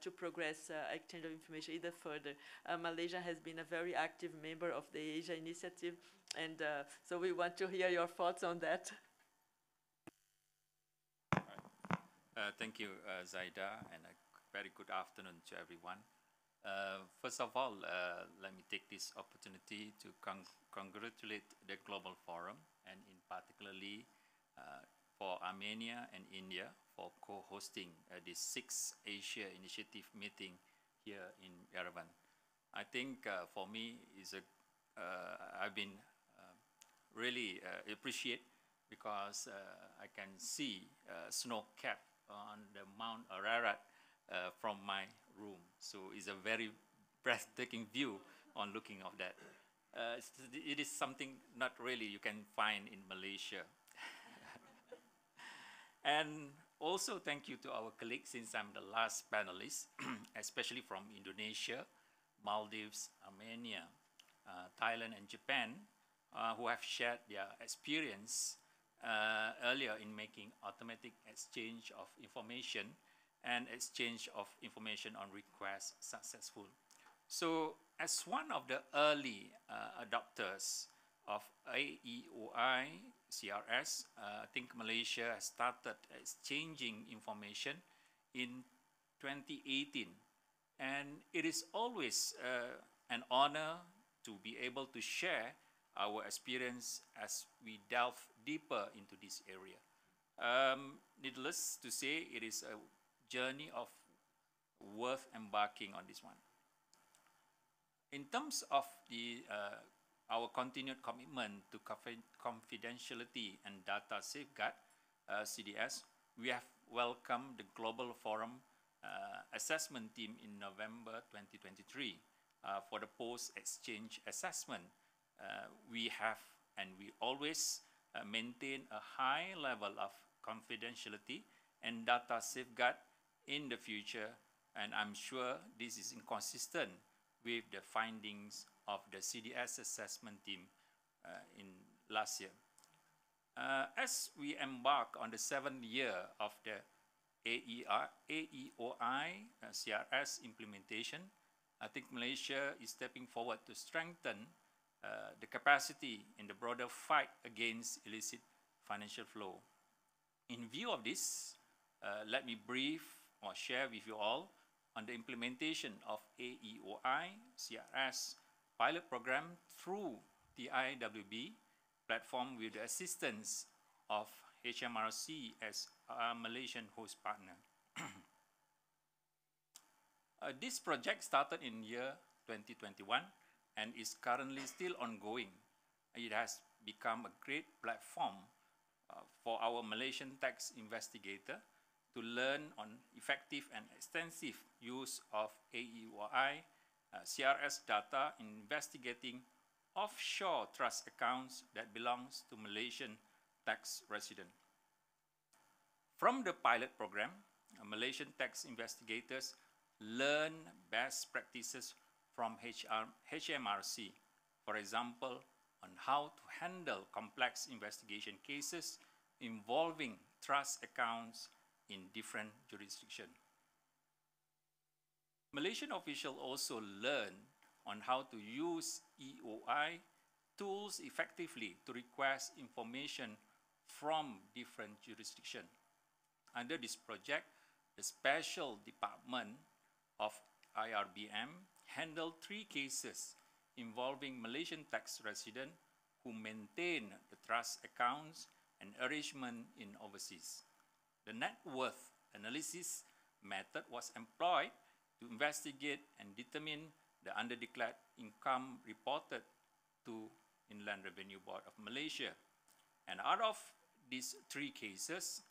to progress exchange of information even further? Malaysia has been a very active member of the Asia Initiative, and so we want to hear your thoughts on that. Thank you, Zaida, and a very good afternoon to everyone. First of all, let me take this opportunity to congratulate the Global Forum, and in particularly for Armenia and India for co-hosting this 6th Asia Initiative meeting here in Yerevan. I think for me, I've been really appreciate because I can see snow cap on the Mount Ararat from my room. So it's a very breathtaking view on looking of that. It is something not really you can find in Malaysia. And also thank you to our colleagues, since I'm the last panelist, especially from Indonesia, Maldives, Armenia, Thailand and Japan, who have shared their experience earlier in making automatic exchange of information and exchange of information on request successful. So as one of the early adopters of AEOI CRS, I think Malaysia has started exchanging information in 2018. And it is always an honor to be able to share our experience as we delve deeper into this area. Needless to say, it is a journey of worth embarking on this one. In terms of our continued commitment to confidentiality and data safeguard, CDS, we have welcomed the Global Forum assessment team in November 2023 for the post-exchange assessment. We have and we always maintain a high level of confidentiality and data safeguard in the future, and I'm sure this is inconsistent with the findings of the CDS assessment team in last year. As we embark on the 7th year of the AEOI CRS implementation, I think Malaysia is stepping forward to strengthen the capacity in the broader fight against illicit financial flow. In view of this, let me brief or share with you all on the implementation of AEOI CRS pilot program through the IWB platform with the assistance of HMRC as our Malaysian host partner. This project started in year 2021 and is currently still ongoing. It has become a great platform for our Malaysian tax investigator to learn on effective and extensive use of AEOI CRS data in investigating offshore trust accounts that belongs to Malaysian tax residents. From the pilot program, Malaysian tax investigators learn best practices from HMRC, for example, on how to handle complex investigation cases involving trust accounts in different jurisdictions. Malaysian officials also learn on how to use EOI tools effectively to request information from different jurisdictions. Under this project, the Special Department of IRBM handled 3 cases involving Malaysian tax residents who maintain the trust accounts and arrangement in overseas. The net worth analysis method was employed to investigate and determine the underdeclared income reported to Inland Revenue Board of Malaysia. And out of these 3 cases,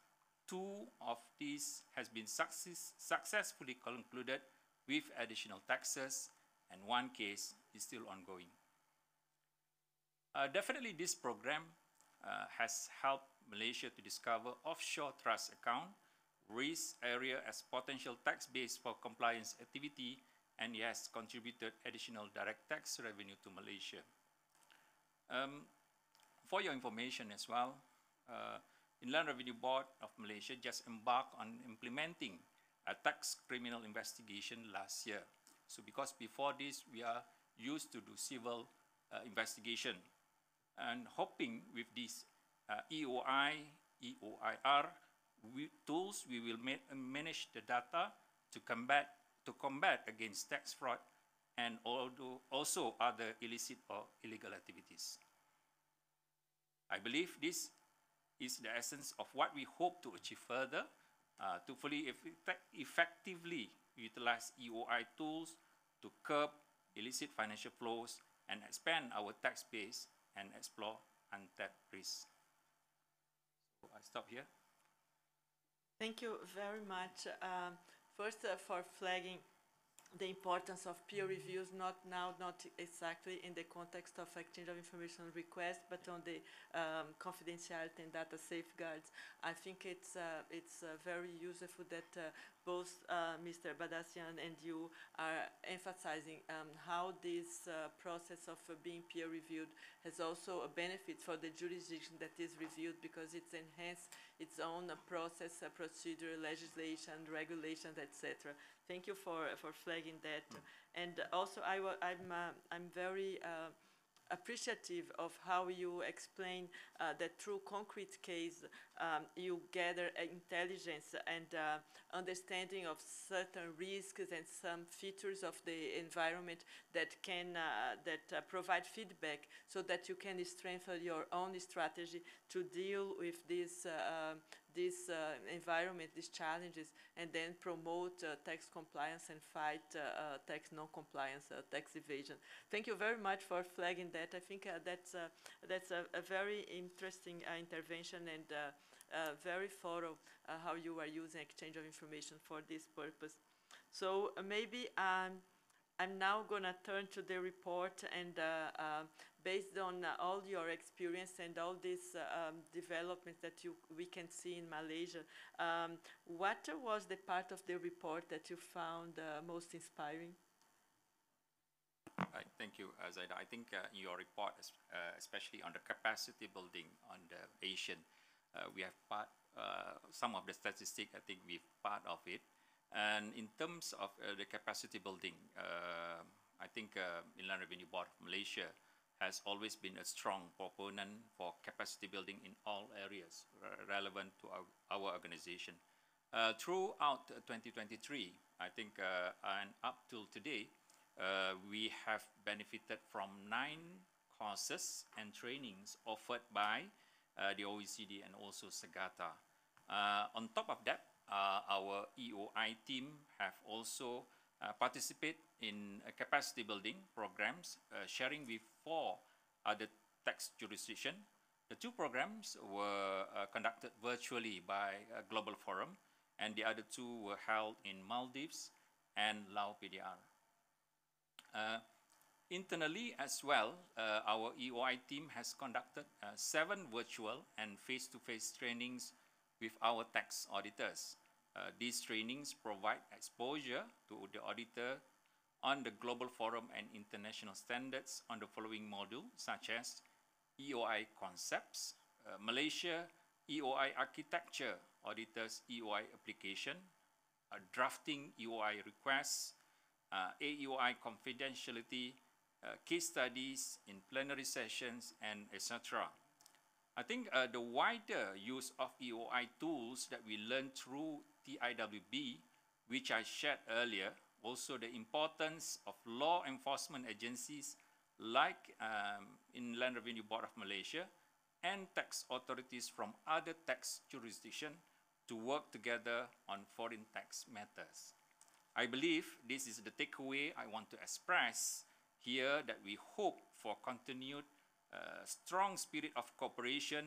2 of these has been successfully concluded with additional taxes, and 1 case is still ongoing. Definitely this program has helped Malaysia to discover offshore trust account, risk area as potential tax base for compliance activity, and it has contributed additional direct tax revenue to Malaysia. For your information as well, Inland Revenue Board of Malaysia just embarked on implementing a tax criminal investigation last year. So because before this, we are used to do civil investigation, and hoping with this EOI, EOIR tools, we will manage the data to combat against tax fraud and also other illicit or illegal activities. I believe this is the essence of what we hope to achieve further, to fully effectively utilize EOI tools to curb illicit financial flows and expand our tax base and explore untapped risks. So I stop here. Thank you very much. First, for flagging the importance of peer reviews, not exactly in the context of exchange of information request, but on the confidentiality and data safeguards. I think it's very useful that both Mr. Badassian and you are emphasizing how this process of being peer reviewed has also a benefit for the jurisdiction that is reviewed, because it's enhanced its own process, procedure, legislation, regulations, etc. Thank you for flagging that. And also, I'm very appreciative of how you explain that through concrete case you gather intelligence and understanding of certain risks and some features of the environment that can provide feedback, so that you can strengthen your own strategy to deal with this environment, these challenges, and then promote tax compliance and fight tax non-compliance, tax evasion. Thank you very much for flagging that. I think that's a very interesting intervention, and very thorough how you are using exchange of information for this purpose. So maybe I'm now going to turn to the report, and based on all your experience and all these developments that we can see in Malaysia, what was the part of the report that you found most inspiring? Right, thank you, Zaida. I think in your report, especially on the capacity building on the Asian, we have some of the statistics. I think we've part of it. And in terms of the capacity building, I think Inland Revenue Board of Malaysia has always been a strong proponent for capacity building in all areas relevant to our organization. Throughout 2023, I think, and up till today, we have benefited from 9 courses and trainings offered by the OECD and also SEGATA. On top of that, our EOI team have also participated in capacity building programs, sharing with 4 other tax jurisdictions. The 2 programs were conducted virtually by Global Forum, and the other 2 were held in Maldives and Lao PDR. Internally as well, our EOI team has conducted 7 virtual and face-to-face trainings with our tax auditors. These trainings provide exposure to the auditor on the Global Forum and international standards on the following modules, such as EOI concepts, Malaysia EOI architecture, auditors EOI application, drafting EOI requests, AEOI confidentiality, case studies, in plenary sessions, and etc. I think the wider use of EOI tools that we learned through TIWB, which I shared earlier, also the importance of law enforcement agencies like Inland Revenue Board of Malaysia and tax authorities from other tax jurisdictions to work together on foreign tax matters. I believe this is the takeaway I want to express here, that we hope for continued strong spirit of cooperation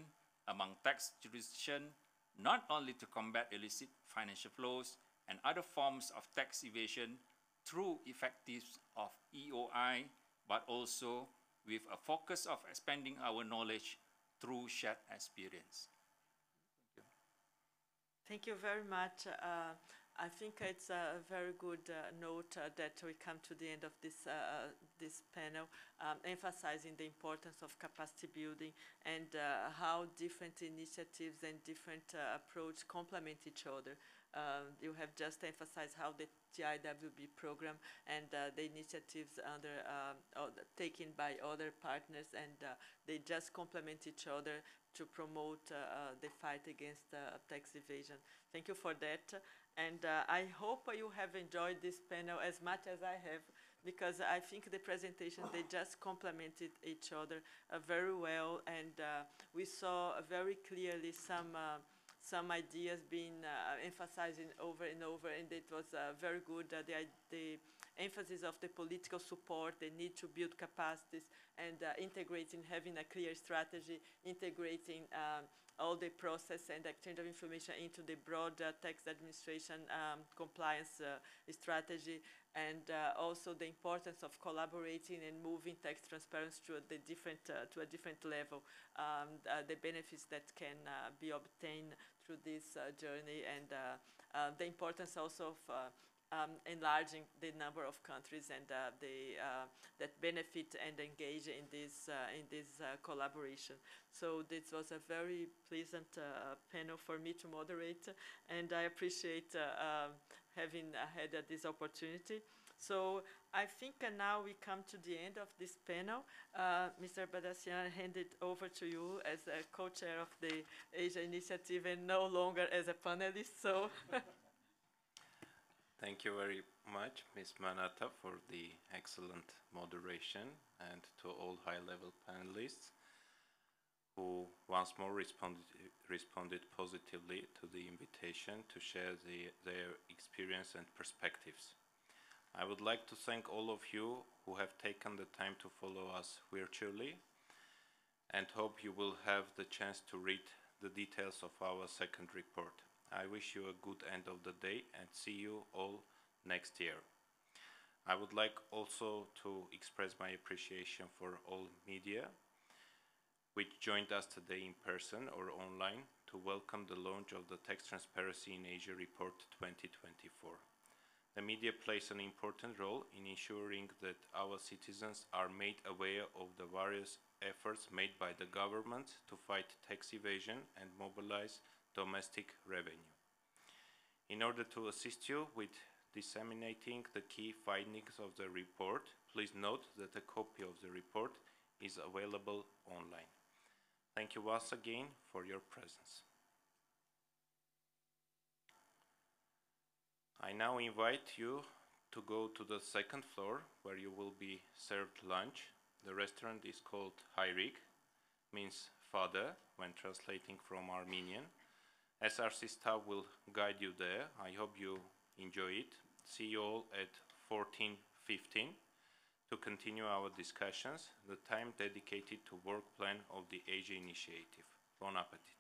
among tax jurisdictions, not only to combat illicit financial flows and other forms of tax evasion through effective of EOI, but also with a focus of expanding our knowledge through shared experience. Thank you very much. I think it's a very good note that we come to the end of this panel, emphasizing the importance of capacity building and how different initiatives and different approaches complement each other. You have just emphasized how the TIWB program and the initiatives taken by other partners, and they just complement each other to promote the fight against tax evasion. Thank you for that. And I hope you have enjoyed this panel as much as I have, because I think the presentations, they just complemented each other very well, and we saw very clearly some ideas being emphasized over and over, and it was very good. The emphasis of the political support, the need to build capacities, and integrating, having a clear strategy, integrating all the process and exchange of information into the broad tax administration compliance strategy, and also the importance of collaborating and moving tax transparency to a different level, the benefits that can be obtained through this journey, and the importance also of enlarging the number of countries and that benefit and engage in this collaboration. So this was a very pleasant panel for me to moderate, and I appreciate having had this opportunity. So I think now we come to the end of this panel. Mr. Badassian, I hand it over to you as a co-chair of the Asia Initiative and no longer as a panelist. So. Thank you very much, Ms. Manata, for the excellent moderation, and to all high-level panelists who once more responded positively to the invitation to share their experience and perspectives. I would like to thank all of you who have taken the time to follow us virtually, and hope you will have the chance to read the details of our second report. I wish you a good end of the day and see you all next year. I would like also to express my appreciation for all media which joined us today in person or online to welcome the launch of the Tax Transparency in Asia Report 2024. The media plays an important role in ensuring that our citizens are made aware of the various efforts made by the government to fight tax evasion and mobilize domestic revenue. In order to assist you with disseminating the key findings of the report, please note that a copy of the report is available online. Thank you once again for your presence. I now invite you to go to the second floor where you will be served lunch. The restaurant is called Hayrik, means father when translating from Armenian. SRC staff will guide you there. I hope you enjoy it. See you all at 14:15 to continue our discussions, the time dedicated to work plan of the Asia Initiative. Bon appetit.